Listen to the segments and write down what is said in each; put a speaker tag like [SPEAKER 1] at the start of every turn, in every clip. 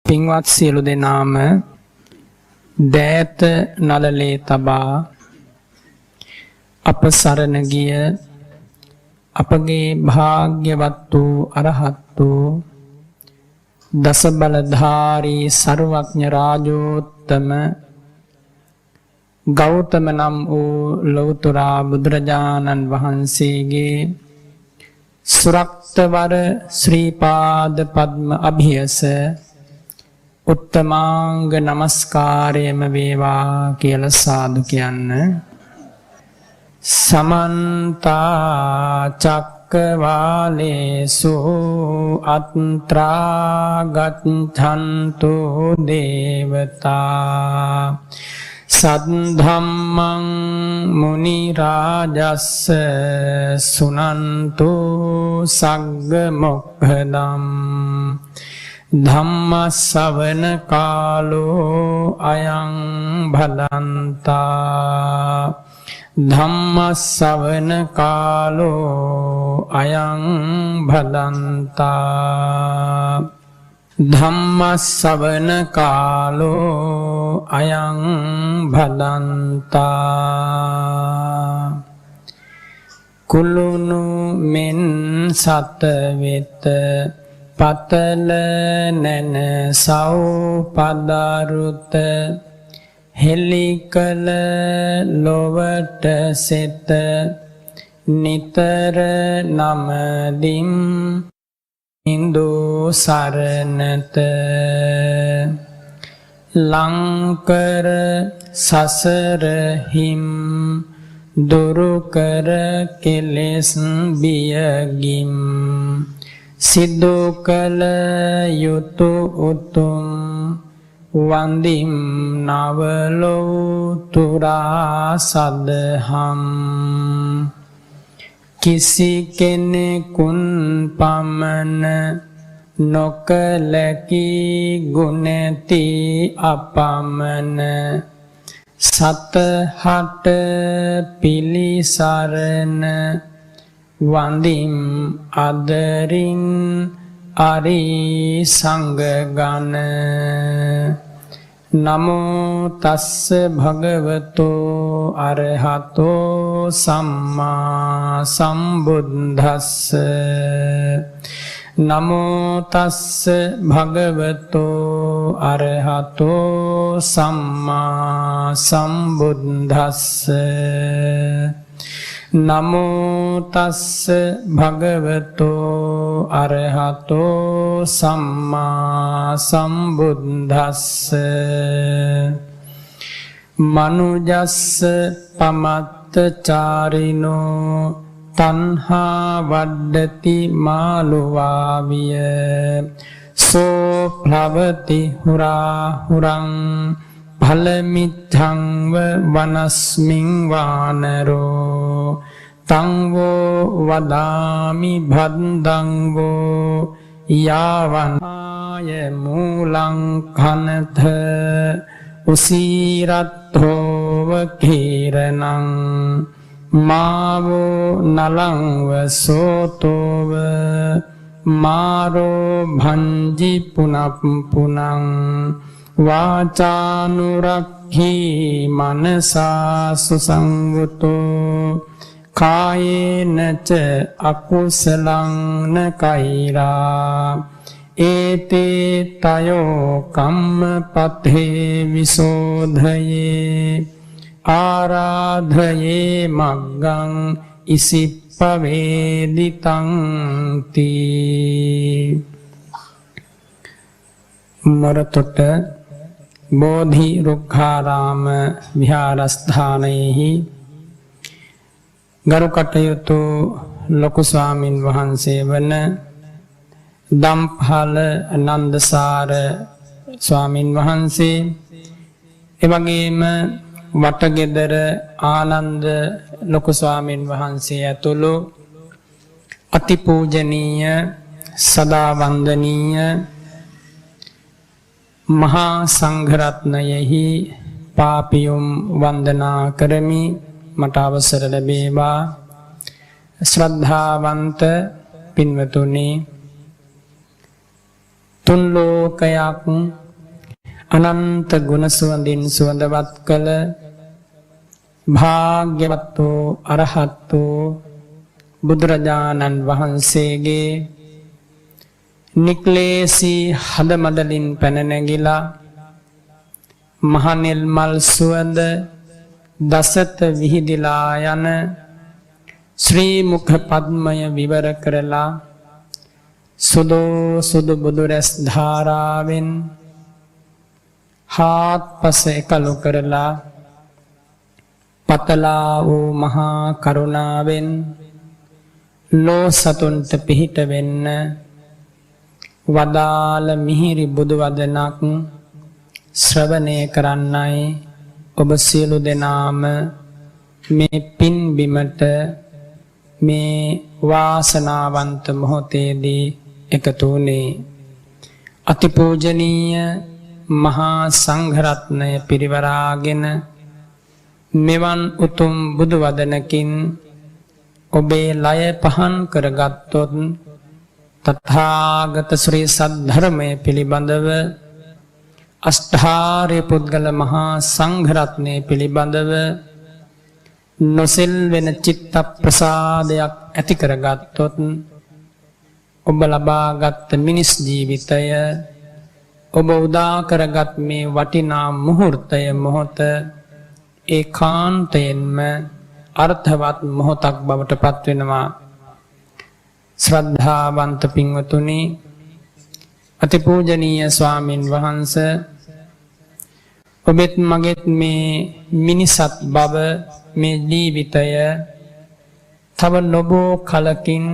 [SPEAKER 1] පින්වත් සියලු දෙනාම දෑත නළලේ තබා අප සරණ ගිය අපගේ භාග්‍යවත් වූ අරහත් වූ දස බලධාරී සර්වඥ රාජෝත්තම ගෞතම නම් වූ ලෞතර බුදුරජාණන් වහන්සේගේ සුරක්තවර ශ්‍රී පාද පද්ම අභියස උත්තමාංග නමස්කාරයම වේවා කියලා සාදු කියන්න. සමන්ත චක්කවාලේසු අත්‍රා ගච්ඡන්තු දේවතා සද්ධම්මං මුනි රාජස්ස සුනන්තු සග්ග මොක්ඛදම් ධම්ම ශ්‍රවණ කාලෝ අයං භදන්තා ධම්ම ශ්‍රවණ කාලෝ අයං භදන්තා ධම්ම ශ්‍රවණ කාලෝ අයං භදන්තා කුලුණු මෙන් සත වෙත පතල නැන සව් පදරුත හෙලිකල ලොවට සෙත නිතර නමදිම් ඉන්දු සරණත ලංකර සසර හිම් දුරුකර කෙලෙස් බියගිම් සිදු කළ යුතු උතුම් වන්දිම් නවලෝතුරා සදහම් කිසි කෙනෙකුන් පමණ නොකලකි ගුණති අපමණ සතහට පිලිසරණ වන්දිම් අදරින් අරි සංඝගණ නමෝ තස්ස භගවතෝ අරහතෝ සම්මා සම්බුද්දස්ස නමෝ තස්ස භගවතෝ අරහතෝ සම්මා සම්බුද්දස්ස නමෝ තස්ස භගවතෝ අරහතෝ සම්මා සම්බුද්දස්ස මනුජස්ස පමත්ත චාරිනෝ තණ්හා වඩ්ඩති මාළුවාවිය සෝ ප්ලවති හුරා හුරං ඵලමිච්ඡං වනස්මින් වානරෝ තං වෝ වදාමි භද්දං වෝ යාවං ආය මූලං කනත උසීරත්තෝව කීරණං මාවෝ නලං වසෝතෝව මාරෝ භංජි පුනප්පුනං වාචානුරක්ඛී මනසා සුසංවතෝ කායේන ච අකුසලං න කෛරා ඒතේ තයෝ කම්මපතේ විසෝධයේ ආරාධයේ මග්ගං ඉසිප්පවේදිතං තී මොරතොට බෝධි රුක්ඛාරාම විහාරස්ථානයෙහි ගරු කටයුතු ලොකු ස්වාමින් වහන්සේ වන දම්පහල නන්දසාර ස්වාමින් වහන්සේ එවැගේම වටගෙදර ආනන්ද ලොකු ස්වාමින් වහන්සේ ඇතුළු අතිපූජනීය සදා වන්දනීය මහා සංඝරත්නයෙහි පාපියුම් වන්දනා කරමි. මට අවසර ලැබේවා. ශ්‍රද්ධාවන්ත පින්වතුනි, තුන් ලෝකයක් අනන්ත ගුණ සුවඳින් සුවඳවත් කළ භාග්‍යවත් වූ අරහත් වූ බුදුරජාණන් වහන්සේගේ නික්ලේසී හදමඩලින් පැන නැගිලා මහනෙල් මල් සුවඳ දසත විහිදිලා යන ශ්‍රී මුඛ පද්මය විවර කරලා සුදු බුදුරැස් ධාරාවෙන් හාත්පස එකලු කරලා පතලා වූ මහා කරුණාවෙන් ලෝ සතුන්ට පිහිට වෙන්න වදාළ මිහිරි බුදු වදනක් ශ්‍රවණය කරන්නයි ඔබ සියලු දෙනාම මේ පින් බිමට මේ වාසනාවන්ත මොහොතේදී එකතු වුණේ. අතිපූජනීය මහා සංඝරත්නය පිරිවරාගෙන මෙවන් උතුම් බුදු වදනකින් ඔබේ ලය පහන් කරගත්තොත් තථාගත ශ්‍රී සද්ධර්මය පිළිබඳව අෂ්ඨාර්ය පුද්ගල මහා සංඝරත්නය පිළිබඳව නොසෙල් වෙන චිත්ත ප්‍රසාදයක් ඇති කරගත්තොත් ඔබ ලබාගත් මිනිස් ජීවිතය ඔබ උදා කරගත් මේ වටිනා මුහුර්තය මොහොත ඒකාන්තයෙන්ම අර්ථවත් මොහොතක් බවට පත් වෙනවා. ශ්‍රද්ධාවන්ත පින්වතුනි, අතිපූජනීය ස්වාමින් වහන්සේ, ඔබෙත් මගෙත් මේ මිනිසත් බව මේ ජීවිතය තව නොබෝ කලකින්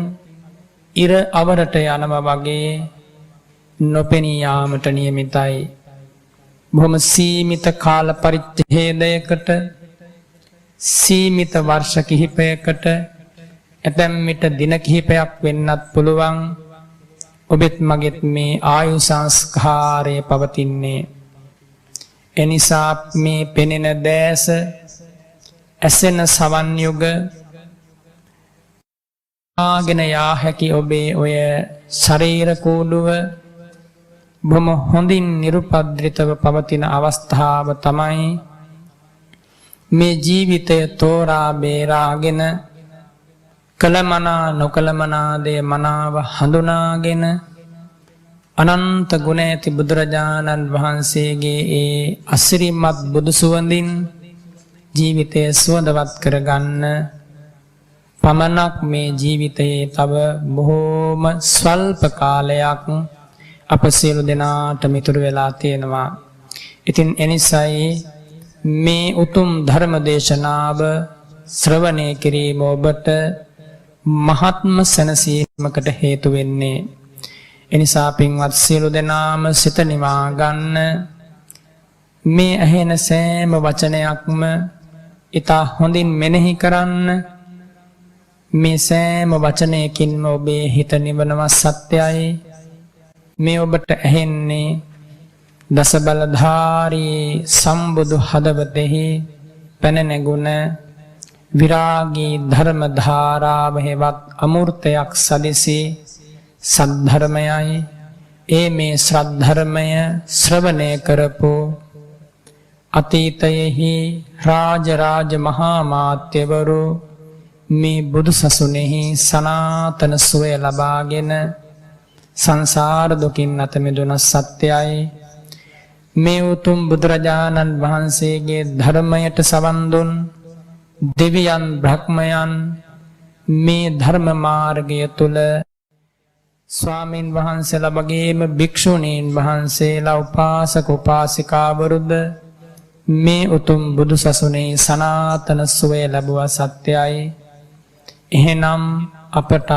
[SPEAKER 1] ඉර අවරට යනවා වගේ නොපෙනී යාමට නියමිතයි. බොහොම සීමිත කාල පරිච්ඡේදයකට සීමිත වර්ෂ කිහිපයකට ඇතැම් විට දින කිහිපයක් වෙන්නත් පුළුවන් ඔබෙත් මගෙත් මේ ආයු සංස්කාරය පවතින්නේ. එනිසා මේ පෙනෙන දැස ඇසෙන සවන් යුග ආගෙන යා හැකි ඔබේ ඔය ශරීර කූඩුව බොහොම හොඳින් නිරුපද්‍රිතව පවතින අවස්ථාව තමයි මේ ජීවිතය තෝරා බේරාගෙන කලමනා නොකලමනා දේ මනාව හඳුනාගෙන අනන්ත ගුණ ඇති බුදුරජාණන් වහන්සේගේ ඒ අසිරිමත් බුදු සුවඳින් ජීවිතය සුවඳවත් කරගන්න පමණක් මේ ජීවිතයේ තව බොහෝම ස්වල්ප කාලයක් අප සියලු දෙනාට මිතුරු වෙලා තියෙනවා. ඉතින් එනිසයි මේ උතුම් ධර්ම දේශනාව ශ්‍රවණය කිරීම ඔබට මහත්ම සැනසීමකට හේතු වෙන්නේ. එනිසා පින්වත් සියලු දෙනාම සිත නිවා ගන්න. මේ ඇහෙන සෑම වචනයක්ම ඊතා හොඳින් මෙනෙහි කරන්න. මේ සෑම වචනයකින්ම ඔබේ හිත නිවනවා සත්‍යයි. මේ ඔබට ඇහෙන්නේ දස බලධාරී සම්බුදු හදවතෙහි පැන නැගුණ විරාගී ධර්ම ධාරාව හේවත් අමූර්තයක් සදිසි සද්ධර්මයයි. ඒ මේ ශ්‍රද්ධර්මය ශ්‍රවණය කරපු අතීතයෙහි රාජ මහා මාත්‍යවරු මේ බුදු සසුනේහි සනාතන සුවය ලබාගෙන සංසාර දුකින් අත මිදුණ සත්‍යයි. මේ උතුම් බුදුරජාණන් වහන්සේගේ ධර්මයට සවන් දුන් දෙවියන් බ්‍රහ්මයන් මේ ධර්ම මාර්ගය තුල ස්වාමින් වහන්සේලා වගේම භික්ෂුණීන් වහන්සේලා උපාසක උපාසිකාවරුද මේ උතුම් බුදු සසුනේ සනාතන සුවය ලැබුවා සත්‍යයි. එහෙනම් අපටත්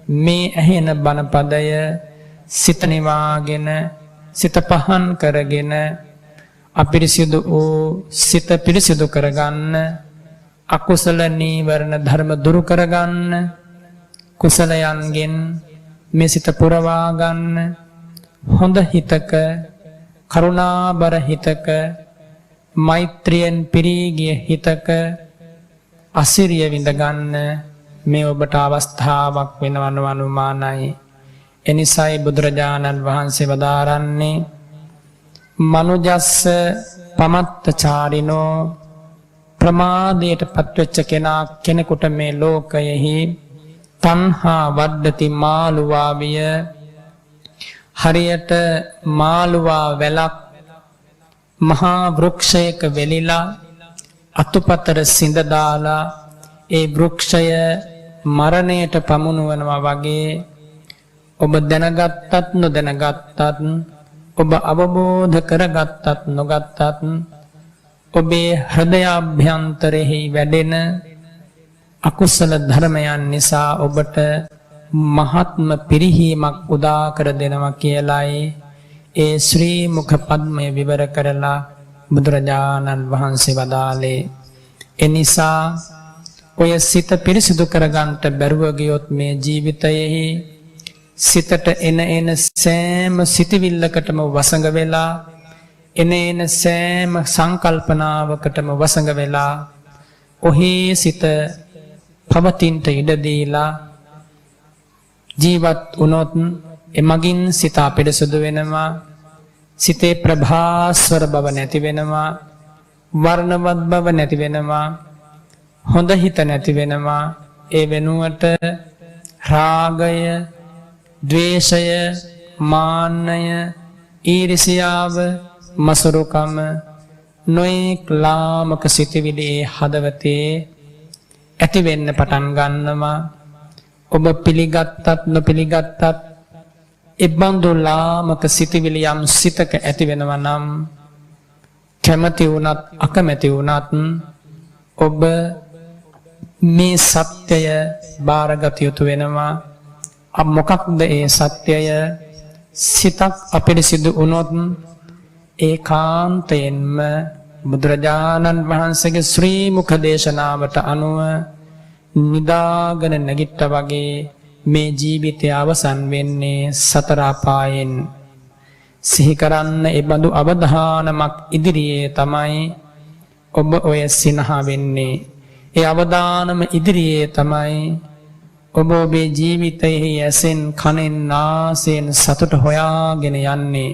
[SPEAKER 1] මේ ඇහෙන බණපදය සිත නිවාගෙන සිත පහන් කරගෙන අපිරිසිදු වූ සිත පිරිසිදු කරගන්න, අකුසල නීවරණ ධර්ම දුරු කරගන්න, කුසලයන්ගෙන් මේ සිත පුරවා ගන්න, හොඳ හිතක කරුණාබර හිතක මෛත්‍රියෙන් පිරී ගිය හිතක අසිරිය විඳ ගන්න මේ ඔබට අවස්ථාවක් වෙනවන අනුමානයි. එනිසායි බුදුරජාණන් වහන්සේ වදාරන්නේ මනුජස්ස පමත්තචාරිනෝ ප්‍රමාදයට පත්වෙච්ච කෙනෙකුට මේ ලෝකයෙහි තණ්හා වඩ්ඩති මාළුවාවිය හරියට මාළුවා වැලක් මහා වෘක්ෂයක වෙලිලා අතුපතර සිඳ දාලා ඒ වෘක්ෂය මරණයට පමුණුවනවා වගේ ඔබ දැනගත්තත් නොදැනගත්තත් ඔබ අවබෝධ කරගත්තත් නොගත්තත් ඔබේ හෘදයාභ්‍යන්තරෙහි වැඩෙන අකුසල ධර්මයන් නිසා ඔබට මහත්ම පිරිහීමක් උදා කර දෙනවා කියලායි ඒ ශ්‍රී මුඛ පද්මය විවර කරලා බුදුරජාණන් වහන්සේ වදාළේ. එනිසා ඔය සිත පිරිසිදු කරගන්නට බැරුව ගියොත් මේ ජීවිතයෙහි සිතට එන සෑම සිතවිල්ලකටම වසඟ වෙලා එන සෑම සංකල්පනාවකටම වසඟ වෙලා ඔහේ සිත පවතින්ට ඉඩ දීලා ජීවත් වුණොත් එමගින් සිත අපිරිසුදු වෙනවා, සිතේ ප්‍රභාස්වර බව නැති වෙනවා, වර්ණවත් බව නැති වෙනවා, හොඳ හිත නැති වෙනවා. ඒ වෙනුවට රාගය, ද්වේෂය, මාන්නය, ඊර්ෂ්‍යාව, මසුරුකම නොයෙක් ලාමක සිතවිලි හදවතේ ඇති වෙන්න පටන් ගන්නවා. ඔබ පිළිගත්තත් නොපිළිගත්තත් එබඳු ලාමක සිතවිලි යම් සිතක ඇති වෙනවා නම් කැමති වුණත් අකමැති වුණත් ඔබ මේ සත්‍යය බාරගත යුතු වෙනවා. මොකක්ද ඒ සත්‍යය? සිතක් අපිරිසිදු වුණොත් ඒකාන්තයෙන්ම බුදුරජාණන් වහන්සේගේ ශ්‍රී මුඛ දේශනාවට අනුව නිදාගෙන නැගිට්ටා වගේ මේ ජීවිතය අවසන් වෙන්නේ සතර අපායෙන්. සිහි කරන්න ඒ බඳු අවධානමක් ඉදිරියේ තමයි ඔබ ඔය සිනහ වෙන්නේ. ඒ අවධානම ඉදිරියේ තමයි ඔබ ඔබේ ජීවිතයේ ඇසෙන් කනෙන් නාසයෙන් සතුට හොයාගෙන යන්නේ.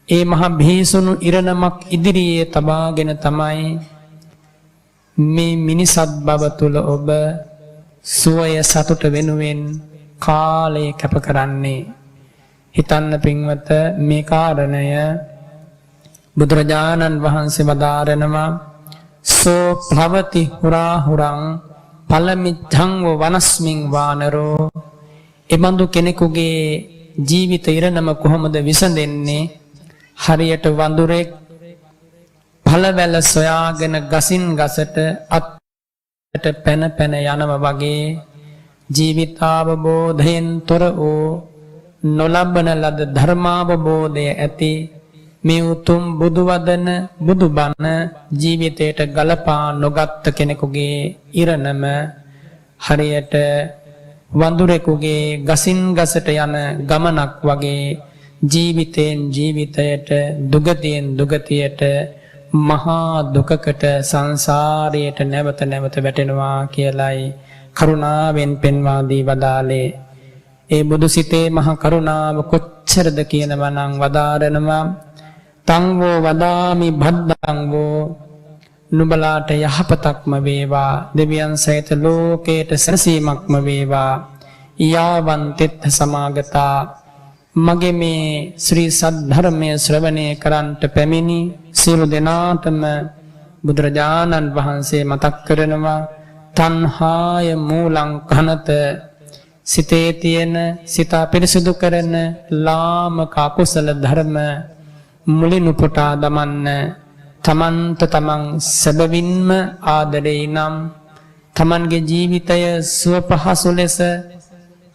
[SPEAKER 1] ඒ මහ භීසුණු ඉරණමක් ඉදිරියේ තබාගෙන තමයි මේ මිනිසත් බව තුල ඔබ සුවය සතුට වෙනුවෙන් කාලය කැප කරන්නේ. හිතන්න පින්වත, මේ කාරණය බුදුරජාණන් වහන්සේ වදාරනවා සෝ භවති හුරා හුරං පලමිච්ඡං වනස්මින් වානරෝ. එබඳු කෙනෙකුගේ ජීවිත ඉරණම කොහොමද විසඳෙන්නේ? හරියට වඳුරෙක් පළවැල සොයාගෙන ගසින් ගසට අත්ට පැන පැන යනවා වගේ ජීවිතාවබෝධයෙන් තොර වූ නොලබන ලද ධර්මාවබෝධය ඇති මේ උතුම් බුදු වදන බුදු බණ ජීවිතයට ගලපා නොගත් කෙනෙකුගේ ඉරණම හරියට වඳුරෙකුගේ ගසින් ගසට යන ගමනක් වගේ ජීවිතයෙන් ජීවිතයට, දුගතියෙන් දුගතියට, මහා දුකකට සංසාරයට නැවත නැවත වැටෙනවා කියලයි කරුණාවෙන් පෙන්වා දී වදාළේ. ඒ බුදු සිතේ මහා කරුණාව කොච්චරද කියනවා නම් වදාරනවා තං වූ වදාමි භද්දං වූ, නුඹලාට යහපතක්ම වේවා, දෙවියන් සහිත ලෝකයට සැනසීමක්ම වේවා. යාවන් තෙත්ත සමාගතා, මගේ මේ ශ්‍රී සද්ධර්මය ශ්‍රවණය කරන්ට පැමිණි සියලු දෙනාටම බුදුරජාණන් වහන්සේ මතක් කරනවා තණ්හාය මූලං කනත, සිතේ තියෙන සිත පිරිසිදු කරන ලාමක අකුසල ධර්ම මුලින් උපුටා දමන්න. තමන්ට තමන් සැබවින්ම ආදරේ නම් තමන්ගේ ජීවිතය සුව පහසු ලෙස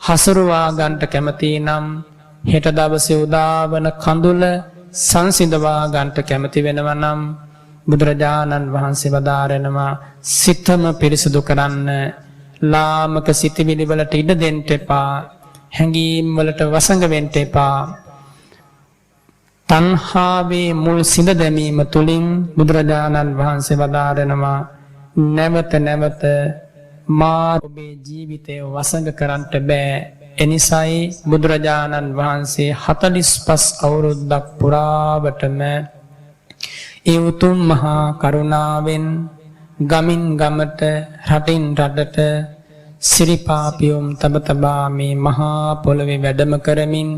[SPEAKER 1] හසුරුවා ගන්නට කැමති නම් හෙට දවසේ උදාවන කඳුල සංසිඳවා ගන්නට කැමති වෙනවා නම් බුදුරජාණන් වහන්සේ වදාරනවා සිතම පිරිසුදු කරන්න. ලාමක සිතිවිලි වලට ඉඩ දෙන්න එපා, හැඟීම් වලට වසඟ වෙන්න එපා. තණ්හාවේ මුල් සිඳ දැමීම තුලින් බුදුරජාණන් වහන්සේ වදාරනවා නැවත නැවත මා ඔබේ ජීවිතය වසඟ කරන්නට බෑ. එනිසයි බුදුරජාණන් වහන්සේ 45 අවුරුද්දක් පුරාවටම ඒ උතුම් මහා කරුණාවෙන් ගමින් ගමට රටින් රටට සිරිපා පියුම් තබ තබා මේ මහා පොළවේ වැඩම කරමින්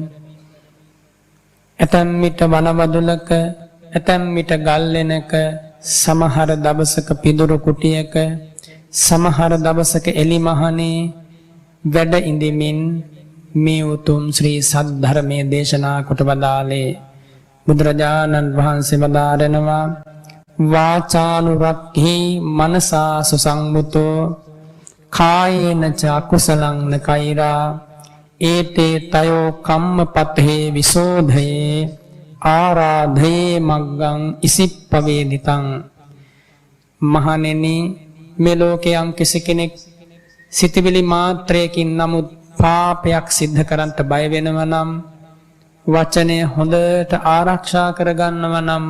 [SPEAKER 1] ඇතැම් විට වනවදුලක ඇතැම් විට ගල්ලෙනක සමහර දවසක පිදුරු කුටියක සමහර දවසක එලිමහනේ වැඩ ඉඳිමින් මේ උතුම් ශ්‍රී සද්ධර්මයේ දේශනා කොට වදාළේ බුදුරජාණන් වහන්සේ වදාරනවා වාචානුරක්ඛී මනසා සුසංමුතෝ කායේන ච අකුසලං න කෛරා ඒතේ තයෝ කම්මපතේ විසෝධයේ ආරාධයේ මග්ගං ඉසිප්පවේදිතං මහණෙනි මේ ලෝකේ යම් කෙනෙක් සිතවිලි මාත්‍රයකින් නමුත් පාපයක් සිද්ධ කරන්නට බය වෙනවා නම් වචනය හොඳට ආරක්ෂා කරගන්නවා නම්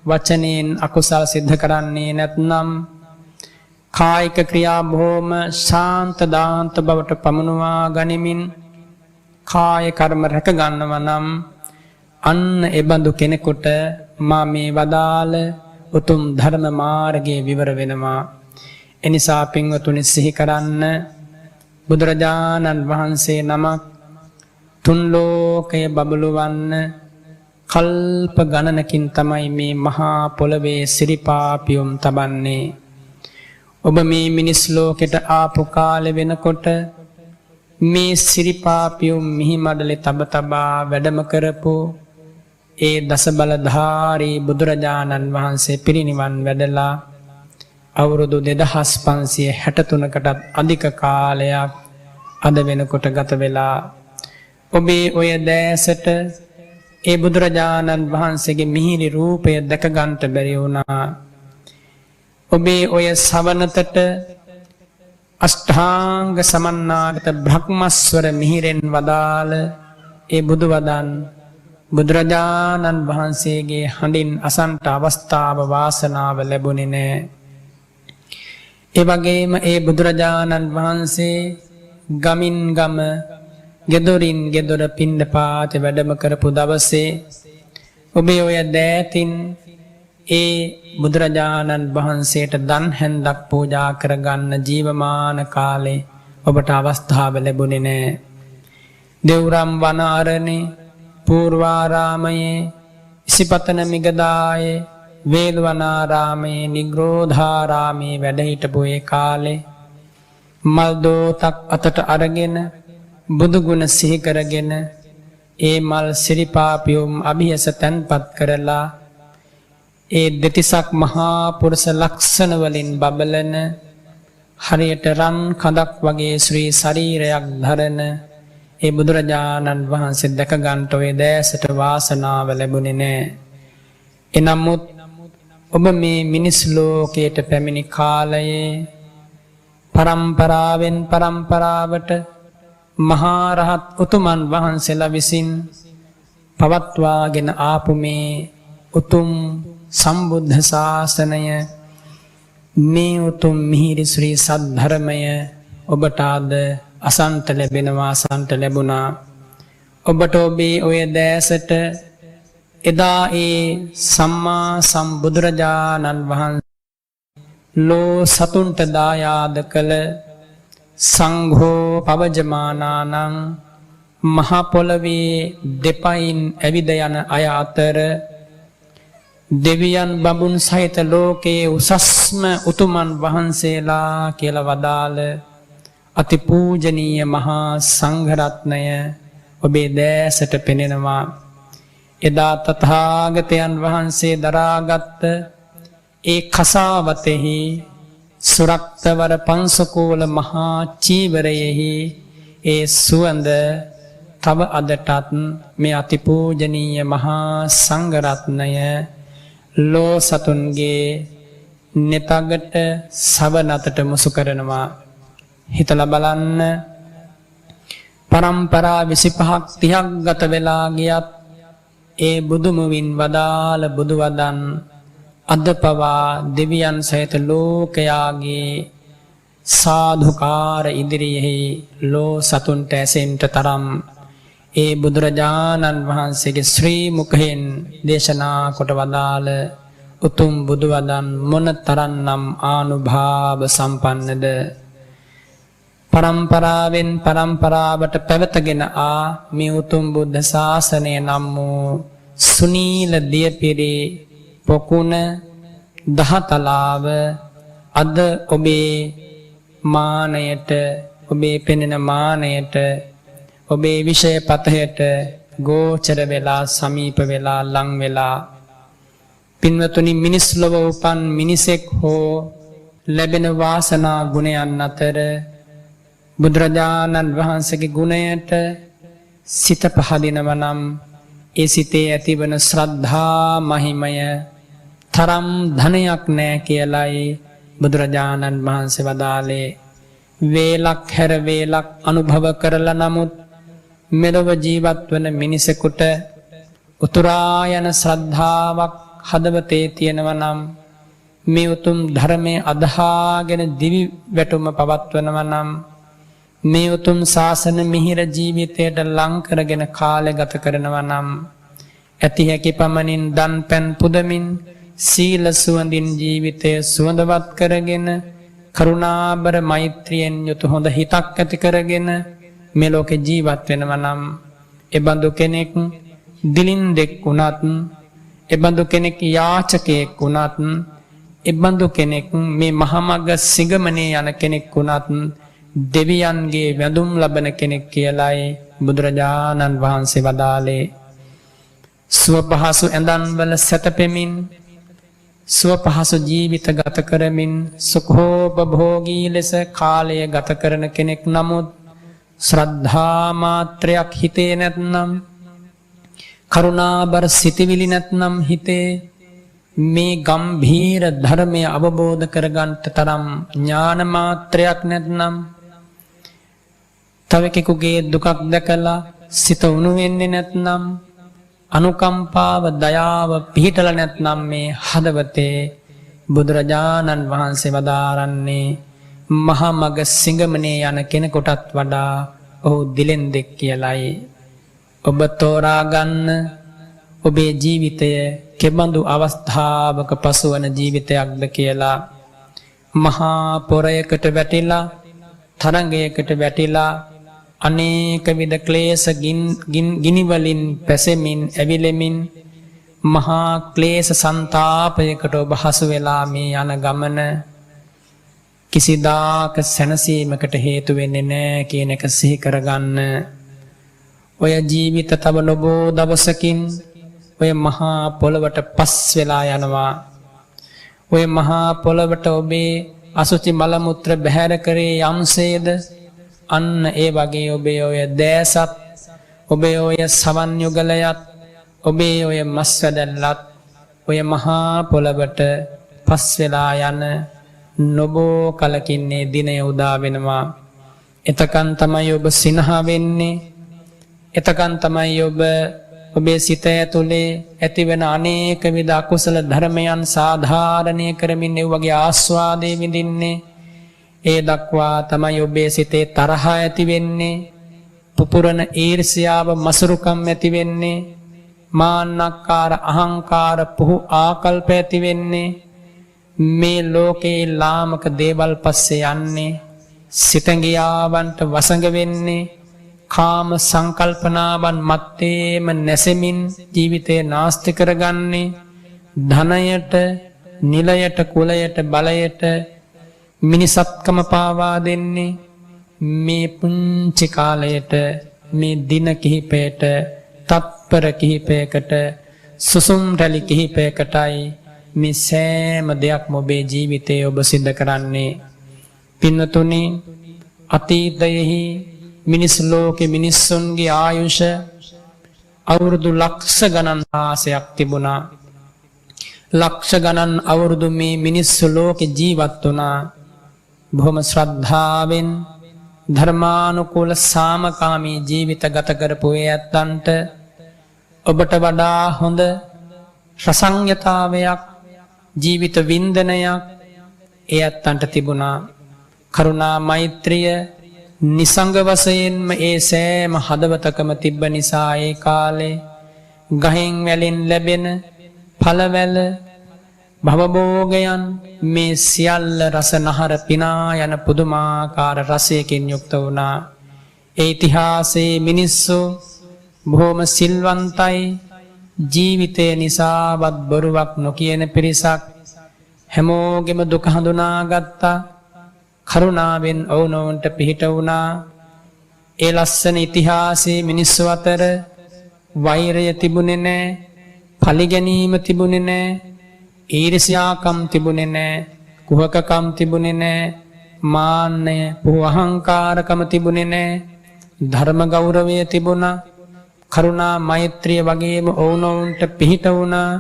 [SPEAKER 1] වචනයෙන් අකුසල් සිද්ධ කරන්නේ නැත්නම් කායික ක්‍රියා බොහොම ශාන්ත දාන්ත බවට පමුණවා ගනිමින් කාය කර්ම රැක ගන්නවා නම් අන්න එබඳු කෙනෙකුට මා මේ වදාළ උතුම් ධර්ම මාර්ගයේ විවර වෙනවා. එනිසා පින්වතුනි සිහි කරන්න බුදුරජාණන් වහන්සේ නමක් තුන් ලෝකය බබළුවන්න කල්ප ගණනකින් තමයි මේ මහා පොළවේ සිරිපා පියුම් තබන්නේ. ඔබ මේ මිනිස් ලෝකෙට ආපු කාලෙ වෙනකොට මේ සිරිපා පියුම් මිහි මඩලේ තබ තබා වැඩම කරපු ඒ දස බලධාරී බුදුරජාණන් වහන්සේ පිරිනිවන් වැඩලා අවුරුදු 2563කටත් අධික කාලයක් අද වෙනකොට ගත වෙලා ඔබේ ඔය දැසට ඒ බුදුරජාණන් වහන්සේගේ මිහිරි රූපය දැක ගන්නට බැරි වුණා. ඔබේ ඔය සවනතට අෂ්ටාංග සමන්නාගත බ්‍රහ්මස්වර මිහිරෙන් වදාළ ඒ බුදු වදන් බුදුරජාණන් වහන්සේගේ හඬින් අසන්ට අවස්ථාව වාසනාව ලැබුණේ නැහැ. ඒ වගේම ඒ බුදුරජාණන් වහන්සේ ගමින් ගම ගෙදරින් ගෙදර පිණ්ඩපාත වැඩම කරපු දවසේ ඔබේ ඔය දෑතින් ඒ බුදුරජාණන් වහන්සේට දන් හැන්දක් පූජා කරගන්න ජීවමාන කාලේ ඔබට අවස්ථාව ලැබුණේ නැහැ. දෙව්රම් වනාරණේ පූර්වාරාමයේ ඉසිපතන මිගදායේ වේළුවනාරාමයේ නිග්‍රෝධාරාමයේ වැඩ හිටපු ඒ කාලේ මල් දෝතක් අතට අරගෙන බුදු ගුණ සිහි කරගෙන ඒ මල් සිරිපා පියුම් අභියස තන්පත් කරලා ඒ දෙතිසක් මහා පුරුෂ ලක්ෂණ වලින් බබලන හරියට රන් කඳක් වගේ ශ්‍රී ශරීරයක් ධරන ඒ බුදුරජාණන් වහන්සේ දැක ගන්නට ඔය දැසට වාසනාව ලැබුණේ නැහැ. එනමුත් ඔබ මේ මිනිස් ලෝකයට පැමිණි කාලයේ පරම්පරාවෙන් පරම්පරාවට මහා රහත් උතුමන් වහන්සේලා විසින් පවත්වාගෙන ආපු මේ උතුම් සම්බුද්ධ ශාසනය මේ උතුම් මිහිරි ශ්‍රී සද්ධර්මය ඔබට අද අසන්ත ලැබෙනවා අසන්ත ලැබුණා. ඔබට ඔබේ ඔය දැසට එදා ඒ සම්මා සම්බුදුරජාණන් වහන්සේ ලෝ සතුන්ට දායාද කළ සංඝෝ පවජමානානං මහ පොළවේ දෙපයින් ඇවිද යන අය අතර දෙවියන් බඹුන් සහිත ලෝකයේ උසස්ම උතුමන් වහන්සේලා කියලා වදාළ අතිපූජනීය මහා සංඝරත්නය ඔබේ දැසට පෙනෙනවා. එදා තථාගතයන් වහන්සේ දරාගත් ඒ කසාවතෙහි සුරක්තවර පංසකෝල මහා චීවරයෙහි ඒ සුවඳ තව අදටත් මේ අතිපූජනීය මහා සංඝරත්නය ලෝ සතුන්ගේ නෙතගට සවනතට මුසු කරනවා. හිතලා බලන්න පරම්පරා 25ක් 30ක් ගත වෙලා ගියත් ඒ බුදුමුවින් වදාළ බුදු වදන් අද පවා දෙවියන් සහිත ලෝකයාගේ සාධුකාර ඉදිරියෙහි ලෝ සතුන්ට ඇසෙන්ට තරම් ඒ බුදුරජාණන් වහන්සේගේ ශ්‍රී මුඛයෙන් දේශනා කොට වදාළ උතුම් බුදුවදන් මොන තරන්නම් ආනුභාව සම්පන්නද. පරම්පරාවෙන් පරම්පරාවට පැවතගෙන ආ මේ උතුම් බුද්ධ ශාසනය නම් වූ සුනීල දියපිරි පොකුණ දහතලාව අද ඔබේ මානයට, ඔබේ පෙනෙන මානයට, ඔබේ විෂය පතයට ගෝචර වෙලා සමීප වෙලා ලං වෙලා පින්වතුනි මිනිස් ලොව උපන් මිනිසෙක් හෝ ලැබෙන වාසනා ගුණයන් අතර බුදුරජාණන් වහන්සේගේ ගුණයට සිත පහදිනව නම් ඒ සිතේ ඇතිවන ශ්‍රද්ධා මහිමය තරම් ධනයක් නෑ කියලයි බුදුරජාණන් වහන්සේ වදාළේ. වේලක් හැර වේලක් අනුභව කරලා නමුත් මෙලොව ජීවත් වන මිනිසෙකුට උතුරා යන ශ්‍රද්ධාවක් හදවතේ තියෙනවා නම් මේ උතුම් ධර්මයේ අදහාගෙන දිවි වැටුම පවත්වනවා නම් මේ උතුම් ශාසන මිහිර ජීවිතයට ලං කරගෙන කාලය ගත කරනවා නම් ඇති හැකි පමණින් දන් පැන් පුදමින් සීල සුවඳින් ජීවිතය සුවඳවත් කරගෙන කරුණාබර මෛත්‍රියෙන් යුතු හොඳ හිතක් ඇති කරගෙන මේ ලෝකේ ජීවත් වෙනවා නම් එබඳු කෙනෙක් දිලින්දෙක් වුණත්, එබඳු කෙනෙක් යාචකයෙක් වුණත්, එබඳු කෙනෙක් මේ මහමග සිගමනේ යන කෙනෙක් වුණත් දෙවියන්ගේ වැඳුම් ලබන කෙනෙක් කියලයි බුදුරජාණන් වහන්සේ වදාළේ. සුවපහසු ඇඳන්වල සැතපෙමින් සුවපහසු ජීවිත ගත කරමින් සුඛෝපභෝගී ලෙස කාලය ගත කරන කෙනෙක් නමුත් ශ්‍රද්ධා මාත්‍රයක් හිතේ නැත්නම්, කරුණාබර සිතිවිලි නැත්නම් හිතේ මේ ගම්භීර ධර්මය අවබෝධ කරගන්නට තරම් ඥාන මාත්‍රයක් නැත්නම්, තව කෙනෙකුගේ දුකක් දැකලා සිත උණු වෙන්නේ නැත්නම්, අනුකම්පාව දයාව පිහිටලා නැත්නම් මේ හදවතේ බුදුරජාණන් වහන්සේ වදාරන්නේ මහා මග සිඟමනේ යන කෙනෙකුටත් වඩා ඔහු දිලෙන්දෙක් කියලයි. ඔබ තෝරා ගන්න ඔබේ ජීවිතය කෙබඳු අවස්ථාවක පසුවන ජීවිතයක්ද කියලා. මහා පොරයකට වැටිලා, තරංගයකට වැටිලා අනේක විද ක්ලේශ ගිනිවලින් පැසෙමින් ඇවිලෙමින් මහා ක්ලේශ සන්තාපයකට ඔබ හසු වෙලා මේ යන ගමන කිසිදාක සැනසීමකට හේතු වෙන්නේ නැහැ කියන එක සිහි කරගන්න. ඔය ජීවිත තව නොබෝ දවසකින් ඔය මහා පොළවට පස් වෙලා යනවා. ඔය මහා පොළවට ඔබේ අසුචි මල මුත්‍ර බැහැර කරේ යම්සේද අන්න ඒ වගේ ඔබේ ඔය දෑසත්, ඔබේ ඔය සවන් යුගලයත්, ඔබේ ඔය මස් වැදල්ලත් ඔය මහා පොළවට පස් වෙලා යන නොබෝ කලකින්නේ දිනය උදා වෙනවා. එතකන් තමයි ඔබ සිනහ වෙන්නේ. එතකන් තමයි ඔබ ඔබේ සිත ඇතුලේ ඇතිවෙන අනේක විද අකුසල ධර්මයන් සාධාරණය කරමින් ඒ වගේ ආස්වාදේ විඳින්නේ. ඒ දක්වා තමයි ඔබේ සිතේ තරහ ඇති වෙන්නේ, පුපුරන ඊර්ෂ්‍යාව මසුරුකම් ඇති වෙන්නේ, මාන්නක්කාර අහංකාර පුහු ආකල්ප ඇති වෙන්නේ. මේ ලෝකේ ලාමක දේවල් පස්සේ යන්නේ, සිතංගියාවන්ට වසඟ වෙන්නේ, කාම සංකල්පනාවන් මැත්තේම නැසෙමින් ජීවිතේ නාස්ති කරගන්නේ, ධනයට, නිලයට, කුලයට, බලයට මිනිසත්කම පාවා දෙන්නේ. මේ පුංචි කාලයට, මේ දින කිහිපයට, තත්පර කිහිපයකට, සුසුම් රැලි කිහිපයකටයි මේ සෑම දෙයක්ම ඔබේ ජීවිතයේ ඔබ සිද්ධ කරන්නේ. පින්වතුනි, අතීතයෙහි මිනිස් ලෝකේ මිනිස්සුන්ගේ ආයුෂ අවුරුදු ලක්ෂ ගණන් ආසයක් තිබුණා. ලක්ෂ ගණන් අවුරුදු මේ මිනිස්සු ලෝකේ ජීවත් වුණා. බොහොම ශ්‍රද්ධාවෙන් ධර්මානුකූල සාමකාමී ජීවිත ගත කරපු ඇත්තන්ට ඔබට වඩා හොඳ රසඤ්ඤතාවයක්, ජීවිත වින්දනයක් ඒ ඇත්තන්ට තිබුණා. කරුණා මෛත්‍රිය නිසංග වශයෙන්ම ඒ සෑම හදවතකම තිබ්බ නිසා ඒ කාලේ ගහෙන් වැලෙන් ලැබෙන ඵලවැල භවභෝගයන් මේ සියල්ල රස නහර පිනා යන පුදුමාකාර රසයකින් යුක්ත වුණා. ඒ ඉතිහාසයේ මිනිස්සු බොහොම සිල්වන්තයි, ජීවිතේ නිසාවත් බොරුවක් නොකියන පිරිසක්, හැමෝගෙම දුක හඳුනාගත්තා, කරුණාවෙන් ඔවුනොවුන්ට පිහිට වුණා. ඒ ලස්සන ඉතිහාසයේ මිනිස්සු අතර වෛරය තිබුණේ නැහැ, පලිගැනීම තිබුණේ නැහැ, ඊර්ෂ්‍යාකම් තිබුණේ නැහැ, කුහකකම් තිබුණේ නැහැ, මාන්නය, පුහ අහංකාරකම තිබුණේ නැහැ, ධර්ම ගෞරවය තිබුණා, කරුණා මෛත්‍රිය වගේම ඔවුනොවුන්ට පිහිට වුණා.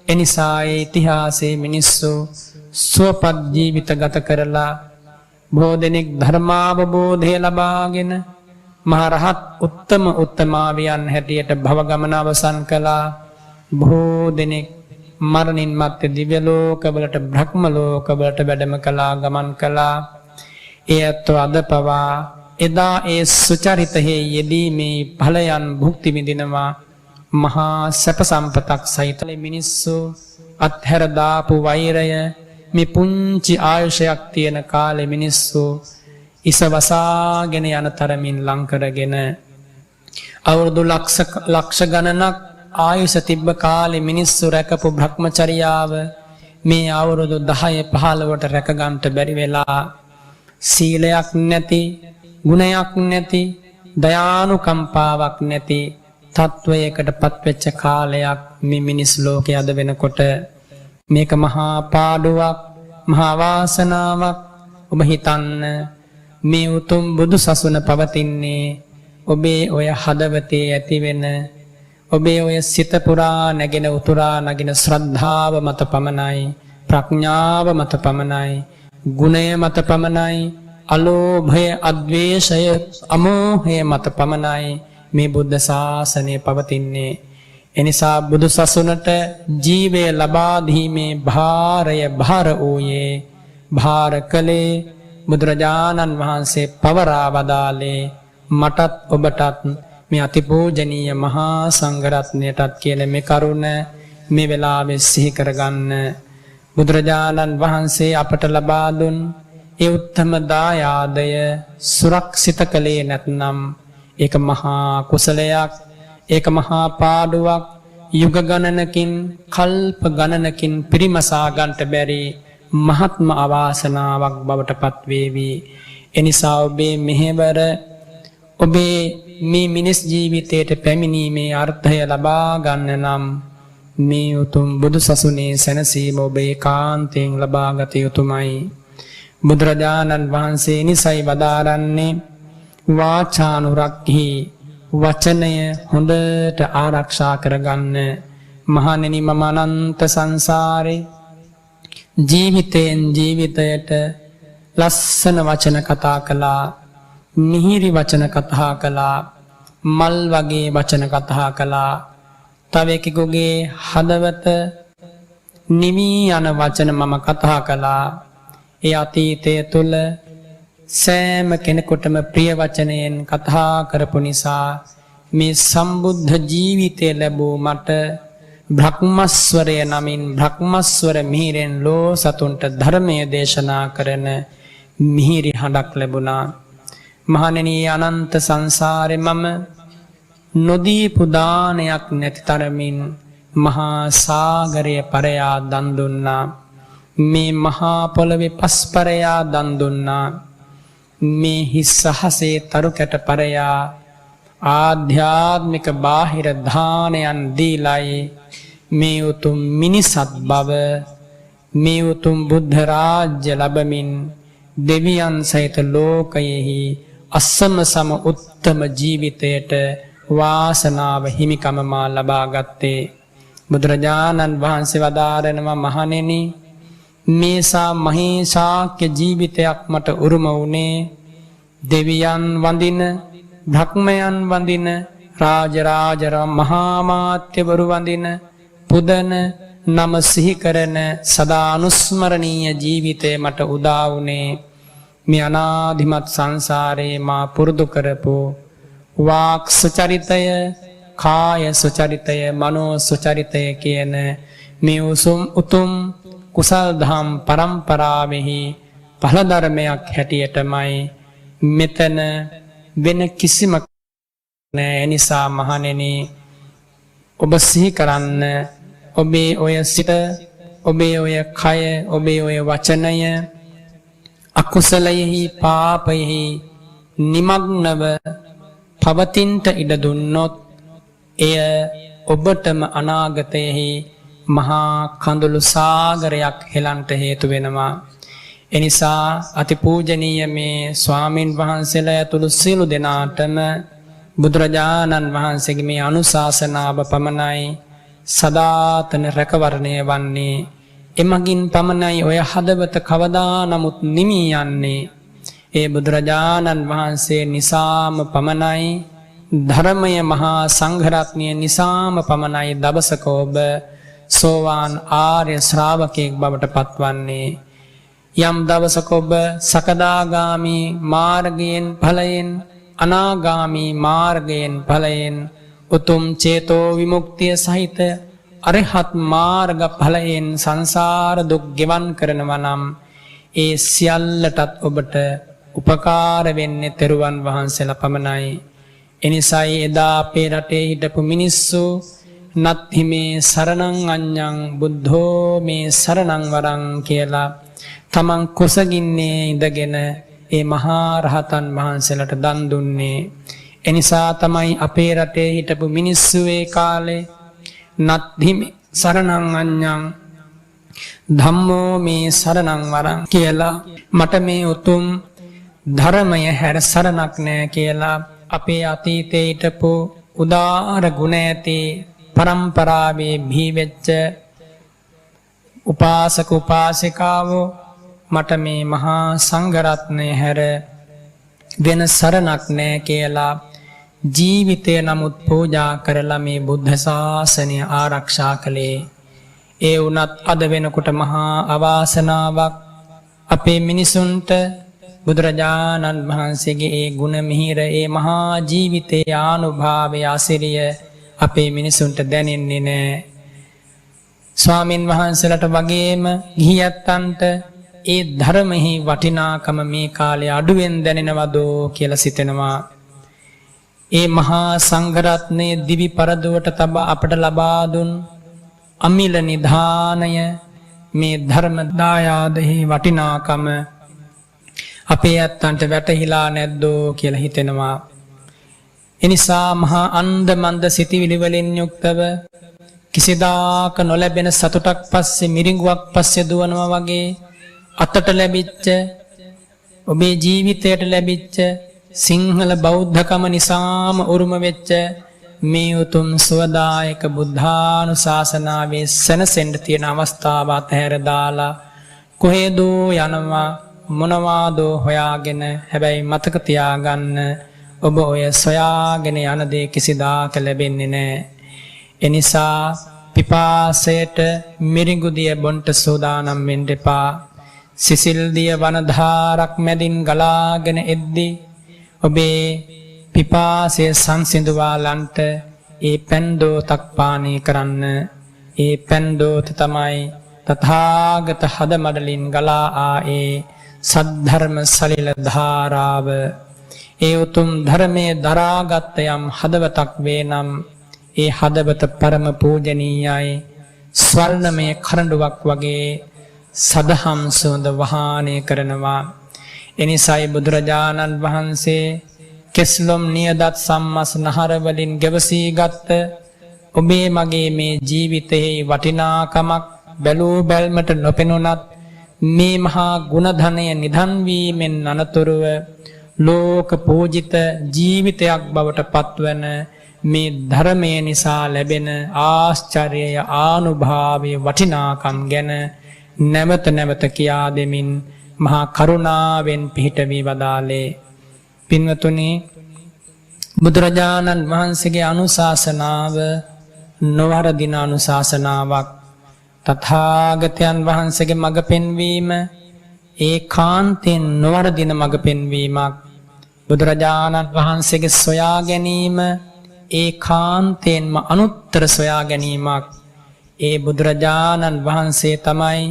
[SPEAKER 1] එනිසා ඒ ඉතිහාසයේ මිනිස්සු සුවපත් ජීවිත ගත කරලා බොහෝ දෙනෙක් ධර්මාවබෝධය ලබාගෙන මහරහත් උත්තම උත්තමාවියන් හැටියට භව ගමන අවසන් කළා. බොහෝ දෙනෙක් මරණින් මත්තේ දිව්‍ය ලෝකවලට, බ්‍රහ්ම ලෝකවලට වැඩම කළා, ගමන් කළා. ඒත් අද පවා එදා ඒ සුචරිතයේ යෙදීමේ ඵලයන් භුක්ති විඳිනවා. මහා සැප සම්පතක් සහිත මිනිස්සු අත්හැර දාපු වෛරය මේ පුංචි ආයුෂයක් තියෙන කාලේ මිනිස්සු ඉසවසාගෙන යන තරමින් ලං කරගෙන අවුරුදු ලක්ෂ ගණනක් ආයුෂ තිබ්බ කාලේ මිනිස්සු රැකපු භ්‍රමචර්යාව මේ අවුරුදු 10 15ට රැක ගන්නට බැරි වෙලා සීලයක් නැති, ගුණයක් නැති, දයානුකම්පාවක් නැති තත්වයකට පත්වෙච්ච කාලයක් මේ මිනිස් ලෝකයේ අද වෙනකොට මේක මහා පාඩුවක්, මහා වාසනාවක්. ඔබ හිතන්න මේ උතුම් බුදු සසුන පවතින්නේ ඔබේ ඔය හදවතේ ඇතිවෙන, ඔබේ ඔය සිත පුරා නැගෙන උතුරා නගින ශ්‍රද්ධාව මත පමණයි, ප්‍රඥාව මත පමණයි, ගුණය මත පමණයි, අලෝභය, අද්වේෂය, අමෝහය මත පමණයි මේ බුද්ධ ශාසනය පවතින්නේ. එනිසා බුදු සසුනට ජීවය ලබා දීමේ භාරය භාර වූයේ, භාර කළේ බුදුරජාණන් වහන්සේ පවරා වදාළේ මටත් ඔබටත් මේ අතිපූජනීය මහා සංඝරත්නයටත් කියලා මේ කරුණ මේ වෙලාවේ සිහි කරගන්න. බුදුරජාණන් වහන්සේ අපට ලබා දුන් ඒ උත්තම දායාදය සුරක්ෂිත කළේ නැත්නම් ඒක මහා කුසලයක්, ඒක මහා පාඩුවක්. යුග ගණනකින්, කල්ප ගණනකින් පිරිමසා ගන්නට බැරි මහත්ම අවාසනාවක් බවට පත්වේවි. එනිසා ඔබේ මෙහෙවර, ඔබේ මේ මිනිස් ජීවිතයට පැමිණීමේ අර්ථය ලබා ගන්න නම් මේ උතුම් බුදු සසුනේ සැනසීම ඔබේ කාන්තයෙන් ලබා ගත යුතුමයි. බුදුරජාණන් වහන්සේ නිසයි වදාරන්නේ වාචානුරක්ඛී, වචනය හොඳට ආරක්ෂා කරගන්න. මහණෙනි, මම අනන්ත සංසාරේ ජීවිතයෙන් ජීවිතයට ලස්සන වචන කතා කළා, මිහිරි වචන කතා කළා, මල් වගේ වචන කතා කළා. තව එකෙකුගේ හදවත නිවි යන වචන මම කතා කළා. ඒ අතීතය තුල සෑම කෙනෙකුටම ප්‍රිය වචනයෙන් කතා කරපු නිසා මේ සම්බුද්ධ ජීවිතය ලැබූ මට බ්‍රහ්මස්වරය නමින් බ්‍රහ්මස්වර මිහිරෙන් ලෝ සතුන්ට ධර්මය දේශනා කරන මිහිරි හඬක් ලැබුණා. මහණෙනි, අනන්ත සංසාරේ මම නොදීපු දානයක් නැති තරමින් මහා සාගරය පරයා දන් දුන්නා. මේ මහා පොළවේ පස්පරයා දන් දුන්නා. මේ හිස් සහසේ තරු කැට පරයා ආධ්‍යාත්මික බාහිර දානයන් දීලයි මේ උතුම් මිනිසත් බව, මේ උතුම් බුද්ධ රාජ්‍ය ලැබමින් දෙවියන් සහිත ලෝකයෙහි අසම සම උත්තම ජීවිතයට වාසනාව හිමිකම මා ලබා ගත්තේ. බුදුරජාණන් වහන්සේ වදාරනවා, මහණෙනි, මේසා මහේශාක්‍ය ජීවිතයක් මට උරුම වුණේ දෙවියන් වඳින, බ්‍රහ්මයන් වඳින, රාජරාජ මහාමාත්‍යවරු වඳින, පුදන, නම සිහි කරන සදා අනුස්මරණීය ජීවිතය මට උදා වුණේ මේ අනාදිමත් සංසාරේ මා පුරුදු කරපු වාක් සුචරිතය, කාය සුචරිතය, මනෝ සුචරිතය කියන මේ උතුම් කුසල් දහම් පරම්පරාවෙහි පහළ ධර්මයක් හැටියටමයි මෙතන වෙන කිසිම නෑ. එනිසා මහණෙනි, ඔබ සිහි කරන්න ඔබේ ඔය සිත, ඔබේ ඔය කය, ඔබේ ඔය වචනය අකුසලයෙහි පාපයෙහි නිමග්නව පවතින්ට ඉඩ දුන්නොත් එය ඔබටම අනාගතයෙහි මහා කඳුළු සාගරයක් හෙලන්ට හේතු වෙනවා. එනිසා අතිපූජනීය මේ ස්වාමින් වහන්සේලා ඇතුළු සියලු දෙනාටම බුදුරජාණන් වහන්සේගේ මේ අනුශාසනාව පමණයි සදාතන රැකවරණය වන්නේ. එමගින් පමණයි ඔය හදවත කවදා නමුත් නිමී යන්නේ. ඒ බුදුරජාණන් වහන්සේ නිසාම පමණයි, ධර්මය මහා සංඝරත්නය නිසාම පමණයි දවසක ඔබ සෝවාන් ආර්ය ශ්‍රාවකයෙක් බවට පත්වන්නේ. යම් දවසක ඔබ සකදාගාමි මාර්ගයෙන් ඵලයෙන්, අනාගාමි මාර්ගයෙන් ඵලයෙන්, උතුම් චේතෝ විමුක්තිය සහිත අරහත් මාර්ග ඵලයෙන් සංසාර දුක් ගෙවන් කරනවා නම් ඒ සියල්ලටත් ඔබට උපකාර වෙන්නේ තෙරුවන් වහන්සේලා පමණයි. එනිසායි එදා අපේ රටේ හිටපු මිනිස්සු නත්ථි මේ සරණං අඤ්ඤං බුද්ධෝ මේ සරණං වරං කියලා තමන් කුසගින්නේ ඉඳගෙන ඒ මහා රහතන් වහන්සේලාට දන් දුන්නේ. එනිසා තමයි අපේ රටේ හිටපු මිනිස්සු ඒ කාලේ නත්ථි සරණං අඤ්ඤං ධම්මෝ මේ සරණං වරං කියලා, මට මේ උතුම් ධර්මය හැර සරණක් නෑ කියලා අපේ අතීතයේ හිටපු උදාාර ගුණ ඇති පරම්පරාවේ බිහිවෙච්ච උපාසක උපාසිකාවෝ මට මේ මහා සංඝරත්නය හැර වෙන සරණක් නෑ කියලා ජීවිතය නමුත් පූජා කරලා මේ බුද්ධ ශාසනය ආරක්ෂා කළේ. ඒ වුණත් අද වෙනකොට මහා අවාසනාවක් අපේ මිනිසුන්ට බුදුරජාණන් වහන්සේගේ ඒ ගුණ මිහිර, ඒ මහා ජීවිතයේ ආනුභාවය අසිරිය අපේ මිනිසුන්ට දැනෙන්නේ නෑ. ස්වාමින් වහන්සේලාට වගේම ගිහියත්තන්ට ඒ ධර්මෙහි වටිනාකම මේ කාලේ අඩුවෙන් දැනෙනවදෝ කියලා සිතෙනවා. ඒ මහා සංඝරත්නයේ දිවි පරදුවට තබා අපට ලබා දුන් අමිල නිධානය, මේ ධර්ම දායාදෙහි වටිනාකම අපේ ඇත්තන්ට වැටහිලා නැද්දෝ කියලා හිතෙනවා. එනිසා මහා අන්ධ මන්ද සිතිවිලි වලින් යුක්තව කිසිදාක නොලැබෙන සතුටක් පස්සේ මිරිඟුවක් පස්සේ දුවනවා වගේ අතට ලැබිච්ච, ඔබේ ජීවිතයට ලැබිච්ච සිංහල බෞද්ධකම නිසාම උරුම වෙච්ච මේ උතුම් සුවදායක බුද්ධානුශාසනාවේ සැනසෙන්න තියෙන අවස්ථාව අතහැර දාලා කොහෙදෝ යනවා, මොනවාදෝ හොයාගෙන. හැබැයි මතක තියාගන්න, ඔබ ඔය සොයාගෙන යන දේ කිසිදාක ලැබෙන්නේ නැහැ. එනිසා පිපාසයට මිරිඟු දිය බොන්ට සූදානම් වෙන්න එපා. සිසිල් දිය වනධාරක් මැදින් ගලාගෙන එද්දී ඔබේ පිපාසය සංසිඳුවාලන්ට ඒ පැන්දෝතක් පානය කරන්න. ඒ පැන්දෝත තමයි තථාගත හදමඩලින් ගලා ආ ඒ සද්ධර්ම සලිල ධාරාව. ඒ උතුම් ධර්මයේ දරාගත් යම් හදවතක් වේ නම් ඒ හදවත පරම පූජනීයයි. ස්වර්ණමය කරඬුවක් වගේ සදහම් සුවඳ වහානය කරනවා. එනිසායි බුදුරජාණන් වහන්සේ කෙස්ලොම් නියදත් සම්මස් නහර වලින් ගැවසී ගත්ත ඔබේ මගේ මේ ජීවිතයේ වටිනාකමක් බැලූ බැල්මට නොපෙනුනත් මේ මහා ගුණධනය නිධන් වීමෙන් අනතුරුව ලෝක පූජිත ජීවිතයක් බවට පත්වන මේ ධර්මය නිසා ලැබෙන ආශ්චර්යය, ආනුභාවය, වටිනාකම් ගැන නැවත නැවත කියා දෙමින් මහා කරුණාවෙන් පිහිට වී වදාළේ. පින්වතුනි, බුදුරජාණන් වහන්සේගේ අනුශාසනාව නොවරදින අනුශාසනාවක්. තථාගතයන් වහන්සේගේ මඟ පෙන්වීම ඒකාන්තයෙන් නොවරදින මඟ පෙන්වීමක්. බුදුරජාණන් වහන්සේගේ සොයා ගැනීම ඒකාන්තයෙන්ම අනුත්තර සොයා ගැනීමක්. ඒ බුදුරජාණන් වහන්සේ තමයි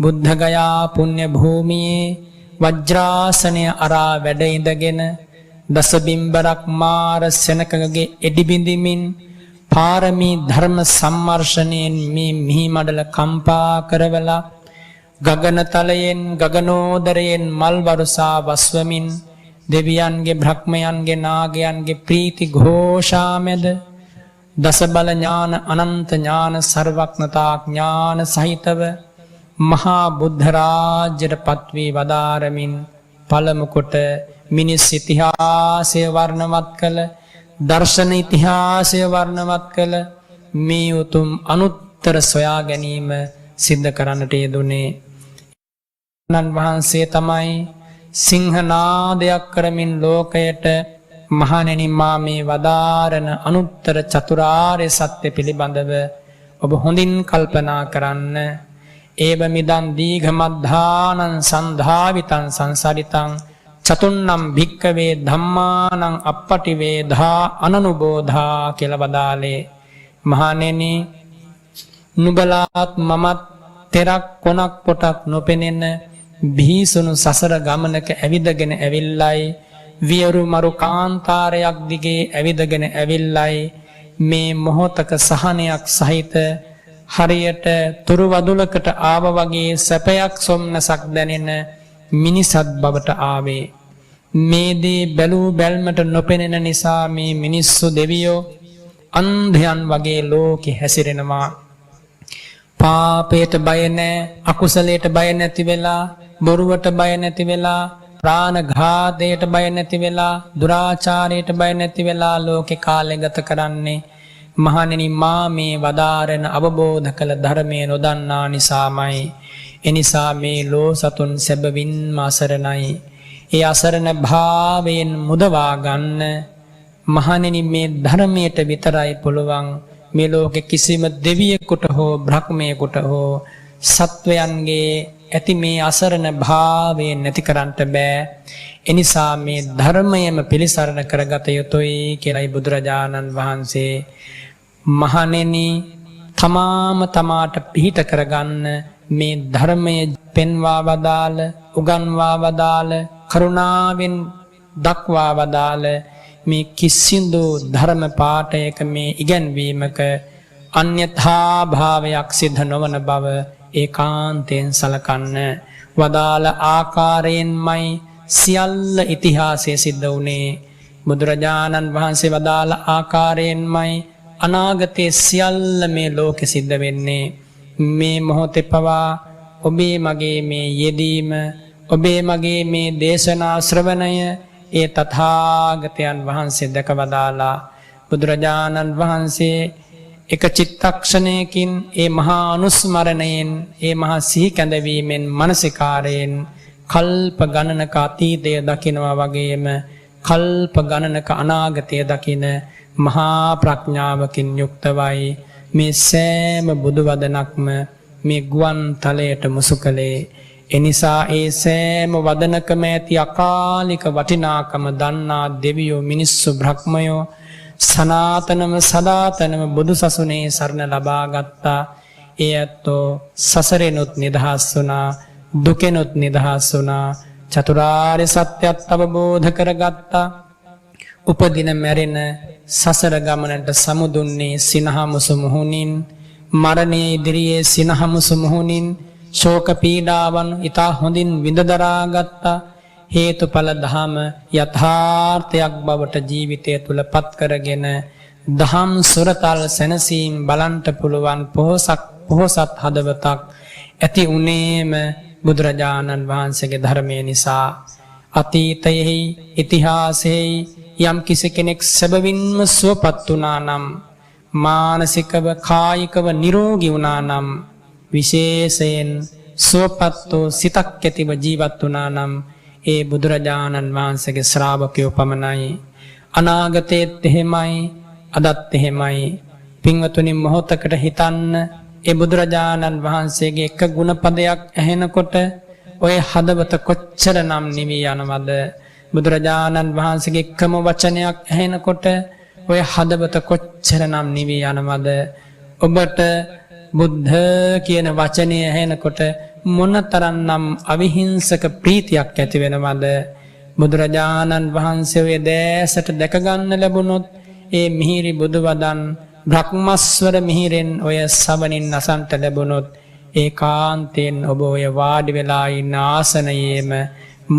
[SPEAKER 1] බුද්ධගයා පුණ්‍ය භූමියේ වජ්‍රාසනය අරා වැඩ ඉඳගෙන දසබිම්බරක් මාර සෙනකගේ එඩිබිඳිමින් පාරමී ධර්ම සම්මර්ෂණයෙන් මේ මිහි මඩල කම්පා කරවලා ගගනතලයෙන් ගගනෝදරයෙන් මල් වරුසා වස්වමින් දෙවියන්ගේ බ්‍රහ්මයන්ගේ නාගයන්ගේ ප්‍රීති ഘോഷා මැද දස බල ඥාන අනන්ත ඥාන සර්වඥතා ඥාන සහිතව මහා බුද්ධ රාජ්‍යයට පත්වී වදාරමින් පළමු කොට මිනිස් ඉතිහාසය වර්ණවත් කළ දර්ශන ඉතිහාසය වර්ණවත් කළ මේ උතුම් අනුත්තර සොයා ගැනීම සිද්ධ කරන්නට යෙදුනේ. නන් වහන්සේ තමයි සිංහනාදයක් කරමින් ලෝකයට මහණෙනි මා මේ වදාරන අනුත්තර චතුරාර්ය සත්‍ය පිළිබඳව ඔබ හොඳින් කල්පනා කරන්න. ඒව මිදන් දීඝමද්ධානං සන්ධාවිතං සංසරිතං චතුන්නම් භික්කවේ ධම්මානං අප්පටිවේධා අනනුබෝධා කියලා වදාලේ. මහණෙනි නුඹලාත් මමත් තෙරක් කොනක් පොටක් නොපෙනෙන බිහිසුණු සසර ගමනක ඇවිදගෙන ඇවිල්ලයි වියරු මරු කාන්තාරයක් දිගේ ඇවිදගෙන ඇවිල්ලයි මේ මොහොතක සහනයක් සහිත හරියට තුරුවදුලකට ආව වගේ සැපයක් සොම්නසක් දැනෙන මිනිසත් බවට ආවේ. මේ දේ බැලූ බැල්මට නොපෙනෙන නිසා මේ මිනිස්සු දෙවියෝ අන්ධයන් වගේ ලෝකෙ හැසිරෙනවා. පාපයට බය නැහැ, අකුසලයට බය නැති වෙලා, බොරුවට බය නැති වෙලා, ප්‍රාණඝාතයට බය නැති වෙලා, දුරාචාරයට බය නැති වෙලා ලෝකේ කාලය ගත කරන්නේ. මහණෙනි මා මේ වදාරන අවබෝධ කළ ධර්මයේ නොදන්නා නිසාමයි. එනිසා මේ ලෝ සතුන් සැබවින්ම අසරණයි. ඒ අසරණ භාවයෙන් මුදවා ගන්න මහණෙනි මේ ධර්මයට විතරයි පුළුවන්. මේ ලෝකෙ කිසිම දෙවියෙකුට හෝ බ්‍රහ්මයෙකුට හෝ සත්වයන්ගේ ඇති මේ අසරණ භාවය නැති කරන්නට බෑ. එනිසා මේ ධර්මයම පිළිසරණ කරගත යුතුයි කියලායි බුදුරජාණන් වහන්සේ මහණෙනි තමාම තමාට පිහිට කරගන්න මේ ධර්මය පෙන්වා වදාළ, උගන්වා වදාළ, කරුණාවෙන් දක්වා වදාළ මේ කිසිදු ධර්ම පාඨයක මේ ඉගැන්වීමක අන්‍යථා භාවයක් සිද්ධ නොවන බව ඒකාන්තයෙන් සලකන්න. වදාළ ආකාරයෙන්මයි සියල්ල ඉතිහාසයේ සිද්ධ වුණේ. බුදුරජාණන් වහන්සේ වදාළ ආකාරයෙන්මයි අනාගතයේ සියල්ල මේ ලෝකෙ සිද්ධ වෙන්නේ. මේ මොහොතේ පවා ඔබේ මගේ මේ යෙදීම, ඔබේ මගේ මේ දේශනා ශ්‍රවණය ඒ තථාගතයන් වහන්සේ දැකවදාලා බුදුරජාණන් වහන්සේ එක චිත්තක්ෂණයකින් ඒ මහා අනුස්මරණයෙන්, ඒ මහා සිහි කැඳවීමෙන්, මානසිකාරයෙන් කල්ප ගණනක අතීතය දකිනවා වගේම කල්ප ගණනක අනාගතය දකින මහා ප්‍රඥාවකින් යුක්තවයි මේ සෑම බුදු වදනක්ම මේ ගුවන් තලයට මුසු කළේ. එනිසා ඒ සෑම වදනකම ඇති අකාලික වටිනාකම දන්නා දෙවියෝ, මිනිස්සු, බ්‍රහ්මයෝ සනාතනම සදාතනම බුදු සසුනේ සරණ ලබා ගත්තා. ඒ ඇත්තෝ සසරෙනුත් නිදහස් වුණා, දුකෙනුත් නිදහස් වුණා, චතුරාර්ය සත්‍යත් අවබෝධ කරගත්තා. උපදින මැරෙන සසර ගමනට සමුදුන්නේ සිනහමුසු මුහුණින්, මරණය ඉදිරියේ සිනහමුසු මුහුණින් ශෝක පීඩාවන් ඊතා හොඳින් විඳ දරා ගත්තා. හේතුඵල ධම යථාර්ථයක් බවට ජීවිතය තුල පත් කරගෙන දහම් සුරතල් සැනසීම් බලන්ට පුළුවන් පොහොසත් හදවතක් ඇති උනේම බුදුරජාණන් වහන්සේගේ ධර්මය නිසා. අතීතයෙහි ඉතිහාසයෙහි යම් කිසි කෙනෙක් සැබවින්ම සුවපත් වුණා නම්, මානසිකව කායිකව නිරෝගී වුණා නම්, විශේෂයෙන් සුවපත් වූ සිතක් ඇතිව ජීවත් වුණා නම් ඒ බුදුරජාණන් වහන්සේගේ ශ්‍රාවකයෝ පමණයි. අනාගතයේත් එහෙමයි, අදත් එහෙමයි. පින්වතුනි මොහොතකට හිතන්න, ඒ බුදුරජාණන් වහන්සේගේ එක ගුණපදයක් ඇහෙනකොට ඔය හදවත කොච්චරනම් නිවි යනවද? බුදුරජාණන් වහන්සේගේ එකම වචනයක් ඇහෙනකොට ඔය හදවත කොච්චරනම් නිවි යනවද? ඔබට බුද්ධ කියන වචනය ඇහෙනකොට මොනතරම්නම් අවිහිංසක ප්‍රීතියක් ඇති වෙනවද? බුදුරජාණන් වහන්සේ ඔය දැසට දැක ගන්න ලැබුණොත් ඒ මිහිරි බුදු වදන් බ්‍රහ්මස්වර මිහිරෙන් ඔය සවනින් අසන්ට ලැබුණොත් ඒකාන්තයෙන් ඔබ ඔය වාඩි වෙලා ඉන්න ආසනයේම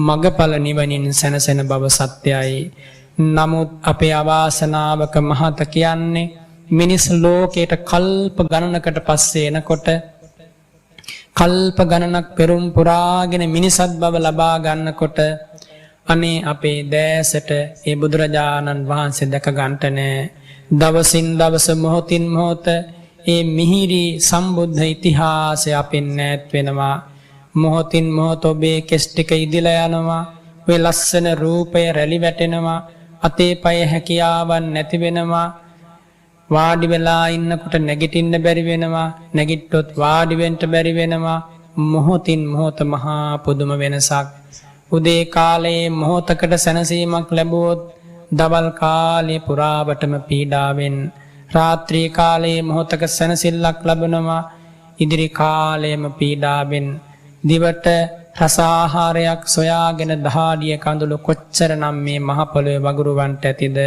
[SPEAKER 1] මගඵල නිවනින් සැනසෙන බව සත්‍යයි. නමුත් අපේ අවාසනාවක මහත කියන්නේ මිනිස් ලෝකයට කල්ප ගණනකට පස්සේ එනකොට කල්ප ගණනක් පෙරම් පුරාගෙන මිනිසත් බව ලබා ගන්නකොට අනේ අපේ දැසට ඒ බුදුරජාණන් වහන්සේ දැක ගන්නට නෑ. දවසින් දවස මොහොතින් මොහොත ඒ මිහිරි සම්බුද්ධ ඉතිහාසය අපෙන් ඈත් වෙනවා. මොහොතින් මොහොත ඔබේ කෙස් ටික ඉදිලා යනවා. ඔය ලස්සන රූපය රැලි වැටෙනවා. අතේ පය හැකියාවන් නැති වෙනවා. වාඩි වෙලා ඉන්නකොට නැගිටින්න බැරි වෙනවා. නැගිට්ටොත් වාඩි වෙන්න බැරි වෙනවා. මොහොතින් මොහොත මහා පුදුම වෙනසක්. උදේ කාලයේ මොහොතකට සැනසීමක් ලැබුවොත් දවල් කාලේ පුරාවටම පීඩාවෙන්, රාත්‍රී කාලයේ මොහොතක සැනසෙල්ලක් ලැබෙනවා, ඉදිරි කාලයේම පීඩාවෙන්. දිවට රස ආහාරයක් සොයාගෙන දහඩිය කඳුළු කොච්චරනම් මේ මහ පොළොවේ වගුරුවන්ට ඇතිද?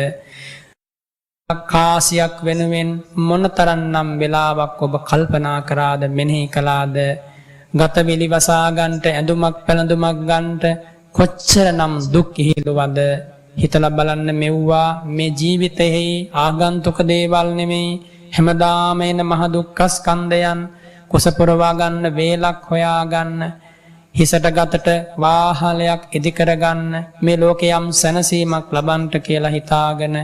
[SPEAKER 1] කාසියක් වෙනුවෙන් මොනතරම්නම් වෙලාවක් ඔබ කල්පනා කරාද, මෙනෙහි කළාද? ගත විලි වසා ගන්නට, ඇඳුමක් පැළඳුමක් ගන්නට කොච්චරනම් දුක් හිලුවද? හිතලා බලන්න. මෙව්වා මේ ජීවිතයේ ආගන්තුක දේවල් නෙමෙයි. හැමදාම එන මහ දුක්ඛ ස්කන්ධයන් කුස පුරවා ගන්න, වේලක් හොයා ගන්න, හිසට ගතට වාහලයක් ඉදි කර ගන්න, මේ ලෝකේ යම් සැනසීමක් ලබන්නට කියලා හිතාගෙන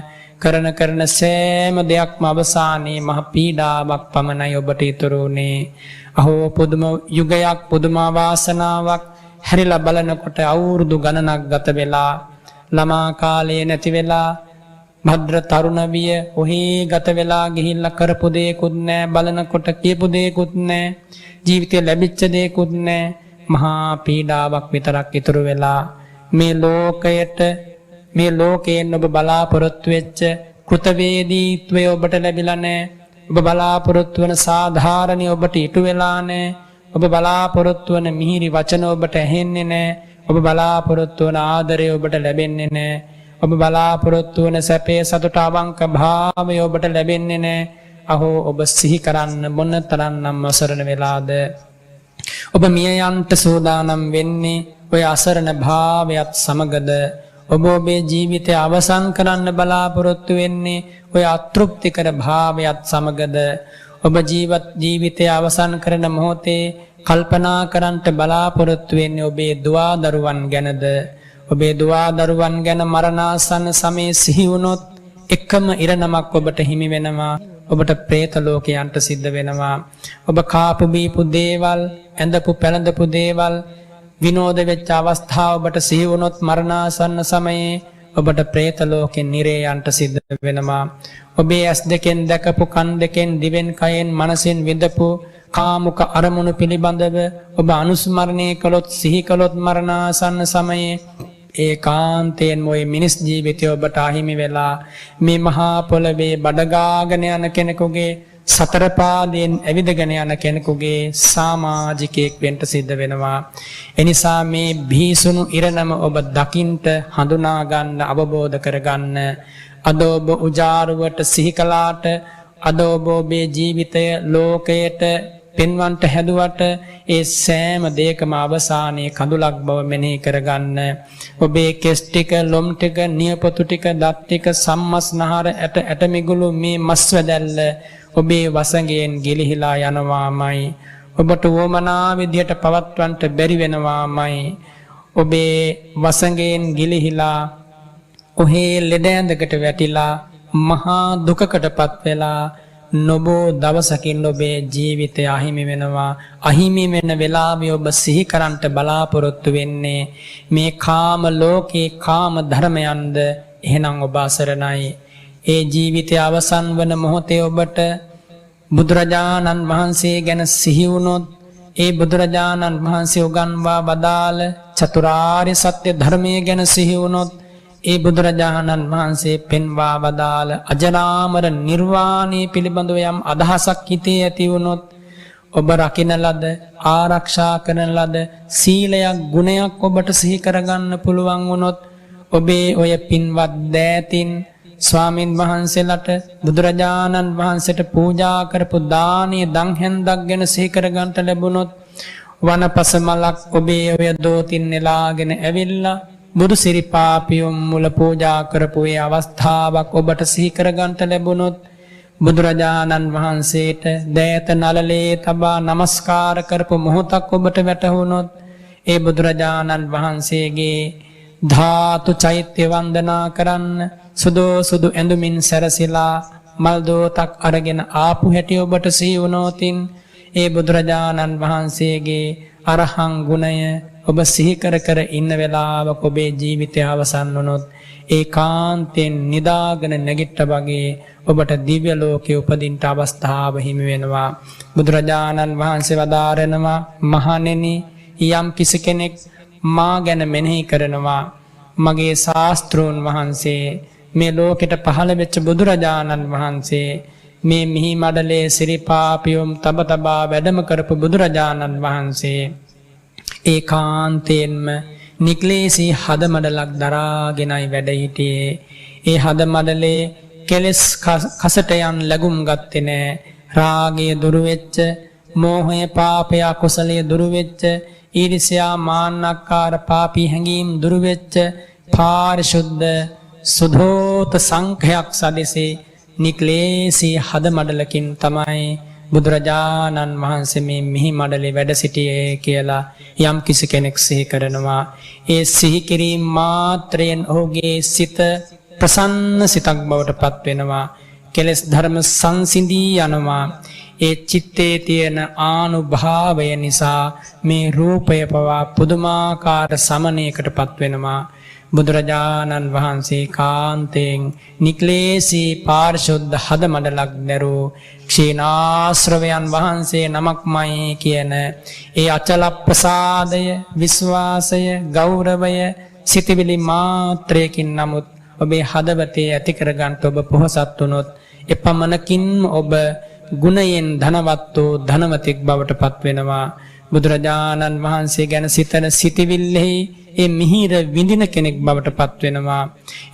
[SPEAKER 1] කරන සෑම දෙයක්ම අවසානයේ මහ පීඩාවක් පමණයි ඔබට ඉතුරු වුනේ. අහෝ පුදුම යුගයක්, පුදුම වාසනාවක්. හැරිලා බලනකොට අවුරුදු ගණනක් ගත වෙලා, ළමා කාලේ නැති වෙලා, භද්‍ර තරුණ විය ඔහේ ගත වෙලා ගිහිල්ලා කරපු දෙයක්වත් නැහැ, බලනකොට කියපු දෙයක්වත් නැහැ, ජීවිතේ ලැබිච්ච දෙයක්වත් නැහැ. මහා පීඩාවක් විතරක් ඉතුරු වෙලා මේ ලෝකයට, මේ ලෝකයෙන් ඔබ බලාපොරොත්තු වෙච්ච කෘතවේදීත්වය ඔබට ලැබිලා නැහැ. ඔබ බලාපොරොත්තු වන සාධාරණිය ඔබට ඉටු වෙලා නැහැ. ඔබ බලාපොරොත්තු වන මිහිරි වචන ඔබට ඇහෙන්නේ නැහැ. ඔබ බලාපොරොත්තු වන ආදරය ඔබට ලැබෙන්නේ නැහැ. ඔබ බලාපොරොත්තු වන සැපේ සතුට අවංක භාවය ඔබට ලැබෙන්නේ නැහැ. අහෝ ඔබ සිහි කරන්න මොන තරම්නම් අසරණ වෙලාද? ඔබ මිය යන්ට සූදානම් වෙන්නේ ඔය අසරණ භාවයත් සමගද? ඔබ ඔබේ ජීවිතය අවසන් කරන්න බලාපොරොත්තු වෙන්නේ ඔය අතෘප්තිකර භාවයත් සමගද? ඔබ ජීවිතය අවසන් කරන මොහොතේ කල්පනා කරන්නට බලාපොරොත්තු වෙන්නේ ඔබේ දුවා දරුවන් ගැනද? ඔබේ දුවා දරුවන් ගැන මරණාසන්න සමයේ සිහි වුණොත් එකම ඉරණමක් ඔබට හිමි වෙනවා. ඔබට പ്രേත ලෝකයන්ට සිද්ධ වෙනවා. ඔබ කාපු බීපු දේවල්, ඇඳපු පැළඳපු දේවල්, විනෝද වෙච්ච අවස්ථාව ඔබට සිහි වුණොත් මරණාසන්න සමයේ ඔබට പ്രേත ලෝකෙන් නිරේයන්ට සිද්ධ වෙනවා. ඔබේ ඇස් දෙකෙන් දැකපු, කන් දෙකෙන්, දිවෙන්, කයෙන්, මනසෙන් විඳපු කාමුක අරමුණු පිළිබඳව ඔබ අනුස්මරණය කළොත්, සිහි කළොත් මරණාසන්න සමයේ ඒකාන්තයෙන් ඔය මිනිස් ජීවිතය ඔබට අහිමි වෙලා මේ මහා පොළවේ බඩගාගෙන යන කෙනෙකුගේ, සතර පාදයෙන් ඇවිදගෙන යන කෙනෙකුගේ සමාජිකයෙක් වෙන්න සිද්ධ වෙනවා. එනිසා මේ භීසුණු ඉරණම ඔබ දකින්ට, හඳුනා ගන්න, අවබෝධ කරගන්න. අද ඔබ උජාරුවට සිහි කළාට, අද ඔබ ඔබේ ජීවිතය ලෝකයට පෙන්වන්නට හැදුවට ඒ සෑම දෙයකම අවසානයේ කඳුලක් බව මෙනෙහි කරගන්න. ඔබේ කෙස් ටික, ලොම් ටික, නියපොතු ටික, දත් ටික, සම්මස්නහර, ඇට මිගුළු මේ මස් වැදැල්ල ඔබේ වසඟයෙන් ගිලිහිලා යනවාමයි. ඔබට වමනා විදියට පවත්වන්නට බැරි වෙනවාමයි. ඔබේ වසඟයෙන් ගිලිහිලා ඔහේ ලෙඩ ඇඳකට වැටිලා මහා දුකකටපත් වෙලා නොබෝ දවසකින් ඔබේ ජීවිතය අහිමි වෙනවා. අහිමි වෙන වෙලාවේ ඔබ සිහි කරන්නට බලාපොරොත්තු වෙන්නේ මේ කාම ලෝකේ කාම ධර්මයන්ද? එහෙනම් ඔබ අසරණයි. ඒ ජීවිතය අවසන් වන මොහොතේ ඔබට බුදුරජාණන් වහන්සේ ගැන සිහි වුණොත්, ඒ බුදුරජාණන් වහන්සේ උගන්වා වදාළ චතුරාර්ය සත්‍ය ධර්මයේ ගැන සිහි වුණොත්, ඒ බුදුරජාණන් වහන්සේ පෙන්වා වදාළ අජරාමර නිර්වාණය පිළිබඳව යම් අදහසක් හිතේ ඇති වුණොත්, ඔබ රකින ලද ආරක්ෂා කරන ලද සීලයක් ගුණයක් ඔබට සිහි කරගන්න පුළුවන් වුණොත්, ඔබේ ඔය පින්වත් දෑතින් ස්වාමින් වහන්සේලාට බුදුරජාණන් වහන්සේට පූජා කරපු දානීය දන් හැන්දක් ගැන සිහි කරගන්නට ලැබුණොත්, වනපස මලක් ඔබේ ඔය දෝතින් නෙලාගෙන ඇවිල්ලා බුදු සිරිපාපියුම් මුල පූජා කරපු ඒ අවස්ථාවක් ඔබට සිහි කරගන්නට ලැබුණොත්, බුදුරජාණන් වහන්සේට දෑත නළලේ තබා නමස්කාර කරපු මොහොතක් ඔබට වැටහුණොත්, ඒ බුදුරජාණන් වහන්සේගේ ධාතු චෛත්‍ය වන්දනා කරන්න සුදු ඇඳුමින් සැරසිලා මල් දෝතක් අරගෙන ආපු හැටි ඔබට සිහි වුණොතින්, ඒ බුදුරජාණන් වහන්සේගේ අරහං ගුණය ඔබ සිහි කර කර ඉන්න වෙලාවක ඔබේ ජීවිතය අවසන් වුණොත්, ඒකාන්තයෙන් නිදාගෙන නැගිට්ට වගේ ඔබට දිව්‍ය ලෝකයේ උපදින්න අවස්ථාව හිමි වෙනවා. බුදුරජාණන් වහන්සේ වදාරනවා, මහණෙනි, යම් කිසි කෙනෙක් මා ගැන මෙනෙහි කරනවා, මගේ ශාස්ත්‍රූන් වහන්සේ, මේ ලෝකෙට පහළ වෙච්ච බුදුරජාණන් වහන්සේ, මේ මිහි මඩලේ සිරිපාපියුම් තබ තබා වැඩම කරපු බුදුරජාණන් වහන්සේ ඒකාන්තයෙන්ම නික්ලේශී හදමඩලක් දරාගෙනයි වැඩ හිටියේ. ඒ හදමඩලේ කෙලෙස් කසටයන් ලැබුම් ගත්තේ නෑ. රාගය දුරු වෙච්ච, මෝහය පාපය කුසලයේ දුරු වෙච්ච, ඊර්ෂ්‍යා මාන්නක්කාර පාපී හැඟීම් දුරු වෙච්ච පාරිශුද්ධ සුධෝත සංඛයක් සදෙසේ නික්ලේශී හදමඩලකින් තමයි බුදුරජාණන් වහන්සේ මේ මිහි මඩලේ වැඩ සිටියේ කියලා යම් කිසි කෙනෙක් සිහි කරනවා. ඒ සිහි කිරීම මාත්‍රයෙන් ඔහුගේ සිත ප්‍රසන්න සිතක් බවට පත් වෙනවා. කෙලෙස් ධර්ම සංසිඳී යනවා. ඒ චිත්තේ තියෙන ආනුභාවය නිසා මේ රූපය පවා පුදුමාකාර සමනයකට පත් වෙනවා. බුදුරජාණන් වහන්සේ කාන්තයෙන් නික්ලේශී පාරිශුද්ධ හදමඩලක් දැරූ ක්ෂීණාශ්‍රවයන් වහන්සේ නමක්මයි කියන ඒ අචල ප්‍රසාදය, විශ්වාසය, ගෞරවය සිතවිලි මාත්‍රයකින් නමුත් ඔබේ හදවතේ ඇති කරගන්න ඔබ පොහසත් වුණොත්, එපමණකින් ඔබ ගුණයෙන් ධනවත් වූ ධනවතෙක් බවට පත් වෙනවා. බුදුරජාණන් වහන්සේ ගැන සිතන සිතවිල්ලෙහි ඒ මිහිර විඳින කෙනෙක් බවට පත් වෙනවා.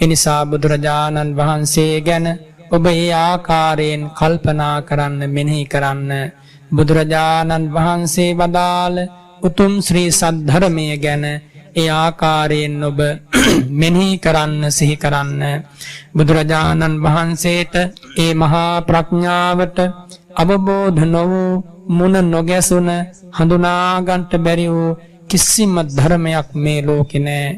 [SPEAKER 1] එනිසා බුදුරජාණන් වහන්සේ ගැන ඔබ ඒ ආකාරයෙන් කල්පනා කරන්න, මෙනෙහි කරන්න. බුදුරජාණන් වහන්සේ වදාළ උතුම් ශ්‍රී සද්ධර්මය ගැන ඒ ආකාරයෙන් ඔබ මෙනෙහි කරන්න, සිහි කරන්න. බුදුරජාණන් වහන්සේට ඒ මහා ප්‍රඥාවට අවබෝධ නොවූ, මුණ නොගැසුන, හඳුනාගන්ට බැරි වූ කිසිම ධර්මයක් මේ ලෝකේ නෑ.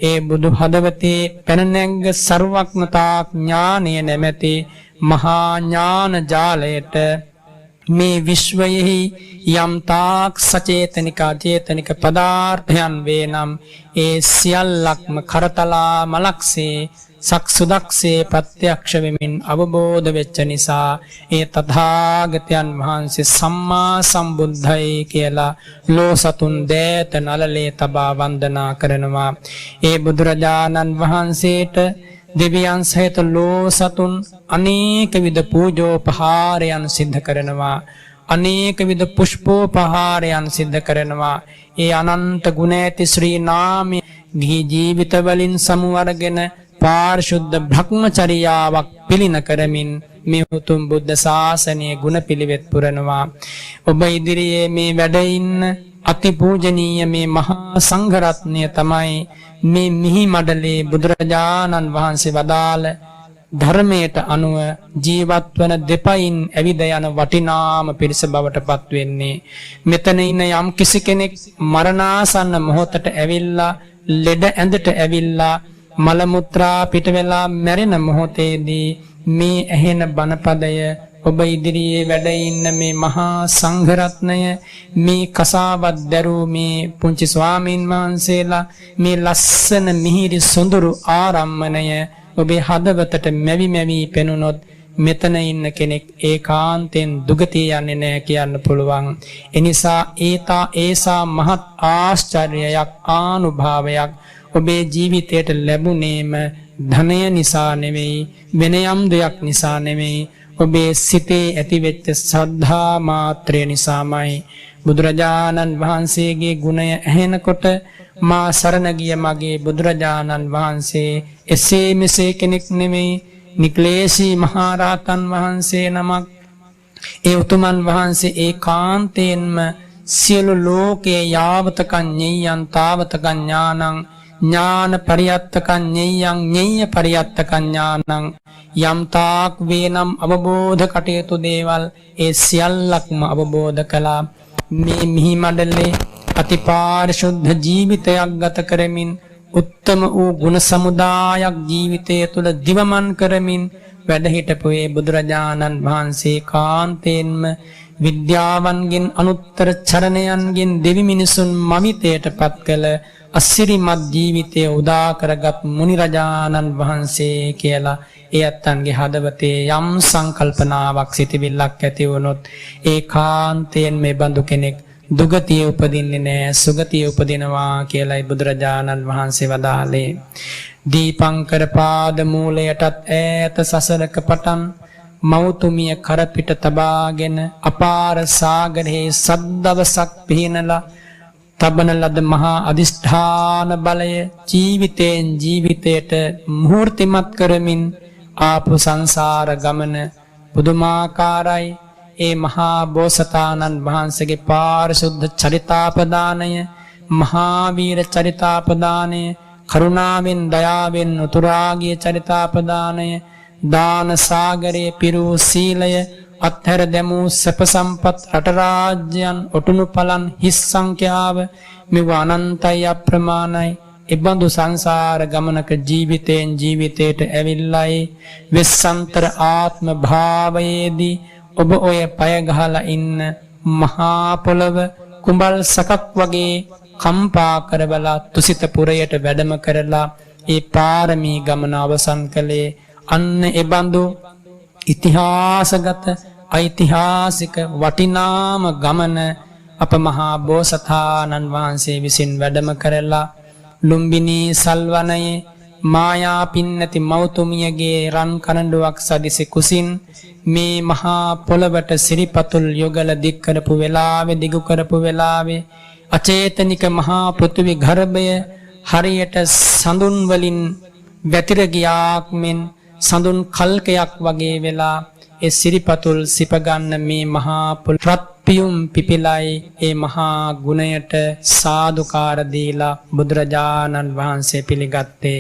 [SPEAKER 1] ඒ බුදු හදවතේ පැන නැංග සර්වඥතා ඥානය නැමැති මහා ඥාන ජාලයට මේ විශ්වයෙහි යම් තාක් සචේතනික අචේතනික පදාර්ථයන් වේ නම්, ඒ සියල්ලක්ම කරතලා මලක්සේ සක්සුදක්සේ ප්‍රත්‍යක්ෂ වෙමින් අවබෝධ වෙච්ච නිසා ඒ තථාගතයන් වහන්සේ සම්මා සම්බුද්ධයි කියලා ලෝ සතුන් දෑත නළලේ තබා වන්දනා කරනවා. ඒ බුදුරජාණන් වහන්සේට දෙවියන් සහිත ලෝ සතුන් අනේක විද පූජෝපහාරයන් සිද්ධ කරනවා. අනේක විද පුෂ්පෝපහාරයන් සිද්ධ කරනවා. ඒ අනන්ත ගුණ ඇති ශ්‍රී නාමය ගිහි ජීවිත වලින් සමුවරගෙන පාරිශුද්ධ භ්‍රමචර්යාවක් පිළින කරමින් මේ උතුම් බුද්ධ ශාසනයේ ගුණ පිළිවෙත් පුරනවා. ඔබ ඉදිරියේ මේ වැඩ ඉන්න අතිපූජනීය මේ මහා සංඝ රත්නය තමයි මේ මිහි මඩලේ බුදුරජාණන් වහන්සේ වදාළ ධර්මයට අනුව ජීවත් වන දෙපයින් ඇවිද යන වටිනාම පිරිස බවට පත් වෙන්නේ. මෙතන ඉන්න යම් කිසි කෙනෙක් මරණාසන්න මොහොතට ඇවිල්ලා, ලෙඩ ඇඳට ඇවිල්ලා, මල මුත්‍රා පිට වෙලා මැරෙන මොහොතේදී මේ ඇහෙන බණපදය, ඔබ ඉදිරියේ වැඩ ඉන්න මේ මහා සංඝ රත්නය, මේ කසාවත් දැරූ මේ පුංචි ස්වාමීන් වහන්සේලා, මේ ලස්සන මිහිරි සොඳුරු ආරම්මණය ඔබේ හදවතට මැවි මැවි පෙනුනොත් මෙතන ඉන්න කෙනෙක් ඒකාන්තයෙන් දුගතිය යන්නේ නැහැ කියන්න පුළුවන්. එනිසා ඒසා මහත් ආශ්චර්යයක් ආනුභාවයක් ඔබේ ජීවිතයට ලැබුණේම ධනය නිසා නෙවෙයි, වෙන යම් දෙයක් නිසා නෙවෙයි, ඔබේ සිතේ ඇතිවෙච්ච ශ්‍රද්ධා මාත්‍රය නිසාමයි. බුදුරජාණන් වහන්සේගේ ගුණය ඇහෙනකොට මා සරණ ගිය මගේ බුදුරජාණන් වහන්සේ එසේ මෙසේ කෙනෙක් නෙමෙයි, නික්ලේශී මහරහතන් වහන්සේ නමක්. ඒ උතුමන් වහන්සේ ඒකාන්තයෙන්ම සියලු ලෝකේ යාවතකං ඤෙය්‍යං තාවතකං ඥානං ඥාන පරියත්තකං ඤෙය්‍යං ඤෙය්‍ය පරියත්තකං ඥානං යම් තාක් වේනම් අවබෝධ කටයුතු දේවල් ඒ සියල්ලක්ම අවබෝධ කළා. මේ මිහි මඩලේ අතිපාරිශුද්ධ ජීවිතයක් ගත කරමින් උත්තම වූ ගුණ සමුදායක් ජීවිතය තුළ දිවමන් කරමින් වැඩ හිටපු ඒ බුදුරජාණන් වහන්සේ කාන්තේන්ම විද්‍යාවන්ගෙන් අනුත්තර චරණයන්ගෙන් දෙවි මිනිසුන් මමිතයට පත් කළ අසිරිමත් ජීවිතය උදා කරගත් මුනි රජාණන් වහන්සේ කියලා ඒ අත්තන්ගේ හදවතේ යම් සංකල්පනාවක් සිටිවිල්ලක් ඇති වුණොත් ඒකාන්තයෙන් මේ බඳු කෙනෙක් දුගතිය උපදින්නේ නැහැ, සුගතිය උපදිනවා කියලායි බුදුරජාණන් වහන්සේ වදාළේ. දීපංකර පාද මූලයටත් ඈත සසරක පටන් මෞතුමිය කරපිට තබාගෙන අපාර සාගරයේ සද්දවසක් පිහිනලා තබන ලද මහා අදිෂ්ඨාන බලය ජීවිතයෙන් ජීවිතයට මුහුර්තිමත් කරමින් ආපු සංසාර ගමන පුදුමාකාරයි. ඒ මහා බෝසතාණන් වහන්සේගේ පාරිශුද්ධ චරිතාපදානය, මහා වීර චරිතාපදානය, කරුණාවෙන් දයාවෙන් උතුරාගිය චරිතාපදානය, දාන සාගරයේ පිරූ සීලය, අත්හැර දැමූ සැප සම්පත් රට රාජ්‍යයන් ඔටුනු පලන් හිස් සංඛ්‍යාව මෙව අනන්තයි අප්‍රමාණයි. එබඳු සංසාර ගමනක ජීවිතයෙන් ජීවිතයට ඇවිල්ලයි වෙස්සන්තර ආත්ම භාවයේදී ඔබ ඔය පය ගහලා ඉන්න මහා පොළව කුඹල් සකක් වගේ කම්පා කරවලා තුසිත පුරයට වැඩම කරලා ඒ පාරමී ගමන අවසන් කළේ අන්න එබඳු ඉතිහාසගත ඓතිහාසික වටිනාම ගමන අප මහා බෝසතාණන් වහන්සේ විසින් වැඩම කරලා ලුම්බිනී සල්වනයේ මායා පින්නති මෞතුමියගේ රන් කනඩුවක් සදිසි කුසින් මේ මහා පොළවට සිරිපතුල් යොගල දික් කරපු වෙලාවේ, දිගු කරපු වෙලාවේ අචේතනික මහා පෘථිවි ගර්භය හරියට සඳුන් වලින් වැතිර ගියාක් මෙන් සඳුන් කල්කයක් වගේ වෙලා ඒ සිරිපතුල් සිපගන්න මේ මහා රත්පියුම් පිපිලයි ඒ මහා ගුණයට සාදුකාර දීලා බුදුරජාණන් වහන්සේ පිළිගත්තේ.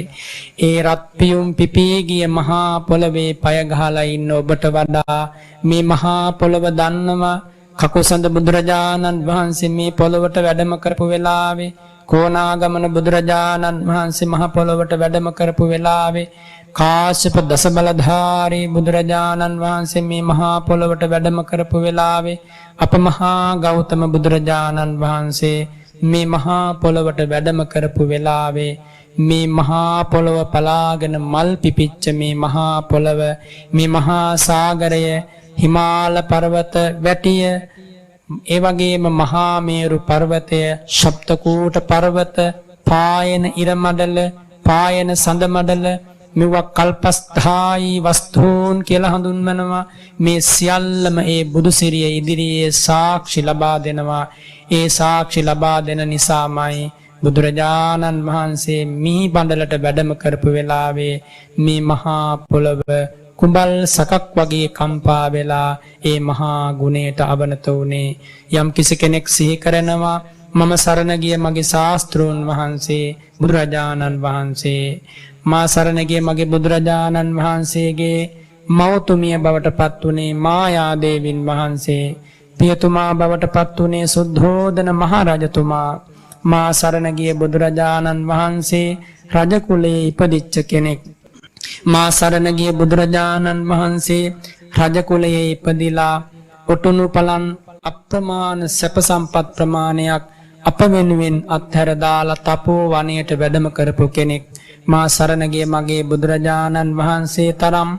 [SPEAKER 1] ඒ රත්පියුම් පිපී ගිය මහා පොළවේ පය ගහලා ඉන්න ඔබට වඩා මේ මහා පොළව දන්නවා කකුසඳ බුදුරජාණන් වහන්සේ මේ පොළවට වැඩම කරපු වෙලාවේ, කොණාගමන බුදුරජාණන් වහන්සේ මහ පොළවට වැඩම කරපු වෙලාවේ, කාශ්‍යප දසබලධාරී බුදුරජාණන් වහන්සේ මේ මහා පොළවට වැඩම කරපු වෙලාවේ, අප මහා ගෞතම බුදුරජාණන් වහන්සේ මේ මහා පොළවට වැඩම කරපු වෙලාවේ, මේ මහා පොළව පලාගෙන මල් පිපිච්ච මේ මහා පොළව, මේ මහා සාගරය, හිමාල පර්වත වැටිය, ඒ වගේම මහා මේරු පර්වතය, ශප්තකූට පර්වත, පායන ඉරමඩල, පායන සඳමඩල, මෙවුවා කල්පස්ථායි වස්තුන් කියලා හඳුන්වනවා. මේ සියල්ලම ඒ බුදුසිරිය ඉදිරියේ සාක්ෂි ලබා දෙනවා. ඒ සාක්ෂි ලබා දෙන නිසාමයි බුදුරජාණන් වහන්සේ මිහි බණ්ඩලට වැඩම කරපු වෙලාවේ මේ මහා පොළව කුඹල් සකක් වගේ කම්පා වෙලා ඒ මහා ගුණයට අවනත වුණේ. යම් කිසි කෙනෙක් සිහි කරනවා මම සරණ ගිය මගේ ශාස්ත්‍රූන් වහන්සේ බුදුරජාණන් වහන්සේ, මා සරණ ගිය මගේ බුදුරජාණන් වහන්සේගේ මෞතුමිය බවට පත් වුණේ මායාදේවින් වහන්සේ, පියතුමා බවට පත් වුණේ සුද්ධෝදන මහරජතුමා, මා සරණ ගිය බුදුරජාණන් වහන්සේ රජ කුලයේ ඉපදිච්ච කෙනෙක්, මා සරණ ගිය බුදුරජාණන් වහන්සේ රජ කුලයේ ඉපදිලා ඔටුනු පලන් අප්‍රමාණ සැප සම්පත් ප්‍රමාණයක් අප වෙනුවෙන් අත්හැර දාලා තපෝ වනයේට වැඩම කරපු කෙනෙක්, මා සරණ ගිය මගේ බුදුරජාණන් වහන්සේ තරම්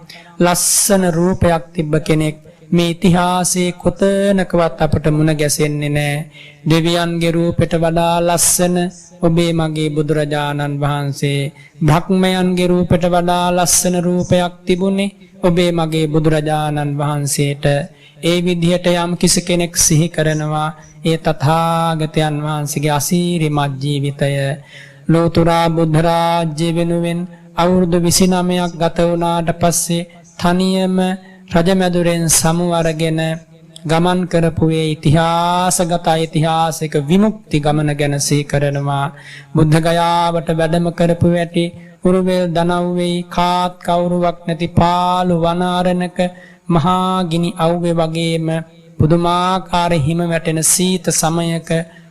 [SPEAKER 1] ලස්සන රූපයක් තිබ්බ කෙනෙක් මේ ඉතිහාසයේ කොතනකවත් අපට මුණ ගැසෙන්නේ නැහැ. දෙවියන්ගේ රූපයට වඩා ලස්සන ඔබේ මගේ බුදුරජාණන් වහන්සේ. බ්‍රහ්මයන්ගේ රූපයට වඩා ලස්සන රූපයක් තිබුණේ ඔබේ මගේ බුදුරජාණන් වහන්සේට. ඒ විදිහට යම් කිසි කෙනෙක් සිහි කරනවා ඒ තථාගතයන් වහන්සේගේ අසීරිමත් ජීවිතය, ලෝතුරා බුද්ධ රාජ්‍ය වෙනුවෙන් අවුරුදු 29ක් ගත වුණාට පස්සේ තනියම රජමැදුරෙන් සමු අරගෙන ගමන් කරපු ඒ ඉතිහාසගත ඓතිහාසික විමුක්ති ගමන ගැන සිහි කරනවා. බුද්ධ ගයාවට වැඩම කරපු ඇති උරුවෙල් දනව්වේ කාත් කවුරුවක් නැති පාළු වනාරණක මහා ගිනි අවුවේ වගේම පුදුමාකාර හිම වැටෙන සීත සමයක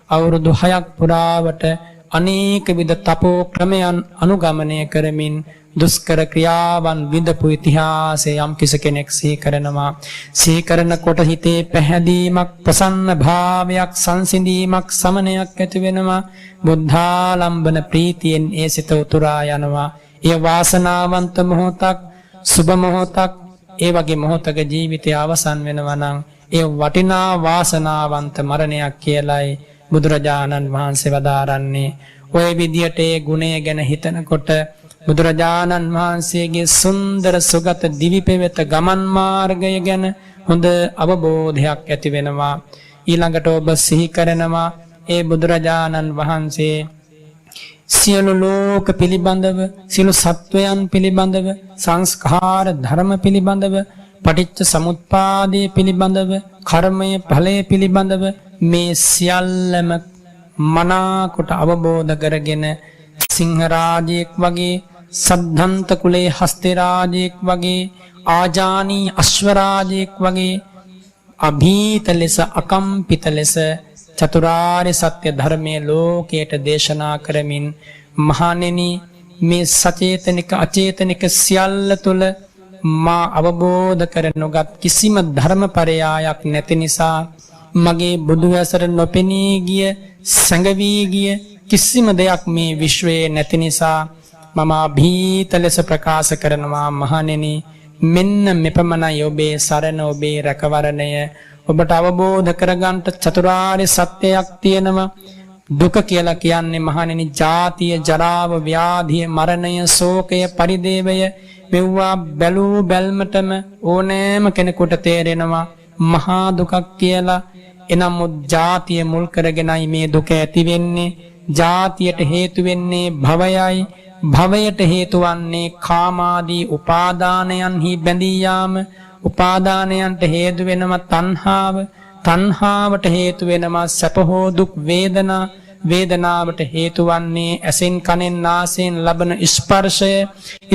[SPEAKER 1] අවුරුදු 6ක් පුරාවට අනේක විද තපෝ ක්‍රමයන් අනුගමනය කරමින් දුෂ්කර ක්‍රියාවන් විඳපු ඉතිහාසය යම් කිසි කෙනෙක් සිහි කරනවා. සිහි කරනකොට හිතේ පැහැදීමක්, ප්‍රසන්න භාවයක්, සංසිඳීමක්, සමනයක් ඇති වෙනවා. බුද්ධාලම්බන ප්‍රීතියෙන් ඒ සිත උතුරා යනවා. ඒ වාසනාවන්ත මොහොතක්, සුබ මොහොතක්, ඒ වගේ මොහොතක ජීවිතය අවසන් වෙනවා නම් ඒ වටිනා වාසනාවන්ත මරණයක් කියලයි බුදුරජාණන් වහන්සේ වදාරන්නේ. ඔය විදියට ඒ ගුණය ගැන හිතනකොට බුදුරජාණන් වහන්සේගේ සුන්දර සුගත දිවි පෙවෙත ගමන් මාර්ගය ගැන හොඳ අවබෝධයක් ඇති වෙනවා. ඊළඟට ඔබ සිහි කරනවා ඒ බුදුරජාණන් වහන්සේ සියලු ලෝක පිළිබඳව, සියලු සත්වයන් පිළිබඳව, සංස්කාර ධර්ම පිළිබඳව, පටිච්ච සමුප්පාදයේ පිළිබඳව, කර්මයේ ඵලයේ පිළිබඳව මේ සියල්ලම මනාකොට අවබෝධ කරගෙන සිංහ රාජයෙක් වගේ, සද්ධන්ත කුලේ හස්ති රාජයෙක් වගේ, ආජානී අශ්ව රාජයෙක් වගේ අභීත ලෙස, අකම්පිත ලෙස චතුරාර්ය සත්‍ය ධර්මයේ ලෝකයට දේශනා කරමින් මහණෙනි මේ සචේතනික අචේතනික සියල්ල තුළ මා අවබෝධ කර නොගත් කිසිම ධර්මපරයායක් නැති නිසා, මගේ බුදු ඇසට නොපෙනී ගිය, සැඟවී ගිය කිසිම දෙයක් මේ විශ්වයේ නැති නිසා මම අභීත ලෙස ප්‍රකාශ කරනවා මහණෙනි මෙන්න මෙපමණයි ඔබේ සරණ, ඔබේ රැකවරණය. ඔබට අවබෝධ කරගන්නට චතුරාර්ය සත්‍යයක් තියෙනවා. දුක කියලා කියන්නේ මහණෙනි ජාතිය, ජරාව, ව්‍යාධිය, මරණය, ශෝකය, පරිදේවය මෙව්වා බැලූ බැල්මටම ඕනෑම කෙනෙකුට තේරෙනවා මහා දුකක් කියලා. එනම් ජාතිය මුල් කරගෙනයි මේ දුක ඇති වෙන්නේ. ජාතියට හේතු වෙන්නේ භවයයි. භවයට හේතු වන්නේ කාමාදී උපාදානයන්හි බැඳී යාම. උපාදානයන්ට හේතු වෙනවා තණ්හාව. තණ්හාවට හේතු වෙනවා සැප හෝ දුක් වේදනා. වේදනාවට හේතු වන්නේ ඇසෙන් කනෙන් නාසයෙන් ලබන ස්පර්ශය.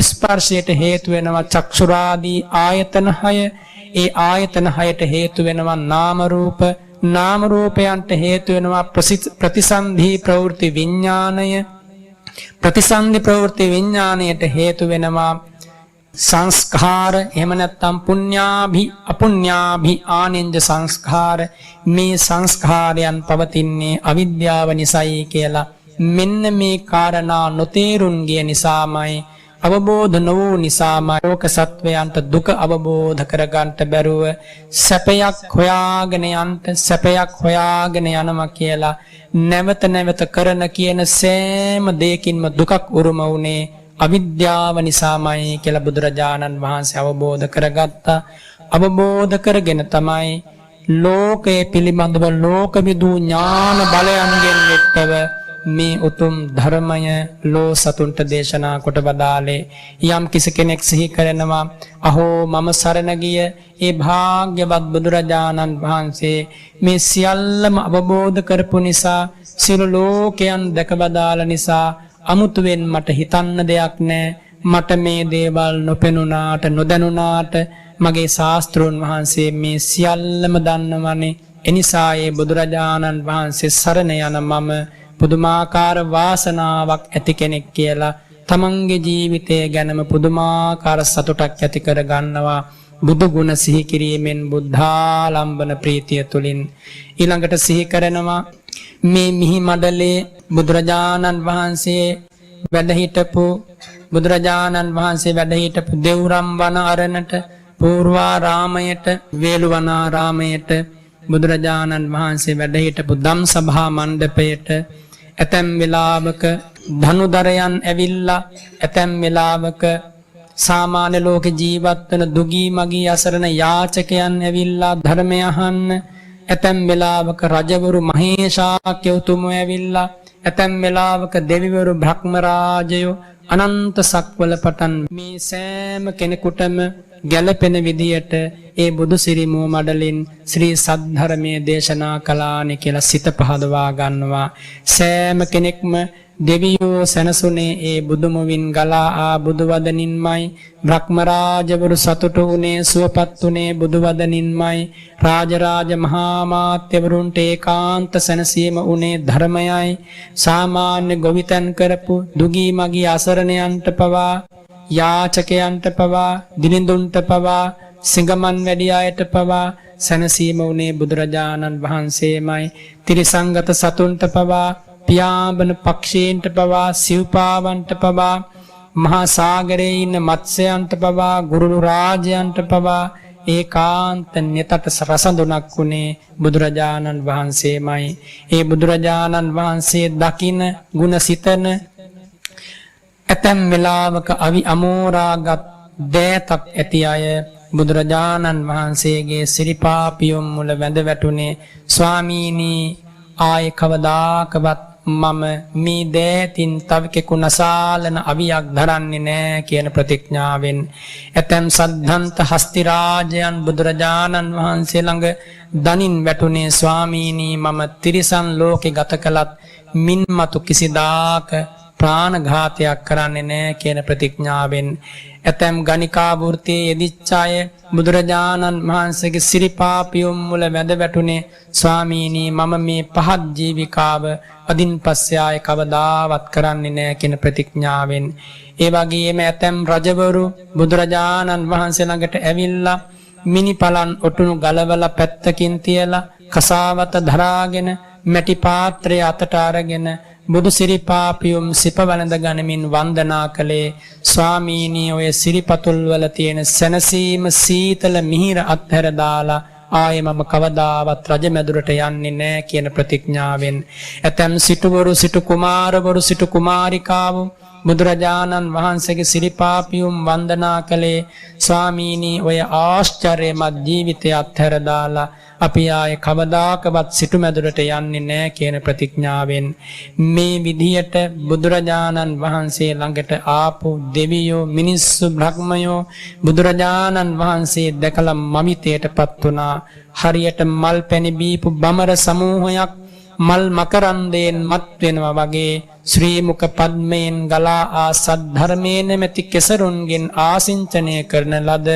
[SPEAKER 1] ස්පර්ශයට හේතු වෙනවා චක්ෂුරාදී ආයතන 6. ඒ ආයතන 6ට හේතු වෙනවා නාම රූප. නාම රූපයන්ට හේතු වෙනවා ප්‍රතිසන්ධි ප්‍රවෘත්ති විඥාණය. ප්‍රතිසන්ධි ප්‍රවෘත්ති විඥාණයට හේතු වෙනවා සංස්කාර. එහෙම නැත්නම් පුඤ්ඤාභි අපුඤ්ඤාභි ආනෙන්ජ සංස්කාර. මේ සංස්කාරයන් පවතින්නේ අවිද්‍යාව නිසායි කියලා මෙන්න මේ කාරණා නොතේරුම් ගිය නිසාමයි, අවබෝධ නොවූ නිසාමයි ලෝක සත්වයන්ට දුක අවබෝධ කරගන්නට බැරුව සැපයක් හොයාගෙන යනවා කියලා නැවත නැවත කරන කියන සෑම දෙයකින්ම දුකක් උරුම වුණේ අවිද්‍යාව නිසාමයි කියලා බුදුරජාණන් වහන්සේ අවබෝධ කරගත්තා. අවබෝධ කරගෙන තමයි ලෝකයේ පිළිබඳව ලෝකවිදූ ඥාන බලයන්ගෙන් යුක්තව මේ උතුම් ධර්මය ලෝ සතුන්ට දේශනා කොට වදාලේ. යම් කිසි කෙනෙක් සිහි කරනවා අහෝ මම සරණ ගිය ඒ භාග්‍යවත් බුදුරජාණන් වහන්සේ මේ සියල්ලම අවබෝධ කරපු නිසා, සියලු ලෝකයන් දැක වදාළ නිසා අමුතුවෙන් මට හිතන්න දෙයක් නැහැ. මට මේ දේවල් නොපෙනුනාට නොදැනුනාට මගේ ශාස්ත්‍රෝන් වහන්සේ මේ සියල්ලම දන්නවනේ. එනිසා ඒ බුදුරජාණන් වහන්සේ සරණ යන මම පුදුමාකාර වාසනාවක් ඇති කෙනෙක් කියලා තමන්ගේ ජීවිතය ගැනම පුදුමාකාර සතුටක් ඇති කර ගන්නවා බුදු ගුණ සිහි කිරීමෙන්, බුද්ධාලම්බන ප්‍රීතිය තුලින්. ඊළඟට සිහි කරනවා මේ මිහි මඩලේ බුදුරජාණන් වහන්සේ වැඩ හිටපු බුදුරජාණන් වහන්සේ වැඩ හිටපු දෙව්රම් වන අරණට පූර්වාරාමයට වේළුවනාරාමයට බුදුරජාණන් වහන්සේ වැඩ හිටපු ධම් සභා මණ්ඩපයට ඇතැම් වෙලාවක ධනුදරයන් ඇවිල්ලා ඇතැම් වෙලාවක සාමාන්‍ය ලෝක ජීවත් වෙන දුගී මගී අසරණ යාචකයන් ඇවිල්ලා ධර්මය අහන්න ඇතැම් වෙලාවක රජවරු මහේශාක්‍ය උතුමෝ ඇවිල්ලා ඇතැම් වෙලාවක දෙවිවරු බ්‍රහ්ම රාජයෝ අනන්ත සක්වල පටන් මේ සෑම කෙනෙකුටම ගැළපෙන විදියට ඒ බුදු සිරිමුව මඩලින් ශ්‍රී සද්ධර්මයේ දේශනා කළානේ කියලා සිත පහදවා ගන්නවා. සෑම කෙනෙක්ම දෙවියෝ සැනසුනේ ඒ බුදුමුවින් ගලා ආ බුදුවදනින්මයි. බ්‍රහ්ම රාජවරු සතුටු වුණේ සුවපත් වුණේ බුදුවදනින්මයි. රාජරාජ මහා මාත්‍යවරුන්ට ඒකාන්ත සැනසීම වුණේ ධර්මයයි. සාමාන්‍ය ගොවිතැන් කරපු දුගී මගී අසරණයන්ට පවා යාචකයන්ට පවා දිනිඳුන්ට පවා සිඟමන් වැඩි අයට පවා සැනසීම වුණේ බුදුරජාණන් වහන්සේමයි. ත්‍රිසංගත සතුන්ට පවා පියාඹන පක්ෂීන්ට පවා සිව්පාවන්ට පවා මහා සාගරයේ ඉන්න මත්ස්‍යයන්ට පවා ගුරුළු රාජයන්ට පවා ඒකාන්ත නෙතට රසඳුනක් වුණේ බුදුරජාණන් වහන්සේමයි. ඒ බුදුරජාණන් වහන්සේ දකින ගුණ සිතන ඇතැම් වෙලාවක අවි අමෝරාගත් දෑතක් ඇති අය බුදුරජාණන් වහන්සේගේ සිරිපාපියොම් මුල වැඳ වැටුනේ ස්වාමීනි ආයේ කවදාකවත් මම මේ දෑතින් තව කෙනෙකු නසාලන අවියක් දරන්නේ නැහැ කියන ප්‍රතිඥාවෙන් ඇතැම් සද්ධන්ත හස්ති රාජයන් බුදුරජාණන් වහන්සේ ළඟ දනින් වැටුනේ ස්වාමීනි මම තිරිසන් ලෝකේ ගත කළත් මින්මතු කිසිදාක ප්‍රාණඝාතයක් කරන්නේ නැහැ කියන ප්‍රතිඥාවෙන් ඇතැම් ගණිකා වෘත්තියේ යෙදිච්ච අය බුදුරජාණන් වහන්සේගේ සිරිපාපියොම් මුල වැඳ වැටුනේ ස්වාමීනි මම මේ පහත් ජීවිකාව අදින් පස්සේ ආයේ කවදාවත් කරන්නේ නැහැ කියන ප්‍රතිඥාවෙන් ඒ වගේම ඇතැම් රජවරු බුදුරජාණන් වහන්සේ ළඟට ඇවිල්ලා මිනිපලන් ඔටුනු ගලවලා පැත්තකින් තියලා කසාවත දරාගෙන මැටි පාත්‍රය අතට අරගෙන බුදු සිරිපාපියුම් සිප වළඳ ගනිමින් වන්දනා කළේ ස්වාමීනි ඔය සිරිපතුල් වල තියෙන සැනසීම සීතල මිහිර අත්හැර දාලා ආයේ මම කවදාවත් රජමැදුරට යන්නේ නැහැ කියන ප්‍රතිඥාවෙන් ඇතැම් සිටුවරු සිටු කුමාරවරු සිටු කුමාරිකාවෝ බුදුරජාණන් වහන්සේගේ සිරිපාපියුම් වන්දනා කළේ ස්වාමීනි ඔය ආශ්චර්යමත් ජීවිතය අත්හැර දාලා අපි ආයේ කවදාකවත් සිටුමැදුරට යන්නේ නැහැ කියන ප්‍රතිඥාවෙන් මේ විදියට බුදුරජාණන් වහන්සේ ළඟට ආපු දෙවියෝ මිනිස්සු බ්‍රහ්මයෝ බුදුරජාණන් වහන්සේ දැකලා මමිතයටපත් වුණා. හරියට මල් පැණි බීපු බමර සමූහයක් මල් මකරන්දයෙන් මත් වෙනවා වගේ ශ්‍රී මුක පද්මයෙන් ගලා ආ සද්ධර්මයේ නැමැති කෙසරුන්ගෙන් ආසින්චනය කරන ලද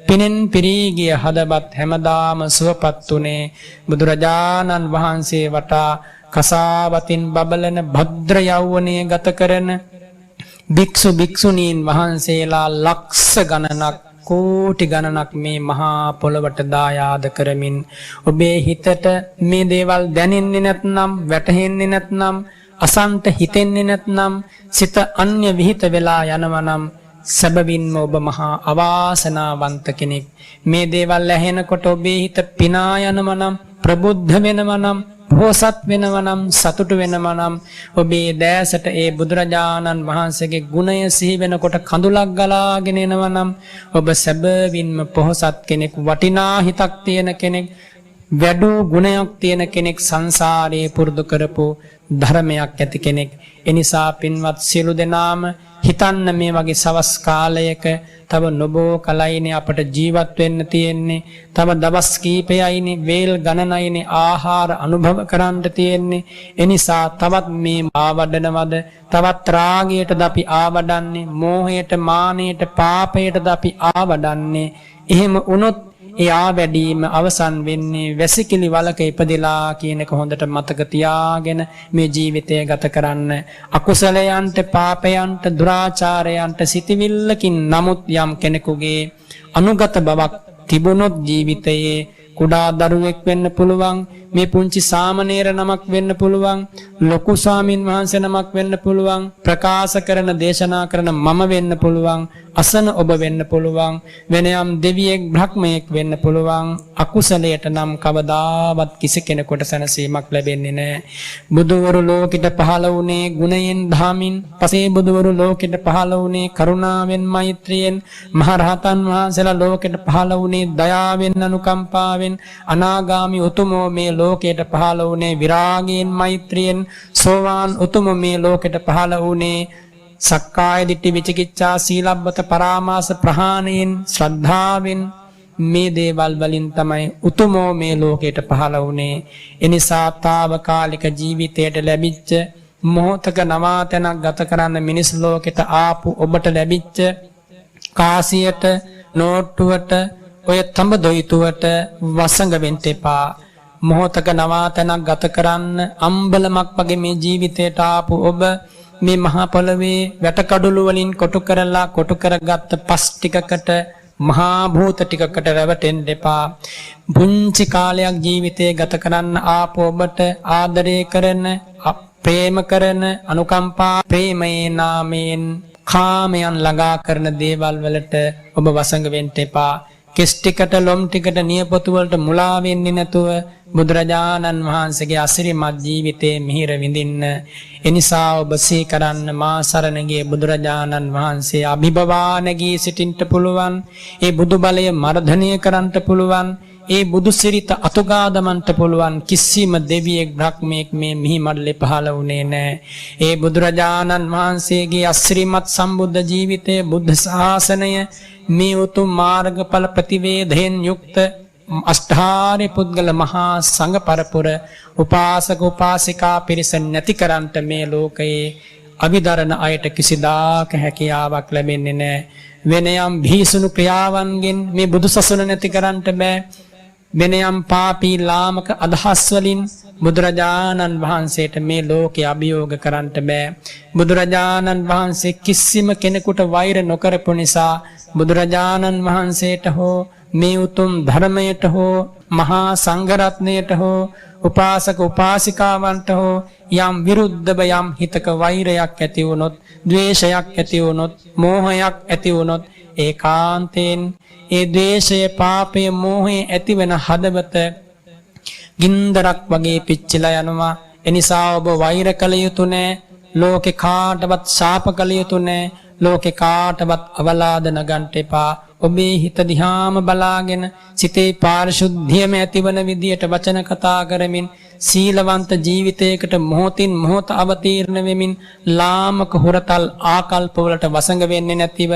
[SPEAKER 1] පිනෙන් පිරී ගිය හදවත් හැමදාම සුවපත් උනේ බුදුරජාණන් වහන්සේ වටා කසාවතින් බබලන භද්‍ර යෞවනයේ ගත කරන භික්ෂු භික්ෂුණීන් වහන්සේලා ලක්ෂ ගණනක් කෝටි ගණනක් මේ මහා පොළවට දායාද කරමින් ඔබේ හිතට මේ දේවල් දැනෙන්නේ නැත්නම් වැටහෙන්නේ නැත්නම් අසන්ත හිතෙන්නේ නැත්නම් සිත අන්‍ය විහිත වෙලා යනවා නම් සැබවින්ම ඔබ මහා අවාසනාවන්ත කෙනෙක්. මේ දේවල් ඇහෙනකොට ඔබේ හිත පිනා යනවා නම් ප්‍රබුද්ධ වෙනවා නම් පොහොසත් වෙනවා නම් සතුටු වෙනවා නම් ඔබේ දැසට ඒ බුදුරජාණන් වහන්සේගේ ගුණය සිහි වෙනකොට කඳුලක් ගලාගෙන එනවා නම් ඔබ සැබවින්ම පොහොසත් කෙනෙක් වටිනා හිතක් තියෙන කෙනෙක් වැඩි ගුණයක් තියෙන කෙනෙක් සංසාරේ පුරුදු කරපු ධර්මයක් ඇති කෙනෙක්. එනිසා පින්වත් සියලු දෙනාම හිතන්න මේ වගේ සවස් කාලයක තව නොබෝ කලයිනේ අපට ජීවත් වෙන්න තියෙන්නේ. තව දවස් කීපයයිනේ වේල් ගණනයිනේ ආහාර අනුභව කරන්න තියෙන්නේ. එනිසා තවත් මේ ආවඩනවද තවත් රාගයටද අපි ආවඩන්නේ, මෝහයට මානයට පාපයටද අපි ආවඩන්නේ. එහෙම වුණොත් ඒ ආවැඩීම අවසන් වෙන්නේ වැසිකිලි වලක ඉපදිලා කියන එක හොඳට මතක තියාගෙන මේ ජීවිතය ගත කරන්න. අකුසලයන්ට පාපයන්ට දුරාචාරයන්ට සිටිවිල්ලකින් නමුත් යම් කෙනෙකුගේ අනුගත බවක් තිබුණොත් ජීවිතයේ කුඩා දරුවෙක් වෙන්න පුළුවන්, මේ පුංචි සාමණේර නමක් වෙන්න පුළුවන්, ලොකු ස්වාමින් වහන්සේ නමක් වෙන්න පුළුවන්, ප්‍රකාශ කරන දේශනා කරන මම වෙන්න පුළුවන්, අසන ඔබ වෙන්න පුළුවන්, වෙන යම් දෙවියෙක් බ්‍රහ්මයෙක් වෙන්න පුළුවන්. අකුසලයට නම් කවදාවත් කිසි කෙනෙකුට සැනසීමක් ලැබෙන්නේ නැහැ. බුදුවරු ලෝකෙට පහළ වුණේ ගුණයෙන් ධාමින්, පසේ බුදුවරු ලෝකෙට පහළ වුණේ කරුණාවෙන් මෛත්‍රියෙන්, මහරහතන් වහන්සේලා ලෝකෙට පහළ වුණේ දයාවෙන් අනුකම්පාවෙන්, අනාගාමි උතුමෝ මේ ලෝකෙට පහළ වුණේ විරාගයෙන් මෛත්‍රියෙන්, සෝවාන් උතුමෝ මේ ලෝකෙට පහළ වුණේ සක්කාය දිට්ඨි විචිකිච්ඡා සීලබ්බත පරාමාස ප්‍රහාණයෙන් ශ්‍රද්ධාවෙන්. මේ දේවල් වලින් තමයි උතුමෝ මේ ලෝකයට පහළ වුණේ. එනිසා తాවකාලික ජීවිතයට ලැබිච්ච මොහොතක නවාතැනක් ගත කරන්න මිනිස් ලෝකෙට ආපු ඔබට ලැබිච්ච කාසියට, නෝට්ටුවට, ඔය තඹ දොයිතුවට වසඟ වෙන්න එපා. මොහොතක නවාතැනක් ගත කරන්න අම්බලමක් වගේ මේ ජීවිතයට ආපු ඔබ මේ මහා පොළවේ වැටකඩළු වලින් කොටු කරගත්ත පස් ටිකකට, මහා භූත ටිකකට රැවටෙන්න එපා. පුංචි කාලයක් ජීවිතේ ගත කරන්න ආපු ඔබට ආදරය කරන, ප්‍රේම කරන, අනුකම්පා ප්‍රේමයේ නාමයෙන් කාමයන් ළඟා කරන දේවල් වලට ඔබ වසඟ වෙන්න එපා. කෙස් ටිකට, ලොම් ටිකට, නියපොතු වලට මුලා වෙන්නේ නැතුව බුදුරජාණන් වහන්සේගේ අසිරිමත් ජීවිතේ මිහිර විඳින්න. එනිසා ඔබ සිහි කරන්න මා සරණ ගිය බුදුරජාණන් වහන්සේ අභිභවා නැගී සිටින්න පුළුවන්. ඒ බුදු බලය මර්ධනය කරන්න පුළුවන්. ඒ බුදු සිරිත අතුගා දමන්න පුළුවන්. කිසිම දෙවියෙක් බ්‍රහ්මයෙක් මේ මිහි මඩලේ පහළ වුණේ නැහැ. ඒ බුදුරජාණන් වහන්සේගේ අසිරිමත් සම්බුද්ධ ජීවිතයේ, බුද්ධ ශාසනය, මේ උතුම් මාර්ගඵල ප්‍රතිවේධයෙන් යුක්ත අෂ්ටාර්ය පුද්ගල මහා සංඝ පරපුර උපාසක උපාසිකා පිරිස නැති කරන්ට මේ ලෝකයේ අභිදරණ අයට කිසිදාක හැකියාවක් ලැබෙන්නේ නැහැ. වෙන යම් භීසුණු ක්‍රියාවන්ගෙන් මේ බුදුසසුන නැති කරන්ට බෑ. වෙන යම් පාපී ලාමක අදහස් වලින් බුදුරජාණන් වහන්සේට මේ ලෝකේ අභියෝග කරන්ට බෑ. බුදුරජාණන් වහන්සේ කිසිම කෙනෙකුට වෛර නොකරපු නිසා බුදුරජාණන් වහන්සේට හෝ මේ උතුම් ධර්මයට හෝ මහා සංඝරත්නයට හෝ උපාසක උපාසිකාවන්ට හෝ යම් විරුද්ධව යම් හිතක වෛරයක් ඇති වුණොත්, ද්වේෂයක් ඇති වුණොත්, මෝහයක් ඇති වුණොත් ඒකාන්තයෙන් ඒ ද්වේෂය, පාපය, මෝහය ඇති වෙන හදවත ගින්දරක් වගේ පිච්චිලා යනවා. එනිසා ඔබ වෛර කළ යුතු නැහැ. ලෝකේ කාටවත් ශාප කළ යුතු නැහැ. ලෝකේ කාටවත් අවලාද නගන්න එපා. ඔබේ හිත දිහාම බලාගෙන සිතේ පාරිශුද්ධියම ඇතිවන විදියට වචන කතා කරමින් සීලවන්ත ජීවිතයකට මොහොතින් මොහොත අවතීර්ණ වෙමින් ලාමක හොරතල් ආකල්ප වලට වසඟ වෙන්නේ නැතිව,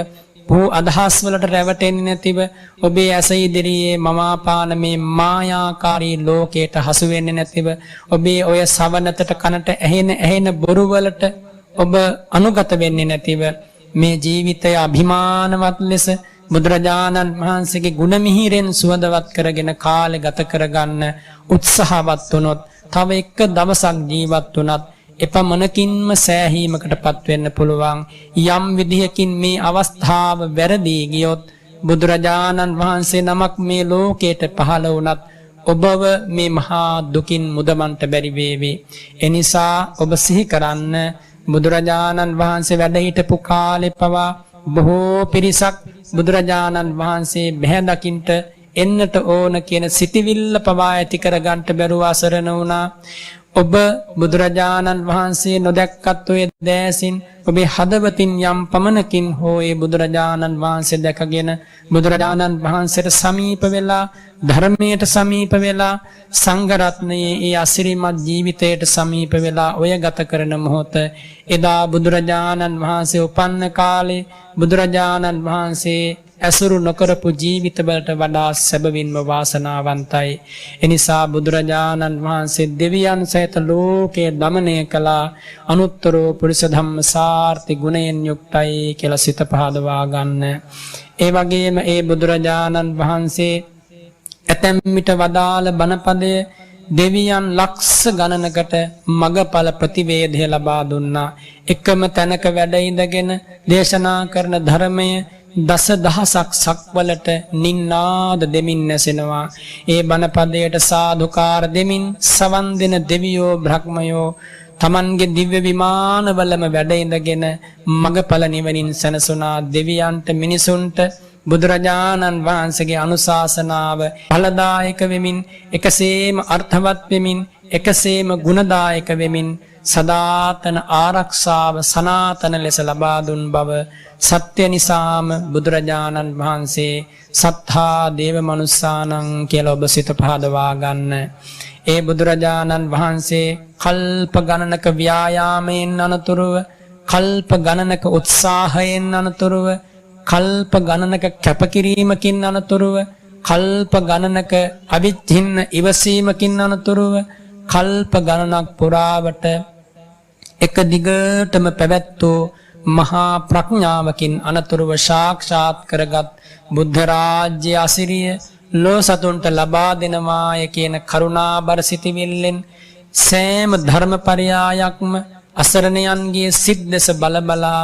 [SPEAKER 1] භූ අදහස් වලට රැවටෙන්නේ නැතිව, ඔබේ ඇස ඉදිරියේ මමාපාන මේ මායාකාරී ලෝකයට හසු වෙන්නේ නැතිව, ඔබේ ඔය සවනතට කනට ඇහෙන බොරු වලට ඔබ අනුගත වෙන්නේ නැතිව මේ ජීවිතය අභිමානවත් ලෙස බුදුරජාණන් වහන්සේගේ ගුණ මිහිරෙන් සුවඳවත් කරගෙන කාලය ගත කරගන්න උත්සාහවත් වුණොත්, තව එක දවසක් ජීවත් වුණත් එපමණකින්ම සෑහීමකටපත් වෙන්න පුළුවන්. යම් විදිහකින් මේ අවස්ථාව වැරදී ගියොත් බුදුරජාණන් වහන්සේ නමක් මේ ලෝකයට පහළ වුණත් ඔබව මේ මහා දුකින් මුදවන්නට බැරි වේවි. එනිසා ඔබ සිහි කරන්න බුදුරජාණන් වහන්සේ වැඩ හිටපු කාලේ පවා බොහෝ පිරිසක් බුදුරජාණන් වහන්සේ බැහැ දකින්ට එන්නට ඕන කියන සිටිවිල්ල පවා ඇති කරගන්නට බැරුව අසරණ වුණා. ඔබ බුදුරජාණන් වහන්සේ නොදැක්කත් ඔය දෑසින් ඔබේ හදවතින් යම් පමණකින් හෝ ඒ බුදුරජාණන් වහන්සේ දැකගෙන බුදුරජාණන් වහන්සේට සමීප වෙලා, ධර්මයට සමීප වෙලා, සංඝ රත්නයේ ඒ අසිරිමත් ජීවිතයට සමීප වෙලා ඔය ගත කරන මොහොත, එදා බුදුරජාණන් වහන්සේ උපන්න කාලේ බුදුරජාණන් වහන්සේ ඇසුරු නොකරපු ජීවිතවලට වඩා සැබවින්ම වාසනාවන්තයි. එනිසා බුදුරජාණන් වහන්සේ දෙවියන් සහිත ලෝකයේ දමනය කළා. අනුත්තර පුරිස ධම්ම සාර්ථි ගුණයෙන් යුක්තයි කියලා සිත පහදවා ගන්න. ඒ වගේම ඒ බුදුරජාණන් වහන්සේ ඇතැම් විට වදාළ බණපදය දෙවියන් ලක්ෂ ගණනකට මගඵල ප්‍රතිවේධය ලබා දුන්නා. එකම තැනක වැඩ ඉඳගෙන දේශනා කරන ධර්මය දස දහසක් සක්වලට නින්නාද දෙමින් නැසෙනවා. ඒ බණපදයට සාදුකාර දෙමින් සවන් දෙන දෙවියෝ බ්‍රහ්මයෝ තමන්ගේ දිව්‍ය විමානවලම වැඩ ඉඳගෙන මගඵල නිවනින් සැනසුණා. දෙවියන්ට මිනිසුන්ට බුදුරජාණන් වහන්සේගේ අනුශාසනාව ඵලදායක වෙමින් එකසේම අර්ථවත් වෙමින් එකසේම ගුණදායක වෙමින් සදාතන ආරක්ෂාව සනාතන ලෙස ලබා දුන් බව සත්‍ය නිසාම බුදුරජාණන් වහන්සේ සත්තා දේව මනුස්සානං කියලා ඔබ සිත පහදවා ගන්න. ඒ බුදුරජාණන් වහන්සේ කල්ප ගණනක ව්‍යායාමයෙන් අනතුරුව කල්ප ගණනක උත්සාහයෙන් අනතුරුව කල්ප ගණනක කැපකිරීමකින් අනතුරුව කල්ප ගණනක අවිච්ඡින්න ඉවසීමකින් අනතුරුව කල්ප ගණනක් පුරාවට එක දිගටම පැවැත්වූ මහා ප්‍රඥාවකින් අනතුරුව සාක්ෂාත් කරගත් බුද්ධ රාජ්‍ය අසිරිය ලෝ සතුන්ට ලබා දෙනවාය කියන කරුණාබර සිටිවිල්ලෙන් සෑම ධර්මපරයායක්ම අසරණයන්ගේ සිත් දෙස බලබලා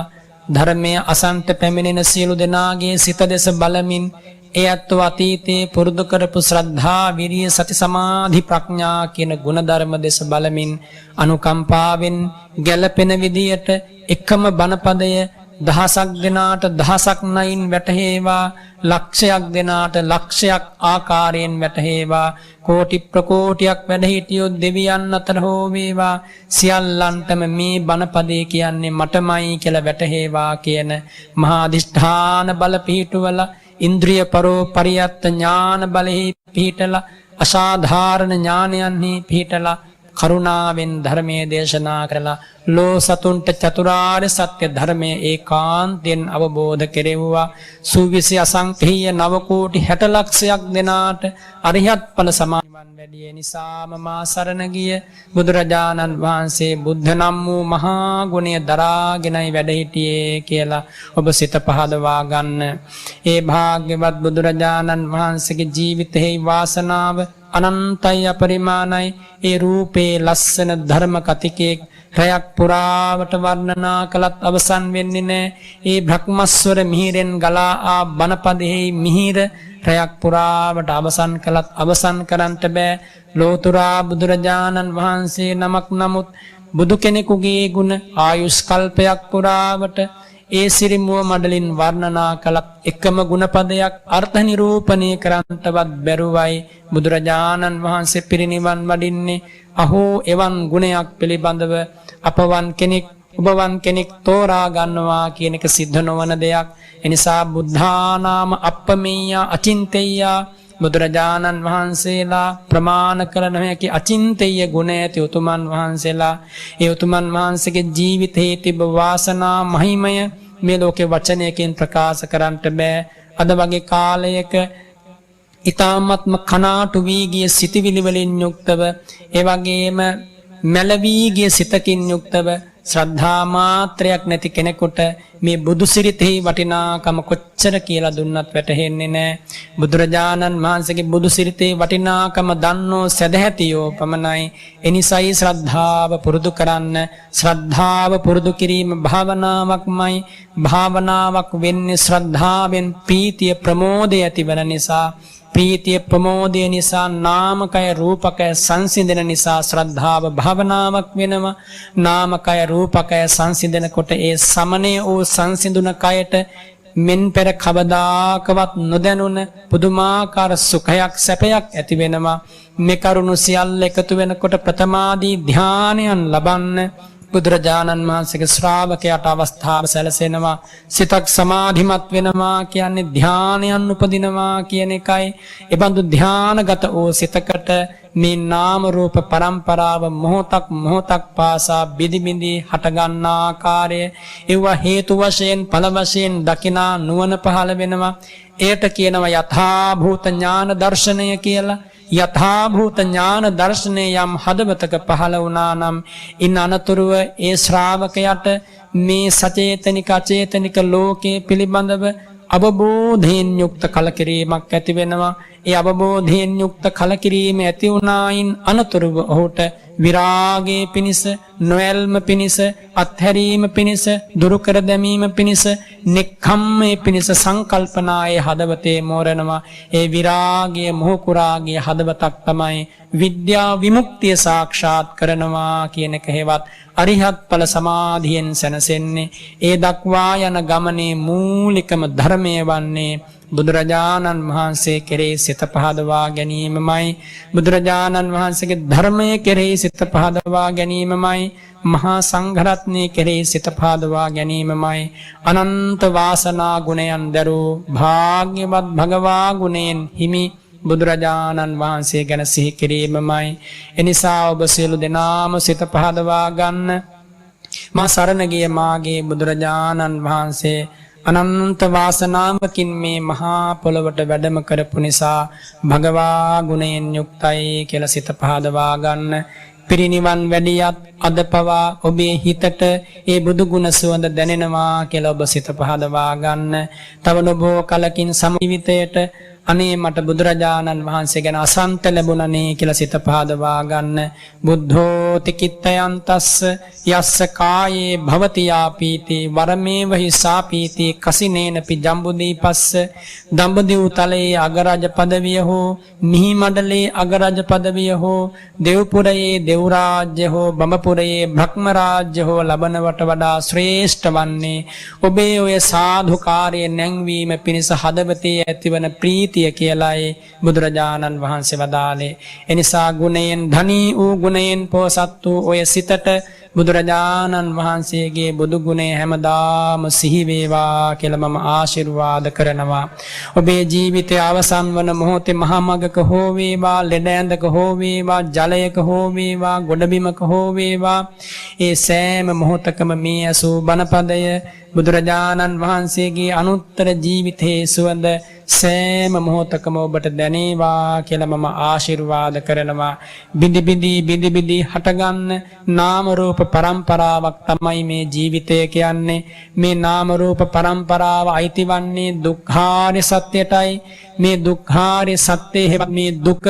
[SPEAKER 1] ධර්මය අසන්ත පැමිණෙන සියලු දෙනාගේ සිත දෙස බලමින් ඒ අත්ව අතීතයේ පුරුදු කරපු ශ්‍රද්ධා විරිය සති සමාධි ප්‍රඥා කියන ගුණධර්ම දෙස බලමින් අනුකම්පාවෙන් ගැළපෙන විදියට එකම බණපදය දහසක් දෙනාට දහසක් නයින් වැටහේවා ලක්ෂයක් දෙනාට ලක්ෂයක් ආකාරයෙන් වැටහේවා කෝටි ප්‍රකෝටියක් වැඩ හිටියොත් දෙවියන් අතර හෝ වේවා සියල්ලන්ටම මේ බණපදේ කියන්නේ මටමයි කියලා වැටහේවා කියන මහා අධිෂ්ඨාන බල පිහිටුවලා ඉන්ද්‍රිය පරියත්ත ඥාන බලෙහි පිහිටලා අසාධාරණ ඥානයන්හි පිහිටලා කරුණාවෙන් ධර්මයේ දේශනා කරලා ලෝ සතුන්ට චතුරාර්ය සත්‍ය ධර්මයේ ඒකාන්තයෙන් අවබෝධ කෙරෙව්වා. සූවිසි අසංඛේය 9 කෝටි 60 ලක්ෂයක් දෙනාට අරිහත් ඵල සමාවන් වැඩි නිසාම මා සරණ ගිය බුදුරජාණන් වහන්සේ බුද්ධ නම් වූ මහා ගුණය දරාගෙනයි වැඩ සිටියේ කියලා ඔබ සිත පහදවා ගන්න. ඒ භාග්‍යවත් බුදුරජාණන් වහන්සේගේ ජීවිතයේ වාසනාව අනන්තයි අපරිමාණයි. ඒ රූපේ ලස්සන ධර්ම කතිකේ රයක් පුරාවට වර්ණනා කළත් අවසන් වෙන්නේ නැහැ. ඒ බ්‍රහ්මස්වර මිහිරෙන් ගලා ආ බණපදෙහි මිහිර රයක් පුරාවට අවසන් කළත් අවසන් කරන්නට බෑ. ලෝතුරා බුදුරජාණන් වහන්සේ නමක් නමුත් බුදු කෙනෙකුගේ ගුණ ආයුෂ් කල්පයක් පුරාවට ඒ සිරිමුව මඩලින් වර්ණනා කළත් එකම ගුණපදයක් අර්ථ නිරූපණය කරන්නටවත් බැරුවයි බුදුරජාණන් වහන්සේ පිරිනිවන් වඩින්නේ. අහෝ එවන් ගුණයක් පිළිබඳව අපවන් කෙනෙක් ඔබවන් කෙනෙක් තෝරා ගන්නවා කියන එක සිද්ධ නොවන දෙයක්. එනිසා බුද්ධානාම අප්පමෙය්‍ය අචින්තෙය්‍ය බුදුරජාණන් වහන්සේලා ප්‍රමාණ කළ නොහැකි අචින්තෙය ගුණ ඇති උතුමන් වහන්සේලා. ඒ උතුමන් වහන්සේගේ ජීවිතයේ තිබ වාසනා මහිමය මේ ලෝකේ වචනයකින් ප්‍රකාශ කරන්නට බෑ. අද වගේ කාලයක ඊ타ත්ම කනාටු වී ගිය සිටිවිලි වලින් යුක්තව ඒ වගේම මැලවී ගිය සිතකින් යුක්තව ශ්‍රද්ධා මාත්‍රයක් නැති කෙනෙකුට මේ බුදු සිරිතෙහි වටිනාකම කොච්චර කියලා දුන්නත් වැටහෙන්නේ නැහැ. බුදුරජාණන් වහන්සේගේ බුදු සිරිතේ වටිනාකම දන්නෝ සදහැතියෝ පමණයි. එනිසයි ශ්‍රද්ධාව පුරුදු කරන්න. ශ්‍රද්ධාව පුරුදු කිරීම භාවනාවක්මයි. භාවනාවක් වෙන්නේ ශ්‍රද්ධාවෙන් ප්‍රීතිය ප්‍රමෝදය ඇතිවන නිසා. ප්‍රීතිය ප්‍රමෝදය නිසා නාමකය රූපකය සංසිඳන නිසා ශ්‍රද්ධාව භාවනාවක් වෙනවා. නාමකය රූපකය සංසිඳනකොට ඒ සමනය වූ සංසිඳුන කයට මෙන් පෙර කවදාකවත් නොදැනුණ පුදුමාකාර සුඛයක් සැපයක් ඇති වෙනවා. මේ කරුණු සියල්ල එකතු වෙනකොට ප්‍රථමාදී ධානයන් ලබන්න බුදුරජාණන් වහන්සේගේ ශ්‍රාවකයාට අවස්ථාව සැලසෙනවා. සිතක් සමාධිමත් වෙනවා කියන්නේ ධානයන් උපදිනවා කියන එකයි. එබඳු ධානගත වූ සිතකට මේ නාම රූප පරම්පරාව මොහොතක් මොහොතක් පාසා බිදි බිදි හට ගන්නා ආකාරය ඒවා හේතු වශයෙන් ඵල වශයෙන් දකිනා නුවණ පහළ වෙනවා. ඒට කියනවා යථා භූත ඥාන දර්ශනය කියලා. යථා භූත ඥාන දර්ශනය යම් හදවතක පහළ වුණා නම් ඉන් අනතුරුව ඒ ශ්‍රාවකයාට මේ සචේතනික අචේතනික ලෝකයේ පිළිබඳව අවබෝධයෙන් යුක්ත කලකිරීමක් ඇති වෙනවා. ඒ අවබෝධයෙන් යුක්ත කලකිරීම ඇති වුණායින් අනතුරුව ඔහුට විරාගයේ පිණිස, නොඇල්ම පිණිස, අත්හැරීම පිණිස, දුරු කර දැමීම පිණිස, නෙක්ඛම්මයේ පිණිස සංකල්පනායේ හදවතේ මෝරනවා. ඒ විරාගය, මොහකුරාගය හදවතක් තමයි විද්‍යා විමුක්තිය සාක්ෂාත් කරනවා කියන එක හේවත් අරිහත් ඵල සමාධියෙන් සැනසෙන්නේ. ඒ දක්වා යන ගමනේ මූලිකම ධර්මය වන්නේ බුදුරජාණන් වහන්සේ කෙරෙහි සිත පහදවා ගැනීමමයි. බුදුරජාණන් වහන්සේගේ ධර්මය කෙරෙහි සිත පහදවා ගැනීමමයි. මහා සංඝරත්නය කෙරෙහි සිත පහදවා ගැනීමමයි. අනන්ත වාසනා ගුණයන් දරූ භාග්‍යවත් භගවා ගුණයෙන් හිමි බුදුරජාණන් වහන්සේ ගැන සිහි කිරීමමයි. එනිසා ඔබ සියලු දෙනාම සිත පහදවා ගන්න. මා සරණ ගිය මාගේ බුදුරජාණන් වහන්සේ අනන්ත වාසනාවකින් මේ මහා පොළොවට වැඩම කරපු නිසා භගවා ගුණයෙන් යුක්තයි කියලා සිත පහදවා ගන්න. පිරිනිවන් වැඩියත් අද පවා ඔබේ හිතට ඒ බුදු ගුණ සුවඳ දැනෙනවා කියලා ඔබ සිත පහදවා ගන්න. තව නොබෝ කලකින් සමීවිතයට අනේ මට බුදුරජාණන් වහන්සේ ගැන අසන්ත ලැබුණනේ කියලා සිත පහදවා ගන්න. බුද්ධෝති කිත්තයන්තස්ස යස්ස කායේ භවති යාපීති වරමේව හි සාපීති කසිනේනපි ජම්බුදීපස්ස. දඹදිව් තලයේ අගරජ පදවිය හෝ, මිහි මඩලේ අගරජ පදවිය හෝ, දෙව්පුරයේ දෙව් රාජ්‍ය හෝ, බඹපුරයේ බ්‍රහ්ම රාජ්‍ය හෝ ලබනවට වඩා ශ්‍රේෂ්ඨ වන්නේ ඔබේ ඔය සාධුකාරයේ නැංවීම පිණිස හදවතේ ඇතිවන ප්‍රීතිය කියලායි බුදුරජාණන් වහන්සේ වදාළේ. එනිසා ගුණයෙන් ධනී වූ, ගුණයෙන් පෝසත් වූ ඔය සිතට බුදුරජාණන් වහන්සේගේ බුදු ගුණය හැමදාම සිහි වේවා කියලා මම ආශිර්වාද කරනවා. ඔබේ ජීවිතය අවසන් වන මොහොතේ මහා මගක හෝ වේවා, ලෙඩ ඇඳක හෝ වේවා, ජලයක හෝ වේවා, ගොඩබිමක හෝ වේවා, ඒ සෑම මොහොතකම මේ අසූ බණපදය බුදුරජාණන් වහන්සේගේ අනුත්තර ජීවිතයේ සුවඳ සෑම මොහොතකම ඔබට දැනේවා කියලා මම ආශිර්වාද කරනවා. බිඳි බිඳි හටගන්න නාම රූප පරම්පරාවක් තමයි මේ ජීවිතය කියන්නේ. මේ නාම රූප පරම්පරාව අයිතිවන්නේ දුක්ඛාරය සත්‍යයටයි. මේ දුක්ඛාරය සත්‍යයේ මේ දුක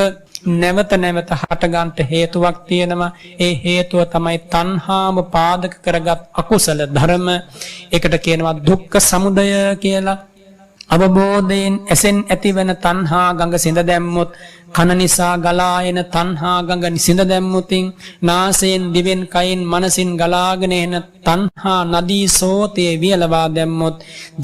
[SPEAKER 1] නැවත නැවත හටගන්ට හේතුවක් තියෙනවා. ඒ හේතුව තමයි තණ්හාව පාදක කරගත් අකුසල ධර්ම. ඒකට කියනවා දුක්ඛ සමුදය කියලා. අවබෝධයෙන් ඇසෙන් ඇතිවන තණ්හා ගඟ සිඳ දැම්මොත්, කන නිසා ගලා එන තණ්හා ගඟ සිඳ දැම්මුතින්, නාසයෙන් දිවෙන් කයින් මනසින් ගලාගෙන එන තණ්හා නදී සෝතේ වියලවා දැම්මොත්,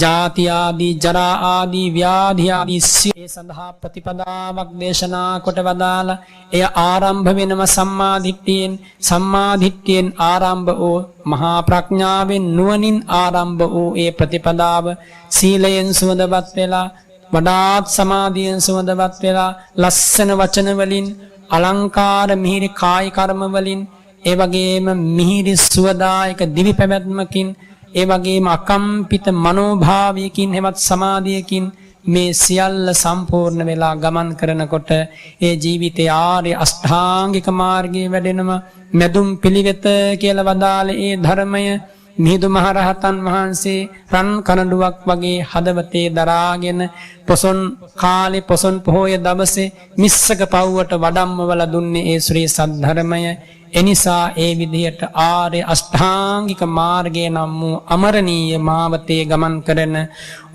[SPEAKER 1] ජාති ආදී, ජරා ආදී, ව්‍යාධි ආදී සිය සඳහා ප්‍රතිපදාවක් දේශනා කොට වදාලා එය ආරම්භ වෙනම සම්මාදිට්ඨියෙන්. සම්මාදිට්ඨියෙන් ආරම්භ වූ මහා ප්‍රඥාවෙන් නුවණින් ආරම්භ වූ ඒ ප්‍රතිපදාව සීලයෙන් සුවඳවත් වෙලා, වඩාත් සමාධියෙන් සුවඳවත් වෙලා, ලස්සන වචන වලින්, අලංකාර මිහිරි කායි කර්ම වලින්, ඒ වගේම මිහිරි සුවදායක දිවි පැවැත්මකින්, ඒ වගේම අකම්පිත මනෝභාවයකින්, හෙවත් සමාධියකින් මේ සියල්ල සම්පූර්ණ වෙලා ගමන් කරනකොට ඒ ජීවිතයේ ආර්ය අෂ්ටාංගික මාර්ගයේ වැඩෙනවා. මෙදුම් පිළිවෙත කියලා වදාළ ඒ ධර්මය මිහිඳු මහරහතන් වහන්සේ රන් කනඩුවක් වගේ හදවතේ දරාගෙන පොසොන් කාලේ, පොසොන් පොහොය දවසේ මිස්සක පව්වට වඩම්මවල දුන්නේ ඒ ශ්‍රී සද්ධර්මය. එනිසා ඒ විදිහට ආර්ය අෂ්ටාංගික මාර්ගයේ නම් වූ අමරණීය මාවතේ ගමන් කරන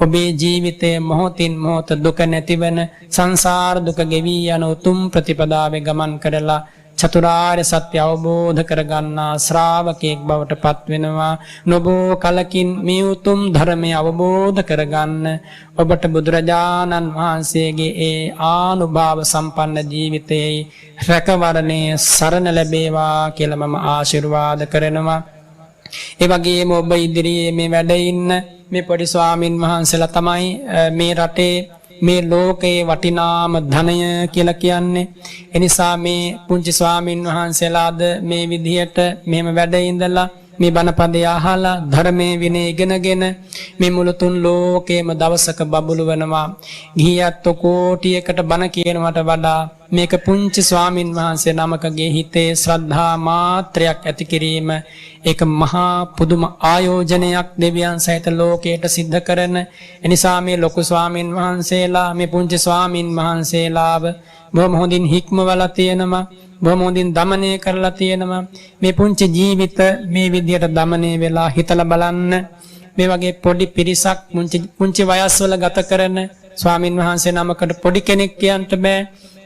[SPEAKER 1] ඔබේ ජීවිතයේ මොහොතින් මොහොත දුක නැතිවන, සංසාර දුක ගෙවී යන උතුම් ප්‍රතිපදාවේ ගමන් කරලා චතුරාර්ය සත්‍ය අවබෝධ කරගන්නා ශ්‍රාවකයෙක් බවට පත් වෙනවා. නොබෝ කලකින් මේ උතුම් ධර්මය අවබෝධ කරගන්න ඔබට බුදුරජාණන් වහන්සේගේ ඒ ආනුභාව සම්පන්න ජීවිතයේ රැකවරණය සරණ ලැබේවා කියලා මම ආශිර්වාද කරනවා. ඒ වගේම ඔබ ඉදිරියේ මේ වැඩ ඉන්න මේ පොඩි ස්වාමින් වහන්සේලා තමයි මේ රටේ, මේ ලෝකයේ වටිනාම ධනය කියලා කියන්නේ. එනිසා මේ පුංචි ස්වාමින් වහන්සේලාද මේ විදිහට මෙහෙම වැඩ ඉඳලා මේ බණපදය අහලා ධර්මයේ විනය ඉගෙනගෙන මේ මුළු තුන් ලෝකේම දවසක බබළු වෙනවා. ගිහියත් කෝටියකට බණ කියනවට වඩා මේක පුංචි ස්වාමින් වහන්සේ නමකගේ හිතේ ශ්‍රද්ධා මාත්‍රයක් ඇති කිරීම ඒක මහා පුදුම ආයෝජනයක් දෙවියන් සහිත ලෝකයට සිද්ධ කරන එනිසා මේ ලොකු ස්වාමින් වහන්සේලා මේ පුංචි ස්වාමින් වහන්සේලාව බොහොම හොඳින් හික්මවලා තියෙනවා බොහොම හොඳින් দমনය කරලා තියෙනවා මේ පුංචි ජීවිත මේ විදියට দমনය වෙලා හිතලා බලන්න මේ වගේ පොඩි පිරිසක් පුංචි වයස්වල ගත කරන ස්වාමින් වහන්සේ නමකට පොඩි කෙනෙක් කියන්න බෑ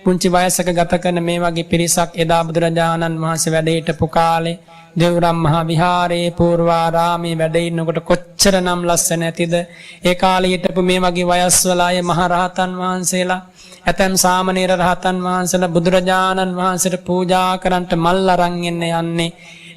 [SPEAKER 1] පුංචි වයසක ගත කරන මේ වගේ පිරිසක් එදා බුදුරජාණන් වහන්සේ වැඩ හිටපු කාලේ දේවරම් මහා විහාරයේ පූර්වාරාමේ වැඩ ඉන්නකොට කොච්චරනම් ලස්සන ඇතිද ඒ කාලේ හිටපු මේ වගේ වයස්වල අය මහා රහතන් වහන්සේලා ඇතැම් සාමණේර රහතන් වහන්සේලා බුදුරජාණන් වහන්සේට පූජා කරන්නට මල් අරන් යන්නේ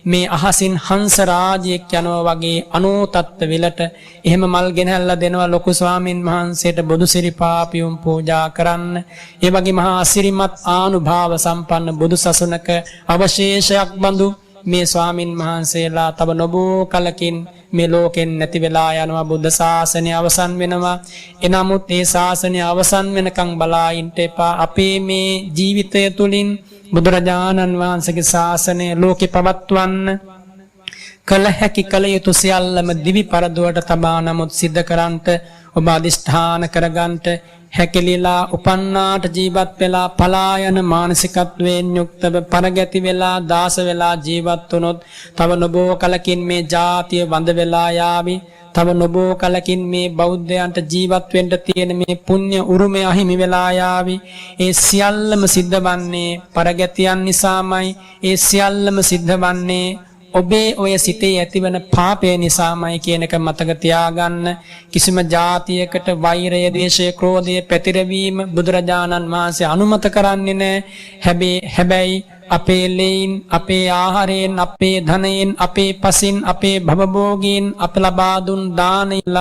[SPEAKER 1] මේ අහසින් හංස රාජයෙක් යනවා වගේ අනෝතත්ත්ව විලට එහෙම මල් ගෙනහැල්ලා දෙනවා ලොකු ස්වාමින් වහන්සේට බොදු සිරිපාපියුම් පූජා කරන්න ඒ වගේ මහා අසිරිමත් ආනුභාව සම්පන්න බුදු සසුනක අවශේෂයක් බඳු මේ ස්වාමින් වහන්සේලා තව නොබෝ කලකින් මේ ලෝකෙන් නැති වෙලා යනවා බුද්ධ ශාසනය අවසන් වෙනවා එනමුත් ඒ ශාසනය අවසන් වෙනකන් බලා ඉන්න එපා අපේ මේ ජීවිතය තුලින් බුදුරජාණන් වහන්සේගේ ශාසනය ලෝකෙ පවත්වන්න කල හැකි කල යුතු සියල්ලම දිවි පරදුවට තබා නමුත් සිද්ධ කරන්ට ඔබ අදිෂ්ඨාන කරගන්නට හැකලිලා උපන්නාට ජීවත් වෙලා පලා යන මානසිකත්වයෙන් යුක්තව පරගැති වෙලා දාස වෙලා ජීවත් වුනොත් තව නොබෝ කලකින් මේ ජාතිය වඳ වෙලා යාවි තව නොබෝ කලකින් මේ බෞද්ධයන්ට ජීවත් වෙන්න තියෙන මේ පුණ්‍ය උරුමය අහිමි වෙලා යාවි ඒ සියල්ලම සිද්ධ වන්නේ පරගැතියන් නිසාමයි ඒ සියල්ලම සිද්ධ වන්නේ ඔබේ ඔය සිතේ ඇතිවන පාපය නිසාමයි කියන එක මතක තියාගන්න කිසිම ජාතියකට වෛරය ද්වේෂය ක්‍රෝධය පැතිරවීම බුදුරජාණන් වහන්සේ අනුමත කරන්නේ නැහැ හැබැයි අපේ ලේන් අපේ ආහාරයෙන් අපේ ධනයෙන් අපේ පසින් අපේ භවභෝගීන් අප ලබා දුන් දානයල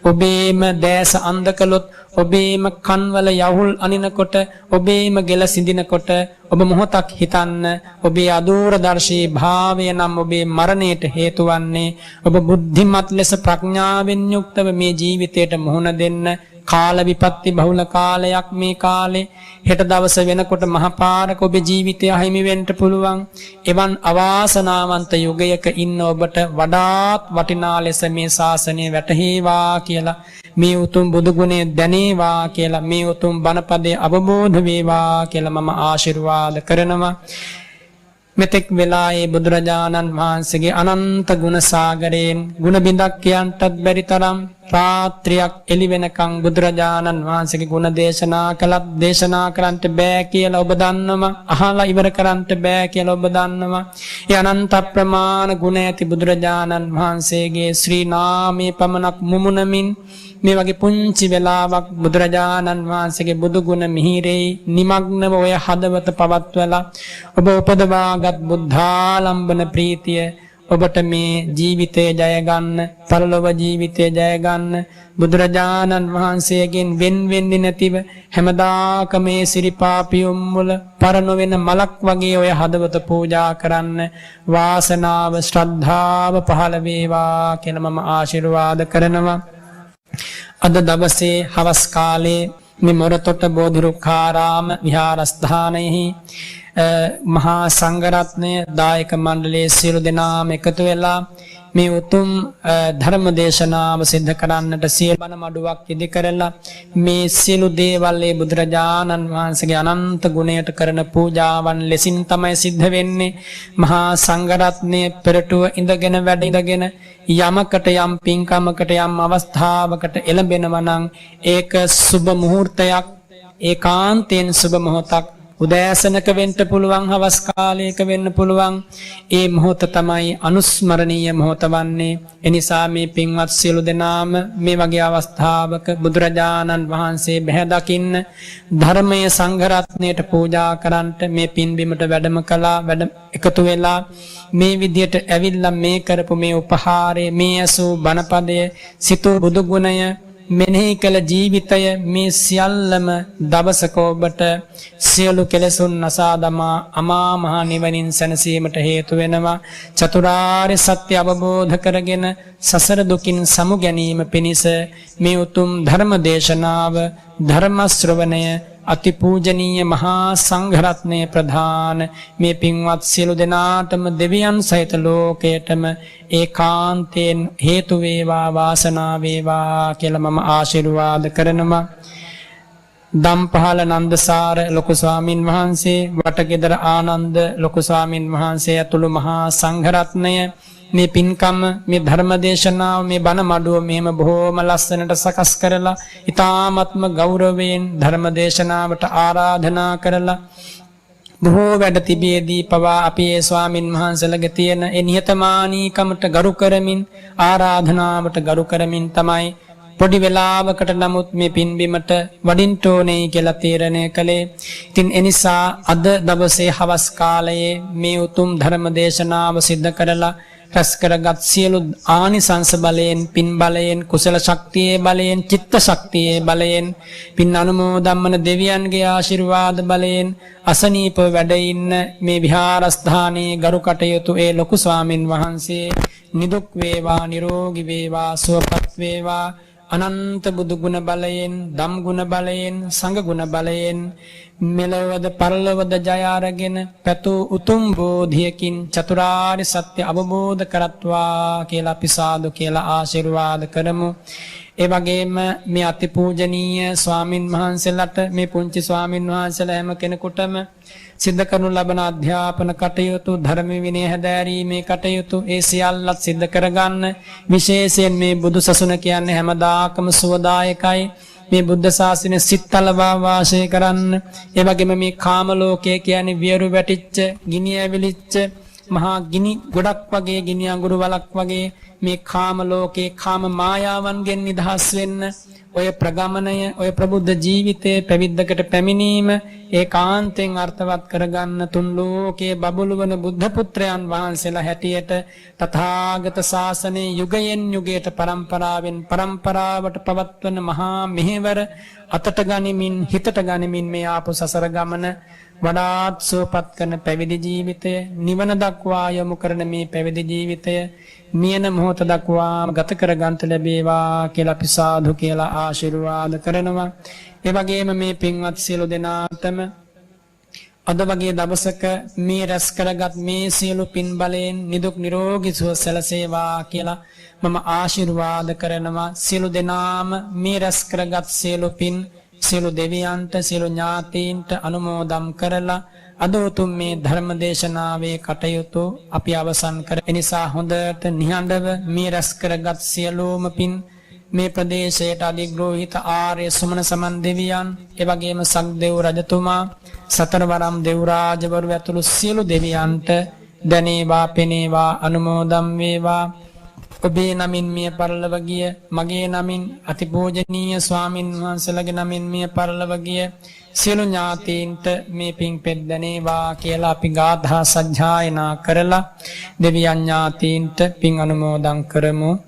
[SPEAKER 1] ඔබේම දැස අන්ධ කළොත් ඔබේම කන්වල යහුල් අනිනකොට ඔබේම ගෙල සිඳිනකොට ඔබ මොහොතක් හිතන්න ඔබේ අදූරදර්ශී භාවය නම් ඔබේ මරණයට හේතු වන්නේ ඔබ බුද්ධිමත් ලෙස ප්‍රඥාවෙන් යුක්තව මේ ජීවිතයට මුහුණ දෙන්න කාල විපත්ති බහුල කාලයක් මේ කාලේ හෙට දවස වෙනකොට මහපාරක ඔබේ ජීවිතය අහිමි වෙන්න පුළුවන් එවන් අවාසනාවන්ත යුගයක ඉන්න ඔබට වඩාත් වටිනා ලෙස මේ ශාසනය වැටහේවා කියලා මේ උතුම් බුදු ගුණය දැනේවා කියලා මේ උතුම් බණපදයේ අවබෝධ වේවා කියලා මම ආශිර්වාද කරනවා මෙතෙක් වෙලා ඒ බුදුරජාණන් වහන්සේගේ අනන්ත ගුණ සාගරයෙන් ගුණ බිඳක් කියන්නටත් බැරි තරම් රාත්‍රියක් එළි වෙනකන් බුදුරජාණන් වහන්සේගේ ගුණ දේශනා කළත් දේශනා කරන්නට බෑ කියලා ඔබ දන්නවා අහලා ඉවර කරන්නට බෑ කියලා ඔබ දන්නවා ඒ අනන්ත ප්‍රමාණ ගුණ ඇති බුදුරජාණන් වහන්සේගේ ශ්‍රී නාමයේ පමණක් මුමුණමින් මේ වගේ පුංචි වෙලාවක් බුදුරජාණන් වහන්සේගේ බුදු ගුණ මිහිරේ නිමග්නව ඔය හදවත පවත්වලා ඔබ උපදවාගත් බුද්ධාලම්බන ප්‍රීතිය ඔබට මේ ජීවිතය ජය ගන්න පරලොව ජීවිතය ජය ගන්න බුදුරජාණන් වහන්සේගෙන් වෙන් වෙන්නේ නැතිව හැමදාක මේ සිරිපාපියුම් වල පරණ වෙන මලක් වගේ ඔය හදවත පූජා කරන්න වාසනාව ශ්‍රද්ධාව පහළ වේවා කියලා මම ආශිර්වාද කරනවා අද දවසේ හවස් කාලේ මේ මොරතොට බෝධිරුක්ඛාරාම විහාරස්ථානයෙහි මහා සංඝරත්නය දායක මණ්ඩලයේ සියලු දෙනාම එකතු වෙලා මේ උතුම් ධර්ම දේශනාව සිද්ධ කරන්නට සියලු බණ මඩුවක් ඉදි කරලා මේ සියලු දේවල් ඒ බුදුරජාණන් වහන්සේගේ අනන්ත ගුණයට කරන පූජාවන් ලෙසින් තමයි සිද්ධ වෙන්නේ මහා සංඝරත්නයේ පෙරටුව ඉඳගෙන වැඩ ඉඳගෙන යමකට යම් පින්කමකට යම් අවස්ථාවකට එළඹෙනවා නම් ඒක සුබ මුහූර්තයක් ඒකාන්තයෙන් සුබ මොහොතක් උදෑසනක වෙන්න පුළුවන් හවස් කාලයක වෙන්න පුළුවන් ඒ මොහොත තමයි අනුස්මරණීය මොහොත වන්නේ එනිසා මේ පින්වත් සියලු දෙනාම මේ වගේ අවස්ථාවක බුදුරජාණන් වහන්සේ බැහැ දකින්න ධර්මයේ සංඝ රත්නයට පූජා කරන්නට මේ පින්බිමට වැඩම කළා වැඩ එකතු වෙලා මේ විදියට ඇවිල්ලා මේ කරපු මේ උපහාරය මේ අසු බණපදය සිතූ බුදු ගුණය මෙනෙහි කළ ජීවිතය මේ සියල්ලම දවසක ඔබට සියලු කෙලෙසුන් නසා දමා අමා මහ නිවනින් සැනසීමට හේතු වෙනවා චතුරාර්ය සත්‍ය අවබෝධ කරගෙන සසර දුකින් සමු ගැනීම පිණිස මේ උතුම් ධර්ම දේශනාව ධර්ම ශ්‍රවණය අතිපූජනීය මහා සංඝරත්නය ප්‍රධාන මේ පින්වත් සියලු දෙනාටම දෙවියන් සහිත ලෝකයටම ඒකාන්තයෙන් හේතු වේවා වාසනාව වේවා කියලා මම ආශිර්වාද කරනවා. දම්පහළ නන්දසාර ලොකු ස්වාමින් වහන්සේ, වටගෙදර ආනන්ද ලොකු ස්වාමින් වහන්සේ ඇතුළු මහා සංඝරත්නය මේ පින්කම, මේ ධර්මදේශනාව, මේ බණ මඩුව මෙහෙම බොහෝම ලස්සනට සකස් කරලා ඊ타ත්ම ගෞරවයෙන් ධර්මදේශනාවට ආරාධනා කරලා බොහෝ වැඩ තිබියදී පවා අපි ඒ ස්වාමින් වහන්සේලගේ තියෙන ඒ නිහතමානීකමට ගරු කරමින්, ආරාධනාවට ගරු කරමින් තමයි පොඩි වෙලාවකට නමුත් මේ පින්බිමට වඩින්න ඕනේ කියලා තීරණය කළේ. ඉතින් එනිසා අද දවසේ හවස් කාලයේ මේ උතුම් ධර්ම දේශනාව සිද්ධ කරලා රැස් කරගත් සියලු ආනිසංස බලයෙන්, පින් බලයෙන්, කුසල ශක්තියේ බලයෙන්, චිත්ත ශක්තියේ බලයෙන්, පින් අනුමෝදම්මන දෙවියන්ගේ ආශිර්වාද බලයෙන් අසනීප වැඩ ඉන්න මේ විහාරස්ථානයේ ගරු කටයුතු ඒ ලොකු ස්වාමින් වහන්සේ නිදුක් වේවා, නිරෝගී වේවා, සුවපත් වේවා. අනන්ත බුදු ගුණ බලයෙන්, ධම් ගුණ බලයෙන්, සංඝ ගුණ බලයෙන් මෙලවද පරලොවද ජය අරගෙන පැතූ උතුම් බෝධියකින් චතුරාර්ය සත්‍ය අවබෝධ කරත්වා කියලා අපි සාදු කියලා ආශිර්වාද කරමු. ඒ වගේම මේ අතිපූජනීය ස්වාමින් වහන්සේලාට, මේ පුංචි ස්වාමින් වහන්සේලා හැම කෙනෙකුටම සිද්ධ කරනු ලබන අධ්‍යාපන කටයුතු, ධර්ම විනය හැදෑරීමේ කටයුතු ඒ සියල්ලත් සිද්ධ කරගන්න. විශේෂයෙන් මේ බුදු සසුන කියන්නේ හැමදාකම සුවදායකයි. මේ බුද්ධ ශාසනය සිත්තලවා වාසය කරන්න. ඒ වගේම මේ කාම ලෝකය කියන්නේ වියරු වැටිච්ච, ගිනි ඇවිලිච්ච මහා ගිනි ගොඩක් වගේ, ගිනි අඟුරු වලක් වගේ මේ කාම ලෝකේ කාම මායාවන්ගෙන් නිදහස් වෙන්න, ඔය ප්‍රගමනය, ඔය ප්‍රබුද්ධ ජීවිතයේ පැවිද්දකට පැමිණීම ඒකාන්තයෙන් අර්ථවත් කරගන්න තුන් ලෝකයේ බබළුවන බුද්ධ පුත්‍රයන් වහන්සේලා හැටියට තථාගත ශාසනයේ යුගයෙන් යුගයට පරම්පරාවෙන් පරම්පරාවට පවත්වන මහා මෙහෙවර අතට ගනිමින්, හිතට ගනිමින් මේ ආපු සසර ගමන වඩාත් සුවපත් කරන පැවිදි ජීවිතය, නිවන දක්වා යොමු කරන මේ පැවිදි ජීවිතය මියන මොහොත දක්වා ගත කර ගන්නට ලැබේවා කියලා අපි සාදු කියලා ආශිර්වාද කරනවා. ඒ වගේම මේ පින්වත් සියලු දෙනාටම අද වගේ දවසක මේ රැස් කරගත් මේ සියලු පින් බලයෙන් නිදුක් නිරෝගී සුව සැලසේවා කියලා මම ආශිර්වාද කරනවා. සියලු දෙනාම මේ රැස් කරගත් සියලු පින් සියලු දෙවියන්ට, සියලු ඥාතීන්ට අනුමෝදම් කරලා අද උතුම් මේ ධර්ම දේශනාවේ කටයුතු අපි අවසන් කර. එනිසා හොඳට නිහඬව මේ රැස් කරගත් සියලුම පින් මේ ප්‍රදේශයට අධිග්‍රෝහිත ආර්ය සුමන සමන් දෙවියන්, එවැගේම සක්දෙව් රජතුමා, සතරවරම් දෙව් රාජවරු ඇතුළු සියලු දෙවියන්ට දැනේවා, පෙනේවා, අනුමෝදම් වේවා. ඔබේ නමින් මිය පරලොව ගිය, මගේ නමින් අතිපූජනීය ස්වාමින් වහන්සේලාගේ නමින් මිය පරලොව ගිය සියලු ඥාතීන්ට මේ පින් පෙත් දැනේවා කියලා අපි ගාථා සජ්ජායනා කරලා දෙවියන් ඥාතීන්ට පින් අනුමෝදන් කරමු.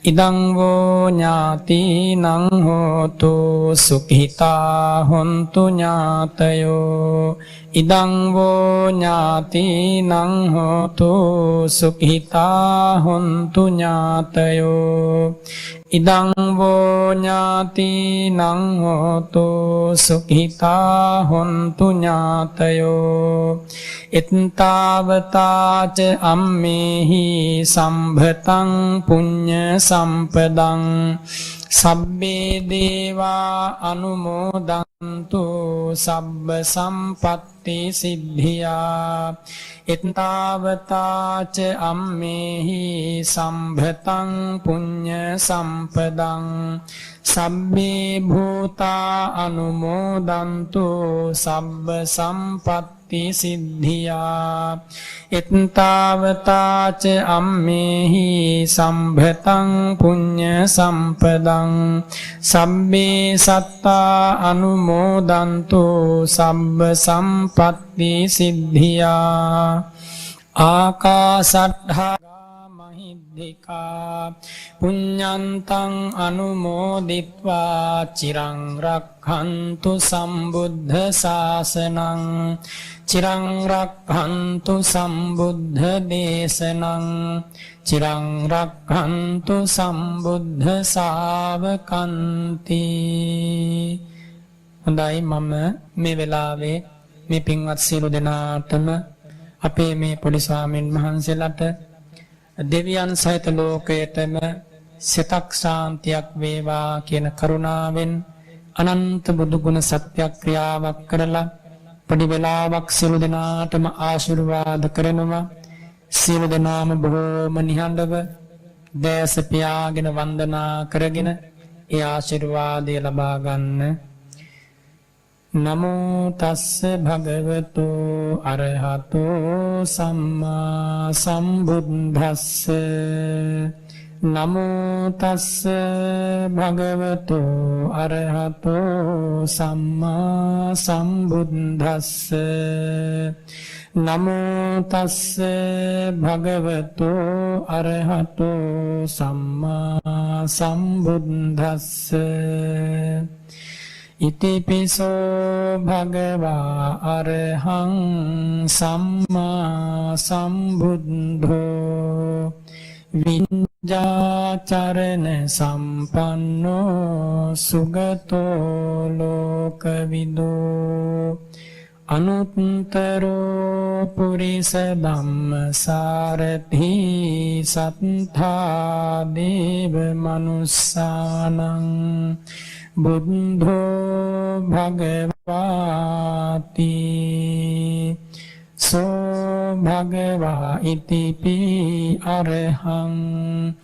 [SPEAKER 1] ඉදං වූ ඥාතිනං හෝතු සුඛිතා හොන්තු ඥාතයෝ. ඉදං වූ ඥාතිනං හෝතු සුඛිතා හොන්තු ඥාතයෝ. ඉදං වූ ඥාතිනං හෝතු සුඛිතා හොන්තු ඥාතයෝ. එත්තාවතාච අම්මේහි සම්භතං පුඤ්ඤ සම්පදං සබ්බේ දේවා අනුමෝදන්තු සබ්බ සම්පත්ති සිද්ධියා. එත්තාවතාච අම්මේහි සම්භතං පුඤ්ඤ සම්පදං සබ්බේ භූතා අනුමෝදන්තු සබ්බ සම්පත්ති සිද්ධියා. එත්තාවතාච අම්මේහි සම්භතං පුඤ්ඤ සම්පදං සබ්බේ සත්තා අනුමෝදන්තු සබ්බ සම්පත්ති සිද්ධියා. ආකාසට්ඨා මහිද්దికා පුඤ්ඤන්තං අනුමෝදිත්වා චිරං රක්ඛන්තු සම්බුද්ධ ශාසනං චිරං රක්ඛන්තු සම්බුද්ධ දේශනං චිරං රක්ඛන්තු සම්බුද්ධ ශාවකන්ති. හොඳයි මම මේ වෙලාවේ මේ පින්වත් සියලු දෙනාටම අපේ මේ පොඩි ස්වාමීන් වහන්සේලාට දෙවියන් සහිත ලෝකයටම සිතක් ශාන්තියක් වේවා කියන කරුණාවෙන් අනන්ත බුදු ගුණ සත්‍යක්‍රියාවක් කරලා පොඩි වෙලාවක් සියලු දෙනාටම ආශිර්වාද කරනවා. සියලු දෙනාම බොහෝම නිහඬව දැස පියාගෙන වන්දනා කරගෙන ඒ ආශිර්වාදය ලබා ගන්න. නමෝ තස්ස භගවතු අරහතෝ සම්මා සම්බුද්දස්ස. නමෝ තස්ස භගවතු අරහතෝ සම්මා සම්බුද්දස්ස. නමෝ තස්ස භගවතු අරහතෝ සම්මා සම්බුද්දස්ස. ඉතිපිසෝ භගවා අරහං සම්මා සම්බුද්ධෝ විඤ්ඤාචරණ සම්පන්නෝ සුගතෝ ලෝකවිදෝ අනුත්තරෝ පුරිස ධම්මසාරථි සත්තා දේව මනුස්සානං බුද්ධෝ භගවාති සෝ භගවා ඉතිපි අරහං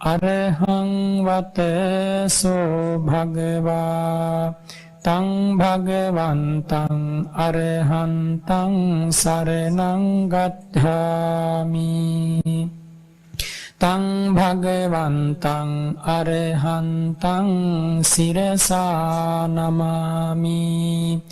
[SPEAKER 1] අරහං වත සෝ භගවා තං භගවන්තං අරහන්තං සරණං ගච්ඡාමි. තං භගවන්තං අරහන්තං සිරසා නමාමි.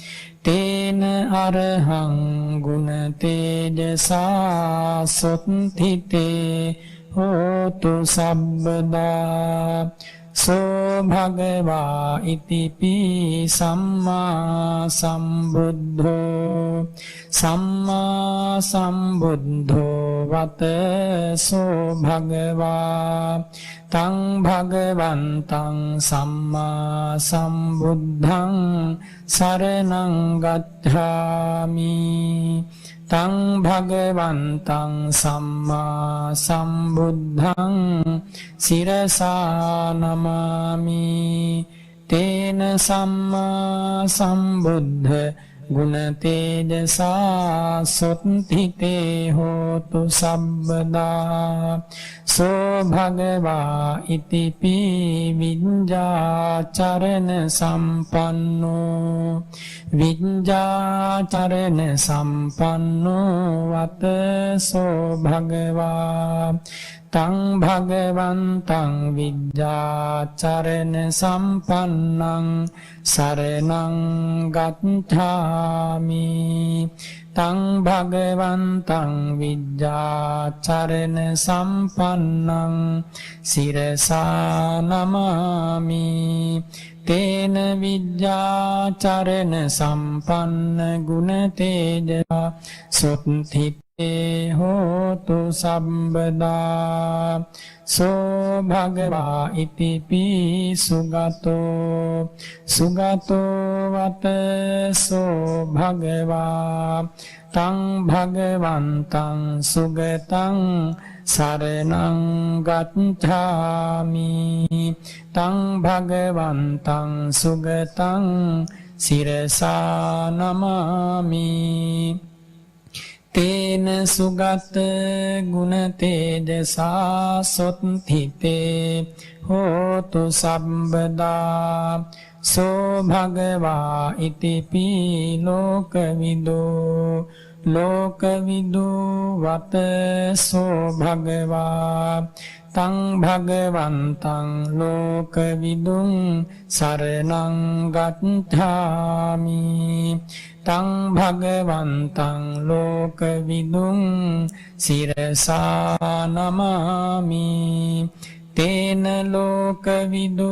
[SPEAKER 1] තේන අරහං ගුණ තේජසා සොත්ථිතේ හෝතු සබ්බදා. සෝ භගවා ඉතිපි සම්මා සම්බුද්ධෝ සම්මා සම්බුද්ධෝ වත සෝ භගවා තං භගවන්තං සම්මා සම්බුද්ධං සරණං ගච්ඡාමි. තං භගවන්තං සම්මා සම්බුද්ධං සිරසා නමාමි. තේන සම්මා සම්බුද්ධ ගුණ තේජසා සොත්ථිතේ හෝතු සබ්බදා. සෝ භගවා ඉතිපි විඤ්ඤාචරණ සම්පන්නෝ විඤ්ඤාචරණ සම්පන්නෝ වත සෝ භගවා තං භගවන්තං විඤ්ඤාචරණ සම්පන්නං සරණං ගච්ඡාමි. තං භගවන්තං විඤ්ඤාචරණ සම්පන්නං සිරසා නමාමි. තේන විඤ්ඤාචරණ සම්පන්න ගුණ තේජසා සොත්ථිතේ හෝතු සම්බදා. සෝ භගවා ඉතිපි සුගතෝ සුගතෝ වත සෝ භගවා තං භගවන්තං සුගතං සරණං ගච්ඡාමි. තං භගවන්තං සුගතං සිරසා නමාමි. තේන සුගත ගුණ තේජසා සොත්ථිතේ හෝතු සම්බදා. සෝ භගවා ඉතිපි ලෝකවිදෝ ලෝකවිදෝ වත සෝ භගවා තං භගවන්තං ලෝකවිදුං සරණං ගච්ඡාමි. තං භගවන්තං ලෝකවිදුං සිරසා නමාමි. තේන ලෝකවිදු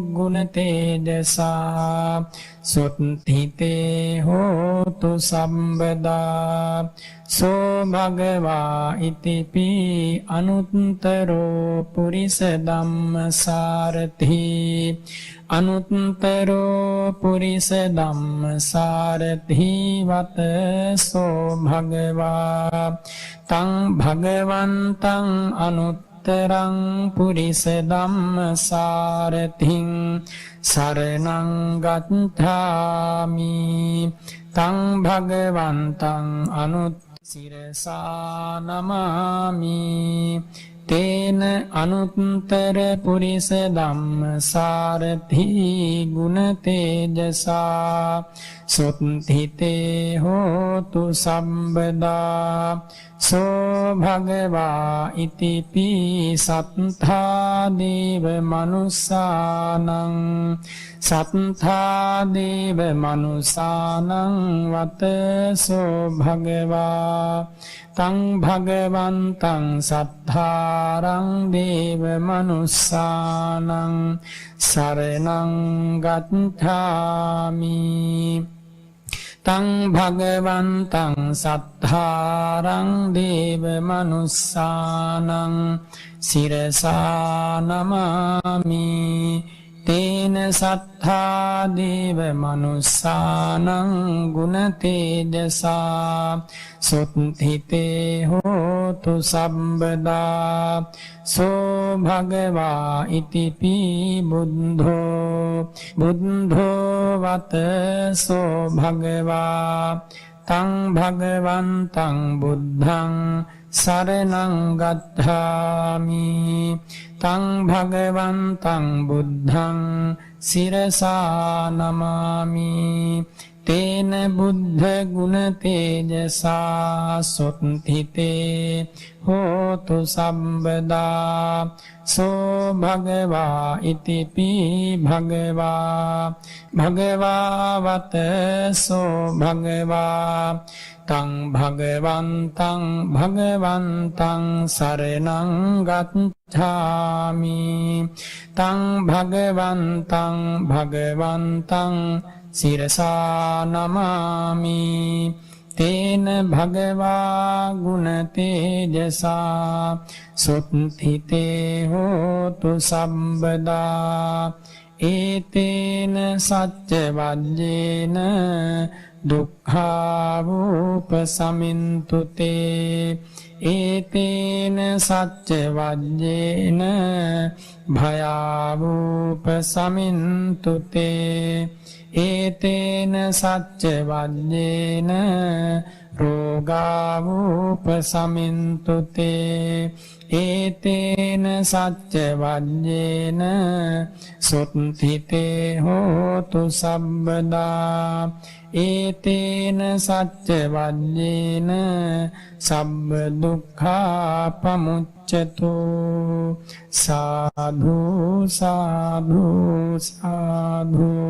[SPEAKER 1] ගුණ තේජසා සුත්ථිතේ හෝතු සම්බදා සෝ භගවා ඉතිපි අනුත්තරෝ පුරිස ධම්මසාරථි අනුත්තරෝ පුරිස ධම්මසාරථි වත සෝ භගවා තං භගවන්තං අනුත්තරං පුරිස ධම්මසාරථින් සරණං ගච්ඡාමි තං භගවන්තං අනුත්සිරසා නමාමි තේන අනුත්තර පුරිස ධම්මසාරථි ගුණ තේජසා සුත්ථිතේ හෝතු සම්බදා සෝ භගවා ඉතිපි සත්ථා දේව මනුස්සානං සත්ථා දේව මනුස්සානං වත සෝ භගවා තං භගවන්තං සත්තාරං දේව මනුස්සානං සරණං ගච්ඡාමි තං භගවන්තං සත්තාරං දේව මනුස්සානං සිරසා නමාමි තේන සත්තා දේව මනුස්සානං ගුණ තේජසා සුත්ථිතේ හෝතු සම්බදා සෝ භගවා ඉතිපි බුද්ධෝ බුද්ධෝ වත සෝ භගවා තං භගවන්තං බුද්ධං සරණං ගච්ඡාමි තං භගවන්තං බුද්ධං සිරසා නමාමි තේන බුද්ධ ගුණ තේජසා සුත්ථිතේ හෝතු සම්බදා සෝ භගවා ඉතිපි භගවා භගවා වත සෝ භගවා තං භගවන්තං භගවන්තං සරණං ගච්ඡාමි තං භගවන්තං භගවන්තං සිරසා නමාමි තේන භගවා ගුණ තේජසා සුත්ථිතේ හෝතු සම්බදා ඒතේන සච්ච වජ්ජේන දුක්ඛාවූපසමින්තුතේ ඒතේන සච්ච වජ්ජේන භයාවූපසමින්තුතේ ඒතේන සච්ච වජ්ජේන රෝගාවූපසමින්තුතේ ඒතේන සච්ච වජ්ජේන සුත්ථිතේ හෝතු සම්බදා ඒතේන සච්ච වජ්ජේන සබ්බ දුක්ඛා පමුච්ඡතු සාධු සාධු සාධු.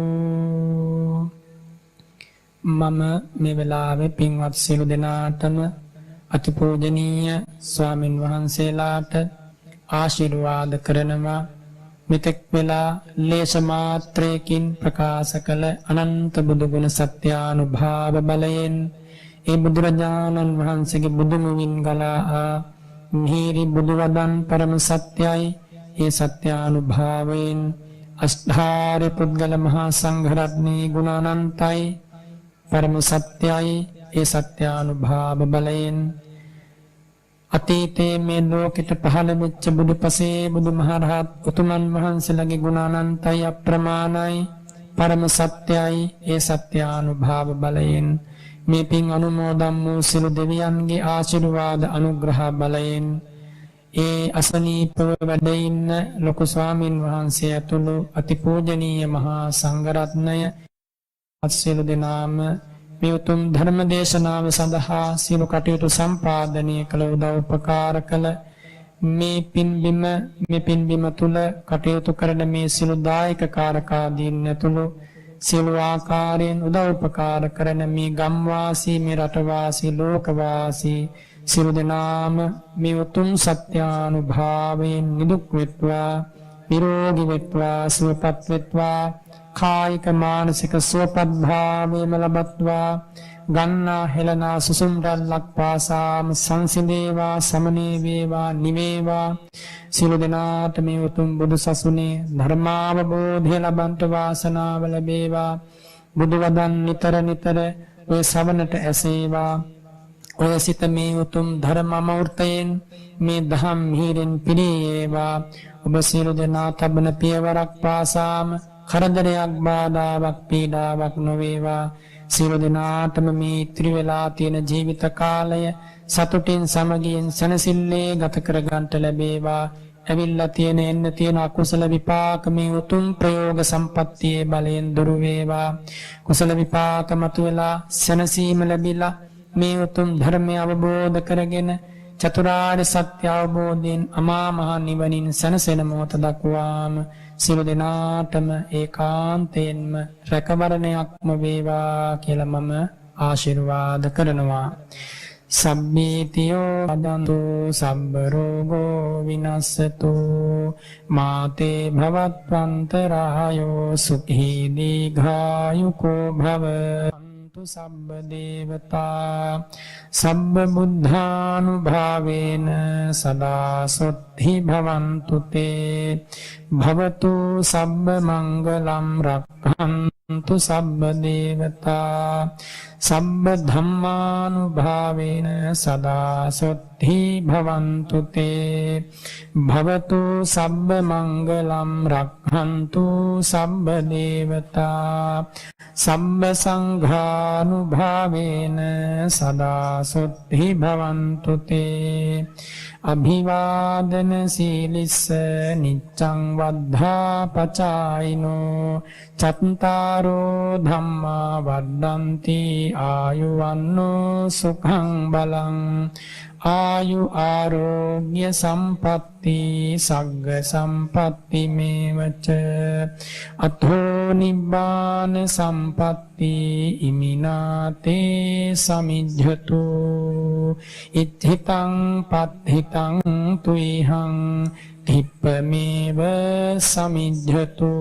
[SPEAKER 1] මම මේ වෙලාවේ පින්වත් සියලු දෙනාටම අතිපූජනීය ස්වාමින් වහන්සේලාට ආශිර්වාද කරනවා. මෙතෙක් වෙලා ලේස මාත්‍රයකින් ප්‍රකාශ කළ අනන්ත බුදු ගුණ සත්‍යානුභාව බලයෙන් ඒ බුදුරජාණන් වහන්සේගේ බුදුමුවින් ගලා මිහිරි බුදු වදන් පරම සත්‍යයි. ඒ සත්‍යානුභාවයෙන් අෂ්ඨාරි පුද්ගල මහා සංඝ රත්නයේ ගුණ අනන්තයි පරම සත්‍යයි. ඒ සත්‍යානුභාව බලයෙන් අතීතයේ මේ ලෝකෙට පහළ වෙච්ච බුදුපසේ බුදුමහරහත් උතුමන් වහන්සේලාගේ ගුණ අනන්තයි අප්‍රමාණයි පරම සත්‍යයි. ඒ සත්‍යානුභාව බලයෙන් මේ පින් අනුමෝදන් වූ සිළු දෙවියන්ගේ ආශිර්වාද අනුග්‍රහ බලයෙන් ඒ අසනීපව වැඩ ඉන්න ලොකු ස්වාමින් වහන්සේ ඇතුළු අතිපූජනීය මහා සංඝරත්නය සියලු දෙනාම මේ උතුම් ධර්ම දේශනාව සඳහා සියලු කටයුතු සම්පාදනය කළ උදව් උපකාර කළ මේ පින්බිම තුල කටයුතු කරන මේ සියලු දායක කාරකාදීන් ඇතුළු සියලු ආකාරයෙන් උදව් උපකාර කරන මේ ගම්වාසී මේ රටවාසී ලෝකවාසී සියලු දෙනාම මේ උතුම් සත්‍යානුභාවයෙන් නිදුක් වෙත්වා නිරෝගී වෙත්වා සුවපත් වෙත්වා කායික මානසික සුවපත් භාවයම ලබත්වා ගන්නා හෙළනා සුසුම් රැල්ලක් පාසාම සංසිඳේවා සමනය වේවා නිවේවා සියලු දෙනාට මේ උතුම් බුදු සසුනේ ධර්මාවබෝධය ලබන්ට වාසනාව ලැබේවා බුදු වදන් නිතර නිතර ඔය සවනට ඇසේවා ඔය සිත මේ උතුම් ධර්ම අමෘතයෙන් මේ දහම් මිහිරෙන් පිරේවා ඔබ සියලු දෙනා තබන පියවරක් පාසාම කරදරයක් බාධාවක් පීඩාවක් නොවේවා සියලු දෙනාටම මේ ඉතිරි වෙලා තියෙන ජීවිත කාලය සතුටින් සමගියෙන් සැනසෙල්ලේ ගත කර ගන්නට ලැබේවා ඇවිල්ලා තියෙන එන්න තියෙන අකුසල විපාක මේ උතුම් ප්‍රයෝග සම්පත්තියේ බලයෙන් දුරු වේවා කුසල විපාක මතුවලා සැනසීම ලැබිලා මේ උතුම් ධර්මය අවබෝධ කරගෙන චතුරාර්ය සත්‍ය අවබෝධයෙන් අමා මහ නිවනින් සැනසෙන මොහොත දක්වාම සියලු දෙනාටම ඒකාන්තයෙන්ම රැකවරණයක්ම වේවා කියලා මම ආශිර්වාද කරනවා සම්මේතියෝ අදන්තු සම්බ රෝගෝ විනස්සතු මාතේ භවත්වන්තරායෝ සුඛී දීඝායුකෝ භව සබ්බ දේවතා සබ්බ බුද්ධානුභාවේන සදා සොත්ථි භවන්තු තේ භවතු සබ්බ මංගලම් රක්ඛන්තු සබ්බ දේවතා සබ්බ ධම්මානුභාවේන සදා සොත්ථි භවන්තු තේ භවතු සබ්බ මංගලම් රක්ඛන්තු සබ්බ දේවතා සම්බ සංඝානුභාවේන සදා සොත්ථි භවන්තු තේ අභිවාදන සීලිස්ස නිච්ඡං වද්ධා පචායිනෝ චත්තාරෝ ධම්මා වඩ්ඩಂತಿ ආයුවන්නෝ සුඛං බලං ආයු ආරෝග්‍ය සම්පatti සග්ග සම්පatti මේවච අතෝ නිබ්බාන සම්පatti ඉමිනාතේ සමිජ්ජතු ඉත්ථිතං පත්ථිතං තුයිහං තිප්පමේව සමිජ්ජතු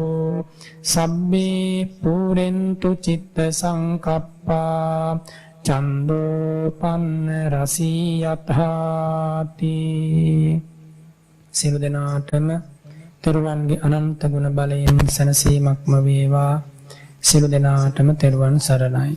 [SPEAKER 1] සබ්බේ පුරෙන්තු චිත්ත සංකප්පා චන්දෝපන්න රසී යථාති සියලු දෙනාටම තෙරුවන්ගේ අනන්ත ගුණ බලයෙන් සැනසීමක්ම වේවා සියලු දෙනාටම තෙරුවන් සරණයි